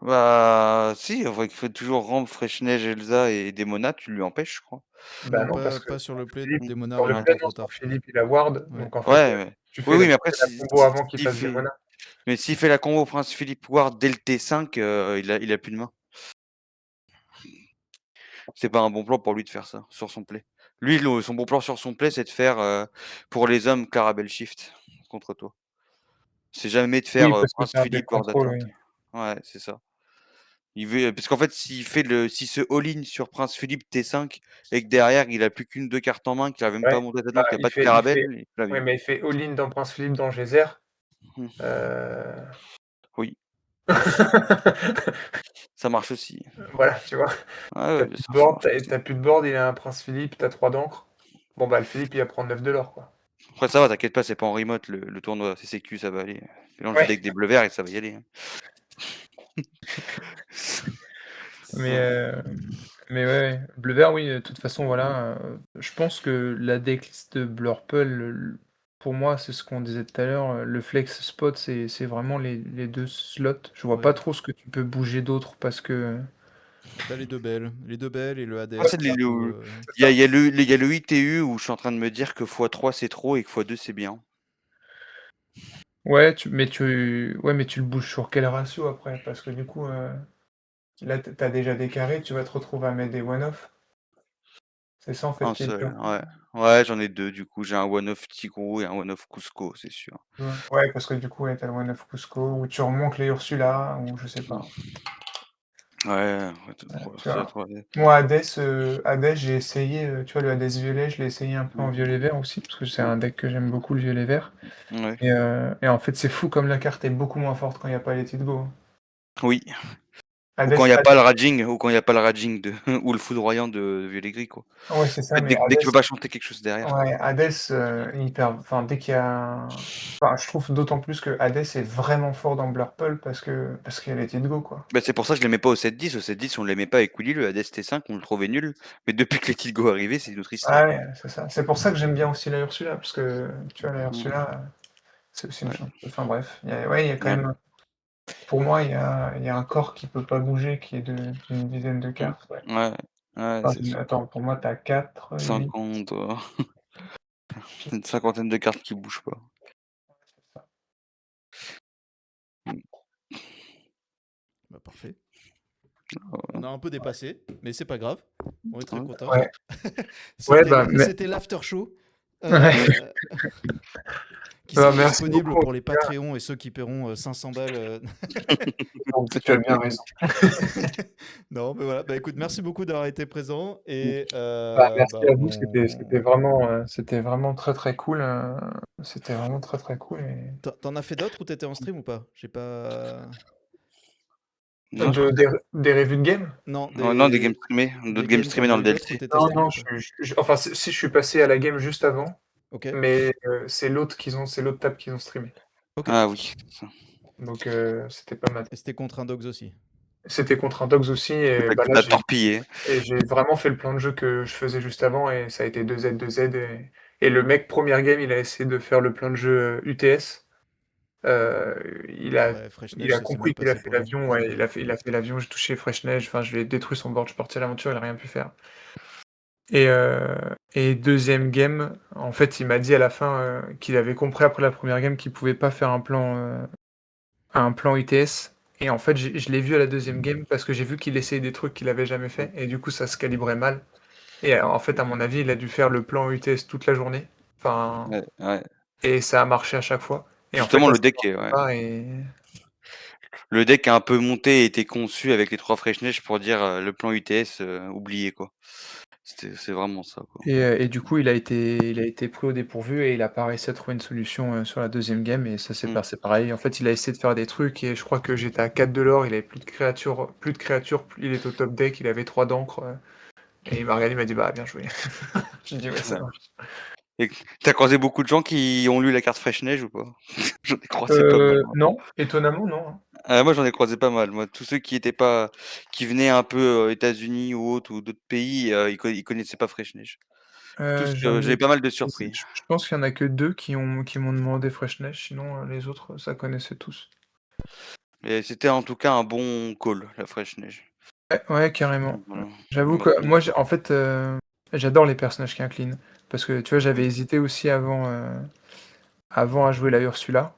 bah, si, en vrai, il faut toujours Ramp, Fresh Neige, Elsa et Demona, tu lui empêches, je crois. Bah non, non, parce que pas sur le play. Philippe, Demona sur arrive le un play, peu non, trop sur tard. Philippe, il a ward, Ouais. donc en fait, Ouais, ouais. tu fais Oui, la oui, mais tu après fais la si combo si avant qu'il s'il fasse fait Demona. mais s'il fait la combo Prince Philippe Ward dès le T5, il a plus de main. C'est pas un bon plan pour lui de faire ça, sur son play. Lui, son bon plan sur son play, c'est de faire, pour les hommes, Clarabelle Shift contre toi. C'est jamais de faire, Oui, parce que Prince c'est un deck Philippe, Ward contrôle, oui. Atlante. Ouais, c'est ça. Il veut, parce qu'en fait, s'il se all-in sur Prince Philippe T5 et que derrière il a plus qu'une 2 cartes en main, qu'il a même pas Ouais, monté bah, dedans, qu'il y a il pas de fait il Clarabelle, fait il l'a ouais, vu. mais il fait all-in dans Prince Philippe dans Geyser. Mmh. Heu Oui, ça marche aussi. Voilà, tu vois? Ouais, Tu ouais, as bien plus de sûr, ça board, marche tu aussi. as plus de board, il a un Prince Philippe, tu as 3 d'encre. Bon, bah, le Philippe, il va prendre 9 de l'or, quoi. Après ça va, t'inquiète pas, c'est pas en remote le tournoi, c'est sécu, ça va aller. Mélange le Ouais, deck des bleus verts et ça va y aller, hein. Mais, Ouais. mais ouais, bleu-vert, oui, de toute façon, voilà, je pense que la decklist de Blurple, pour moi, c'est ce qu'on disait tout à l'heure, le flex spot, c'est vraiment les 2 slots. Je vois pas Ouais. trop ce que tu peux bouger d'autre parce que T'as les deux belles et le Ah, Hades. c'est Du coup, c'est il y a, ça. il y a le ITU où je suis en train de me dire que x3 c'est trop et que x2 c'est bien. ouais, mais tu le bouges sur quel ratio après? Parce que du coup, là, tu as déjà des carrés, tu vas te retrouver à mettre des one-off. C'est ça, en fait, Un qui est seul, dur. ouais. Ouais, j'en ai deux du coup. J'ai un one-off Tigrou et un one-off Cusco, c'est sûr. Ouais, parce que du coup, ouais, tu as le one-off Cusco ou tu remontes les Ursula ou je sais pas. Ouais, ouais, Tu vois? Moi, Hades, j'ai essayé, tu vois, le Hades violet, je l'ai essayé un peu en violet-vert aussi, parce que c'est un deck que j'aime beaucoup, le violet-vert. Ouais. Et en fait, c'est fou comme la carte est beaucoup moins forte quand il y a pas Let It Go. Oui. Ou quand Hades il y a pas le Hades Raging, ou quand il y a pas le Raging de ou le foudroyant de Violet Gris, quoi. ouais, c'est En ça, fait, mais dès que tu Hades peux pas chanter quelque chose derrière, quoi. ouais, Hades, enfin, dès qu'il y a enfin, je trouve d'autant plus que Hades est vraiment fort dans Blurple parce qu'il y a Let It Go, quoi. Bah, c'est pour ça que je l'aimais pas au 7-10. Au 7-10, on l'aimait pas avec Willy, le Hades T5, on le trouvait nul. Mais depuis que les Tilt Go est arrivé, c'est une autre histoire, Ah quoi. ouais, c'est ça. C'est pour ça que j'aime bien aussi la Ursula, parce que, tu vois, la Mmh. Ursula, c'est aussi une Ouais. chanteuse enfin bref, il y a quand Ouais. même pour moi, il y a un corps qui peut pas bouger qui est d'une dizaine de Mmh. cartes, ouais. Ouais. Ouais, Enfin, c'est sûr. attends, pour moi, tu as 4, 8, 50, une cinquantaine de cartes qui bougent pas. c'est ça. Mmh. bah, parfait. Ouais. On a un peu dépassé, mais c'est pas grave. On est très Ouais. contents. Ouais, ouais, bah, C'était l'after show. ouais, Mmh. Qui bah, sera merci disponible beaucoup en pour les tout cas. Patreons et ceux qui paieront 500 balles. Tu as bien raison. Non, mais voilà. Bah, écoute, merci beaucoup d'avoir été présent et Bah, merci bah, à vous, c'était vraiment très, très cool, c'était vraiment très, très cool et t'en as fait d'autres ou t'étais en stream ou pas? J'ai pas. Non, je crois Des revues de game? Non, que non, des games streamés, des d'autres games games, t'en streamés as dans le eu d'autres ou DLC. t'étais Non, stream non, ou pas? enfin, si je suis passé à la game juste avant, Ok, mais c'est l'autre table qu'ils ont streamé. ok. Ah oui, ça. Donc c'était pas mal. Et c'était contre un Dogs aussi. C'était contre un Dogs aussi Que et tu bah, là, as torpillé. j'ai vraiment fait le plan de jeu que je faisais juste avant et ça a été 2Z, 2Z et le mec, première game, il a essayé de faire le plan de jeu UTS. Il a Ouais, Fresh il Neige, a ça s'est compris mal qu'il a passé fait pour lui. l'avion, ouais, il a fait l'avion, j'ai touché Fresh Neige, enfin je lui ai détruit son board, je suis parti à l'aventure, il a rien pu faire. Et 2e game, en fait, il m'a dit à la fin, qu'il avait compris après la première game qu'il pouvait pas faire un plan UTS et en fait, je l'ai vu à la 2e game parce que j'ai vu qu'il essayait des trucs qu'il avait jamais fait et du coup, ça se calibrait mal et en fait, à mon avis, il a dû faire le plan UTS toute la journée, enfin Ouais, ouais. et ça a marché à chaque fois et en fait, Justement, là, le ça deck est marchait ouais. pas et Le deck a un peu monté et été conçu avec les 3 Fresh Neige pour dire, le plan UTS, oublié, quoi. C'est vraiment ça, quoi. et du coup, il a été pris au dépourvu et il a pas réussi à trouver une solution, sur la 2e game et ça s'est Mmh. passé pareil. En fait, il a essayé de faire des trucs et je crois que j'étais à 4 de l'or, il avait plus de créatures, il était au top deck, il avait 3 d'encre, et il m'a regardé, il m'a dit: «Bah, bien joué». J'ai dit: «Ouais, ça Ouais. marche». Et tu as croisé beaucoup de gens qui ont lu la carte Fresh Neige ou pas? J'en ai croisé pas mal, moi. Non, étonnamment non, hein. Moi, j'en ai croisé pas mal, moi. Tous ceux qui étaient pas qui venaient un peu, États-Unis ou autres ou d'autres pays, ils connaissaient pas Fresh Neige. Tous, J'en ai j'avais pas mal de je surpris. je pense qu'il y en a que 2 qui m'ont demandé Fresh Neige, sinon, les autres, ça connaissait tous. Et c'était en tout cas un bon call, la Fresh Neige. Ouais, ouais, carrément. Voilà. J'avoue que Maintenant moi, en fait, j'adore les personnages qui inclinent parce que, tu vois, j'avais mmh. hésité aussi avant à jouer la Ursula.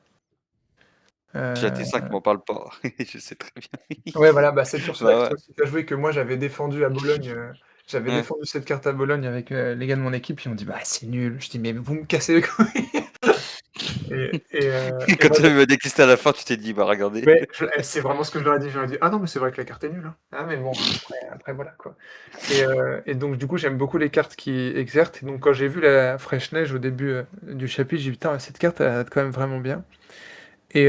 La T5 Heu, m'en parle pas. Je sais très bien. ouais, voilà, bah, cette Ursula que Bah, toi ouais. aussi tu as joué, que moi j'avais défendu à Bologne, j'avais Ouais. défendu cette carte à Bologne avec, les gars de mon équipe, ils ont dit: «Bah, c'est nul». Je dis: «Mais vous me cassez les couilles». Et Quand moi, tu as vu ma decklist à la fin, tu t'es dit, bah regardez. mais c'est vraiment ce que je leur ai dit. Je leur ai dit: «Ah non, mais c'est vrai que la carte est nulle, hein. Ah mais bon, après voilà, quoi». Et donc du coup, j'aime beaucoup les cartes qui exercent. Et donc quand j'ai vu la Fraîche Neige au début, du chapitre, j'ai dit: «Putain, cette carte, elle a l'air quand même vraiment bien». Et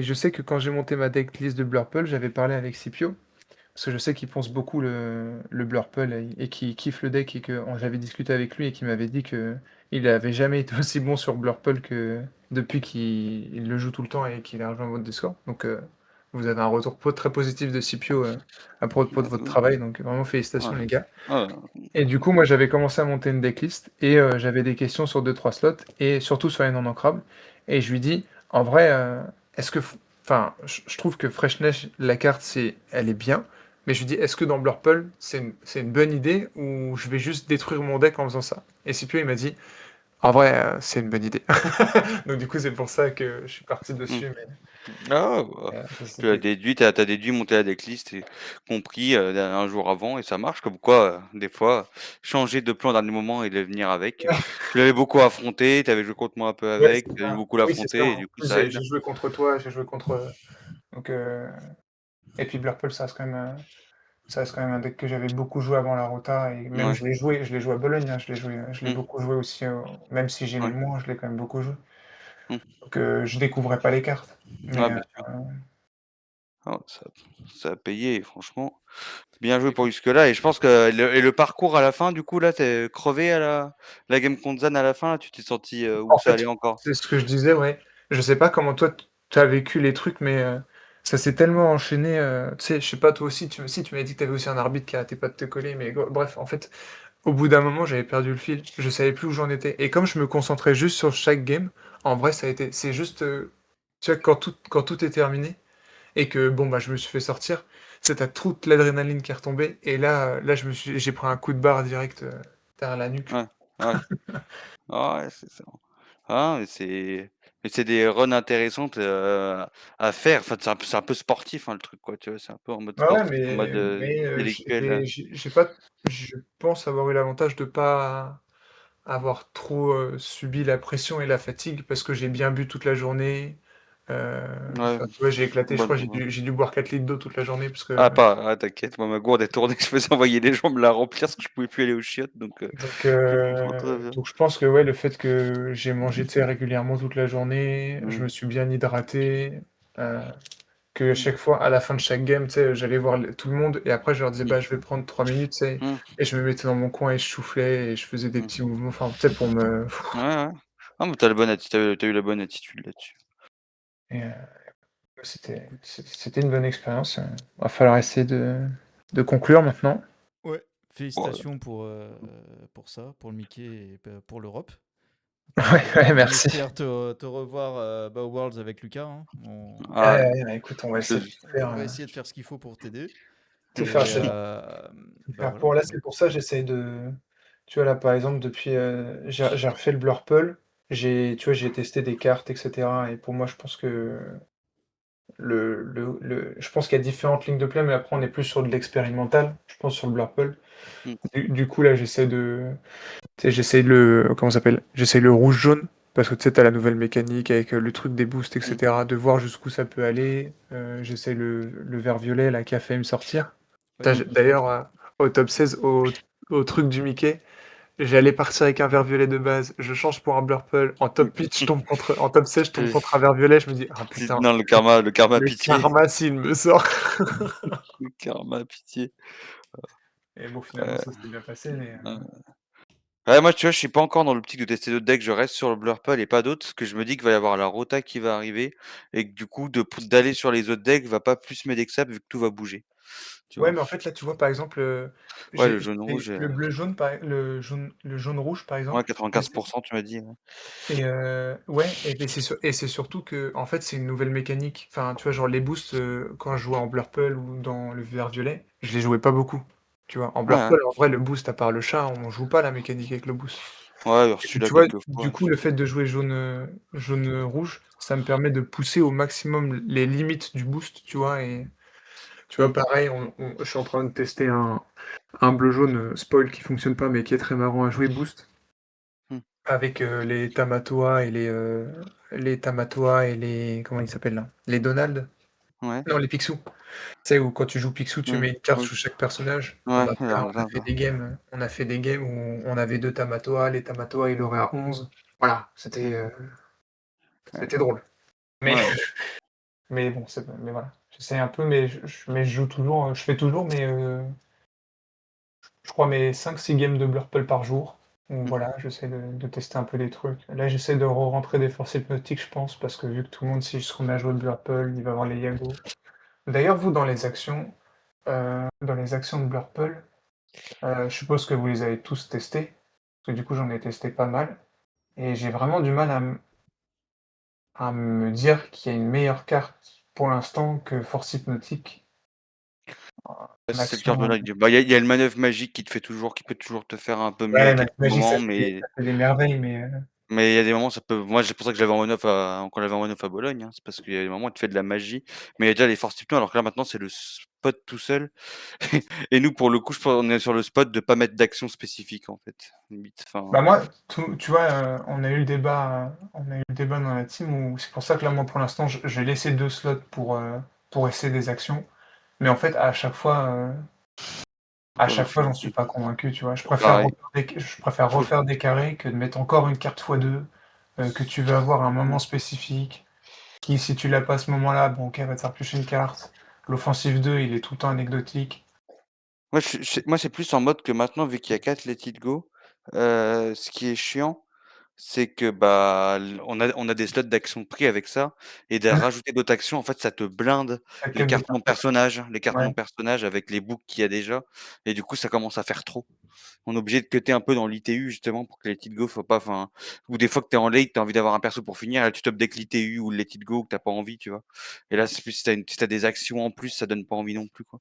je sais que quand j'ai monté ma decklist de Blurple, j'avais parlé avec Scipio, parce que je sais qu'il pense beaucoup le Blurple et qu'il kiffe le deck, et que j'avais discuté avec lui et qu'il m'avait dit que il avait jamais été aussi bon sur Blurple que depuis qu'il le joue tout le temps et qu'il a rejoint votre Discord. Donc vous avez un retour très positif de Scipio à propos de votre travail, donc vraiment félicitations Ouais. les gars. Ouais. Et du coup, moi j'avais commencé à monter une decklist et j'avais des questions sur 2-3 slots et surtout sur les non ancrables. Et je lui dis, en vrai, est-ce que. Enfin, je trouve que Fresh Neige, la carte, elle est bien. Mais je lui dis, est-ce que dans Blurple, c'est une bonne idée ou je vais juste détruire mon deck en faisant ça? Et Scipio, il m'a dit, en vrai, c'est une bonne idée. Donc, du coup, c'est pour ça que je suis parti Hmm. dessus. Mais Ah, bah, ça, tu as c'était. déduit, t'as déduit monter la decklist et compris un jour avant et ça marche. Comme quoi, des fois, changer de plan au dernier moment et de venir avec. Tu l'avais beaucoup affronté, tu avais joué contre moi un peu Ouais, avec, c'est tu avais ça. beaucoup Oui, c'est ça. l'affronter et En du coup plus, ça j'ai aide. joué contre toi, j'ai joué contre. Donc, et puis Blurple, ça reste quand même. Ça reste quand même un deck que j'avais beaucoup joué avant la rota, et même Ouais. je l'ai joué à Bologne, hein, je l'ai Hmm. beaucoup joué aussi, même si j'aimais Ouais. moins, je l'ai quand même beaucoup joué. Hmm. Donc je découvrais pas les cartes. Mais Ouais, bien sûr. Ah, ça a payé, franchement. Bien joué pour jusque-là. Et je pense que le parcours à la fin, du coup, là, t'es crevé à la game contre Zan à la fin, là, tu t'es senti où en ça fait, allait encore. c'est ce que je disais, ouais. Je sais pas comment toi tu as vécu les trucs, mais ça s'est tellement enchaîné. Tu sais, je sais pas, toi aussi, si tu m'as dit que tu avais aussi un arbitre qui arrêtait pas de te coller, mais bref, en fait, au bout d'un moment, j'avais perdu le fil. Je savais plus où j'en étais. Et comme je me concentrais juste sur chaque game, en vrai, c'est juste, tu vois, quand tout est terminé. Et que bon bah je me suis fait sortir, c'est toute l'adrénaline qui est retombée et là j'ai pris un coup de barre direct derrière la nuque. Ouais, ouais. Ah ouais, c'est ça. Ah, mais c'est des runs intéressantes à faire. Enfin, c'est un peu sportif, hein, le truc, quoi, tu vois. C'est un peu en mode Ouais, ouais, sportif, en mode mais intellectuel. j'ai pas, je pense avoir eu l'avantage de pas avoir trop subi la pression et la fatigue parce que j'ai bien bu toute la journée. Ouais, Enfin, tu vois, j'ai éclaté, je bonne. crois, j'ai dû boire 4 litres d'eau toute la journée parce que Ah, t'inquiète, moi, ma gourde est tournée. Je faisais envoyer les gens me la remplir parce que je pouvais plus aller aux chiottes. Donc, tout va bien. donc je pense que ouais, le fait que j'ai mangé, tu sais, régulièrement toute la journée, je Mm, me suis bien hydraté, heu, que à mm, chaque fois, à la fin de chaque game, tu sais, j'allais voir tout le monde et après je leur disais: mm, «Bah, je vais prendre 3 minutes», tu sais? mm, Et je me mettais dans mon coin et je soufflais et je faisais des mm. petits mouvements, enfin, tu sais, pour me Ouais, ouais. Ah, mais t'as t'as eu la bonne attitude là-dessus. et c'était une bonne expérience, va falloir essayer de conclure maintenant. Ouais, Voilà. félicitations pour ça, pour le Mickey et pour l'Europe. Ouais, ouais, On merci. espère te revoir au Worlds avec Lucas, hein. Ouais, Ah, ouais, bah, écoute, on va essayer de On va essayer de faire ce qu'il faut pour t'aider. tout Et faire. bah Faire voilà. pour là, c'est pour ça j'essaye de, tu vois, là, par exemple, depuis, j'ai refait le Blurple, tu vois, j'ai testé des cartes et cetera, et pour moi, je pense que je pense qu'il y a différentes lignes de play, mais après, on est plus sur de l'expérimental, je pense, sur le Blurple. mm, Du coup, là, tu sais, j'essaye le comment ça s'appelle? J'essaye le rouge-jaune parce que, tu sais, tu as la nouvelle mécanique avec, le truc des boosts et mm, cetera, de voir jusqu'où ça peut aller. J'essaye le vert-violet, là, qui a failli me sortir. Ouais. D'ailleurs, au top 16, au truc du Mickey, j'allais partir avec un vert violet de base, je change pour un Blurple, en mm. top 8, en top 16, je tombe contre un vert violet, je me dis, ah putain, Non, le karma le pitié. karma s'il me sort. Le karma pitié. Et bon, finalement, Euh, ça s'est bien passé, mais euh. Ouais, moi, tu vois, je suis pas encore dans l'optique de tester d'autres decks. Je reste sur le Blurple et pas d'autres, parce que je me dis qu'il va y avoir la rota qui va arriver et que du coup, d'aller sur les autres decks va pas plus m'aider que ça, vu que tout va bouger. Tu ouais, vois? mais en fait, là, tu vois, par exemple, Ouais, le jaune-rouge, le jaune-rouge, par ouais, exemple, j'essaie. 95%, tu m'as dit. Ouais. Et ouais, et beh, c'est surtout que, en fait, c'est une nouvelle mécanique. Enfin, tu vois, genre les boosts, quand je jouais en Blurple ou dans le vert violet, je les jouais pas beaucoup. Tu vois? En Ouais, hein. Blurple, en vrai, le boost, à part le chat, on joue pas la mécanique avec le boost. Ouais, j'ai Et reçu puis, là tu vois, quelques du fois. coup, le fait de jouer rouge, ça me permet de pousser au maximum les limites du boost, tu vois? Et tu vois, Mm, pareil, je suis en train de tester un bleu-jaune, spoil qui fonctionne pas, mais qui est très marrant à jouer boost. mm. Avec les Tamatoa et les Tamatoa et les. Comment ils s'appellent là? Les Donald? Ouais. Non, les Picsou. Tu sais, où quand tu joues Picsou, tu mets une carte Oui. sous chaque personnage. Ouais, On a fait des games. On a fait des games où on avait 2 Tamatoa. Les Tamatoa, il aurait à 11. Voilà, c'était drôle. Mais, ouais. mais bon, mais voilà. J'essaie un peu, mais je joue toujours. Je fais toujours je crois mes 5-6 games de Blurple par jour. Donc Mm. voilà, j'essaie de tester un peu des trucs. Là, j'essaie de rentrer des forces hypnotiques, je pense, parce que vu que tout le monde, si je se remet à jouer de Blurple, il va avoir les Yago. D'ailleurs, vous, dans les actions de Blurple, je suppose que vous les avez tous testés, parce que du coup, j'en ai testé pas mal, et j'ai vraiment du mal à me dire qu'il y a une meilleure carte pour l'instant que force hypnotique en C'est le cœur de action. l'aide. Bah, il y a le manœuvre magique qui peut toujours te faire un peu mieux à Ouais, quelques Magie, moments, ça fait des merveilles, mais il y a des moments, ça peut. Moi, c'est pour ça que je l'avais en on-off quand j'avais en on-off à Bologne, hein. C'est parce qu'il y a des moments où tu fais de la magie, mais il y a déjà les forces hypno, alors que là, maintenant, c'est le spot tout seul. Et nous, pour le coup, je pense on est sur le spot de pas mettre d'action spécifique, en fait. Limite, bah enfin, moi, tu vois, on a eu le débat dans la team où c'est pour ça que là, moi, pour l'instant, j'ai laissé 2 slots pour essayer des actions. Mais en fait, à ouais, bah, chaque fois, j'en suis pas convaincu, tu vois. pareil. Je préfère refaire des carrés que de mettre encore une carte x2 que tu veux avoir à un moment spécifique. Qui, si tu l'as pas à ce moment-là, bon, ok, va te faire piocher une carte. L'offensive 2, il est tout le temps anecdotique. Moi, c'est plus en mode que maintenant, vu qu'il y a 4 Let It Go, ce qui est chiant, c'est que, bah, on a des slots d'action pris avec ça et de Mmh, rajouter d'autres actions, en fait, ça te blinde à quel des cartes. les cartes Ouais. non personnages avec les books qu'il y a déjà et du coup, ça commence à faire trop. On est obligé de cutter un peu dans l'ITU justement pour que les Let It Go faut pas enfin ou des fois que tu es en late, tu as envie d'avoir un perso pour finir, là, tu top deck l'ITU ou le Let It Go que tu pas envie, tu vois? Et là, c'est plus si tu des actions en plus, ça donne pas envie non plus, quoi.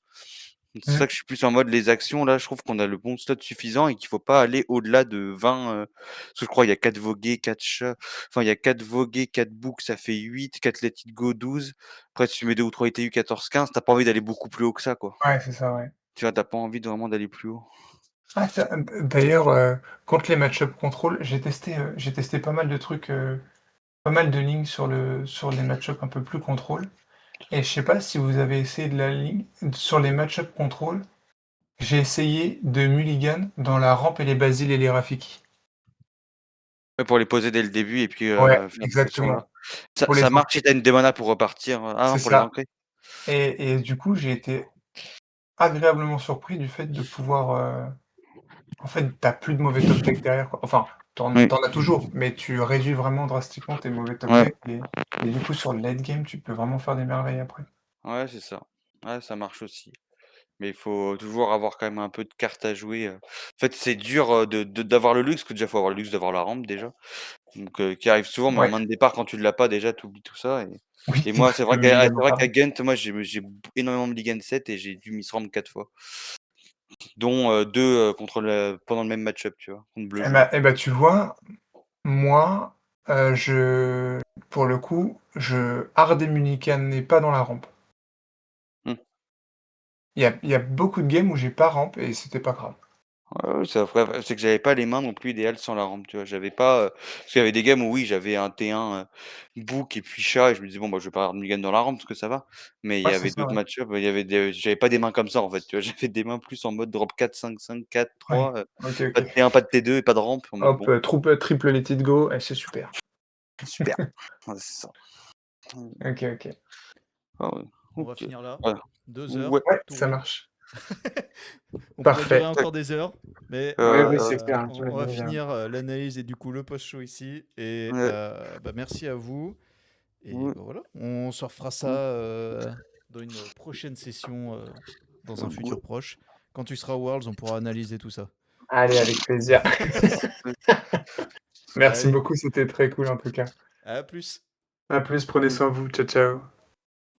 C'est Mmh. ça que je suis plus en mode les actions là, je trouve qu'on a le bon slot suffisant et qu'il faut pas aller au-delà de 20, parce que je crois il y a 4 vogués, 4 chats, enfin il y a 4 vogués, 4 boucs, ça fait 8, 4 let it go 12. Après si tu mets 2 ou 3 ITU 14-15, tu pas envie d'aller beaucoup plus haut que ça, quoi. Ouais, c'est ça, ouais. Tu vois? Tu pas envie de vraiment d'aller plus haut. Ah tiens, d'ailleurs, contre les match-up contrôle, j'ai testé pas mal de trucs, pas mal de lignes sur les match-up un peu plus contrôle. Et je sais pas si vous avez essayé de la ligne sur les match-up contrôle, j'ai essayé de mulligan dans la rampe et les basiles et les Rafiki. Ouais, pour les poser dès le début et puis, Ouais, faire cette exactement. action-là. Ça Pour les ça marche si ancrer. tu as une démana pour repartir, ah non C'est pour les ça. ancrer? Et du coup, j'ai été agréablement surpris du fait de pouvoir, en fait, tu plus de mauvais top deck derrière, quoi. Enfin, Oui, tu as toujours, mais tu réduis vraiment drastiquement tes mauvais top ouais. deck et du coup, sur le late game, tu peux vraiment faire des merveilles après. Ouais, c'est ça. Ouais, ça marche aussi. Mais il faut toujours avoir quand même un peu de cartes à jouer, En fait, c'est dur, de d'avoir le luxe, que déjà, faut avoir le luxe d'avoir la rampe déjà, donc qui arrive souvent, mais en Ouais, main de départ, quand tu l'as pas déjà, tu oublies tout ça oui, et moi, parce que il y a c'est vrai pas. qu'à Ghent, moi, j'ai énormément de Ligue 7 et j'ai dû miss ramp 4 fois, dont, 2, contre le pendant le même match-up, tu vois? Contre Bleu Jaune. Tu vois, moi, pour le coup, Hard et Munican n'est pas dans la rampe. Mmh. Il y a beaucoup de games où j'ai pas rampe et c'était pas grave. Ouais, ouais, c'est après c'est que j'avais pas les mains non plus idéales sans la rampe, tu vois? J'avais pas, parce qu'il y avait des games où oui, j'avais un T1, bouc et puis chat et je me disais: «Bon, bah, je vais pas avoir mulligan dans la rampe parce que ça va». Mais il y Ouais, c'est avait ça, d'autres ouais. match-up, il y avait des j'avais pas des mains comme ça, en fait, tu vois? J'avais des mains plus en mode drop 4-5-5-4-3, Ouais. OK, pas de OK. T1, pas de T2 et pas de rampe, en mode Hop, bon, triple let it go et c'est super. super. Ouais, c'est ça. Mmh. OK, OK. Ah ouais, On va OK. finir là. Voilà. 2 heures, Ouais, Ouais, tout ça roule. marche. On pourrait durer Parfait. encore des heures, mais Oui, ouais, oui, c'est clair, on va j'imagine bien. finir l'analyse et du coup le post-show ici. Et ouais, bah, merci à vous. Et ouais, bah, voilà, on se refera ça ouais, dans une prochaine session dans un ouais, futur proche. Quand tu seras au Worlds, on pourra analyser tout ça. Allez, avec plaisir. ouais. Merci Allez, beaucoup, c'était très cool en tout cas. à plus. À plus, prenez soin de vous. Ciao, ciao.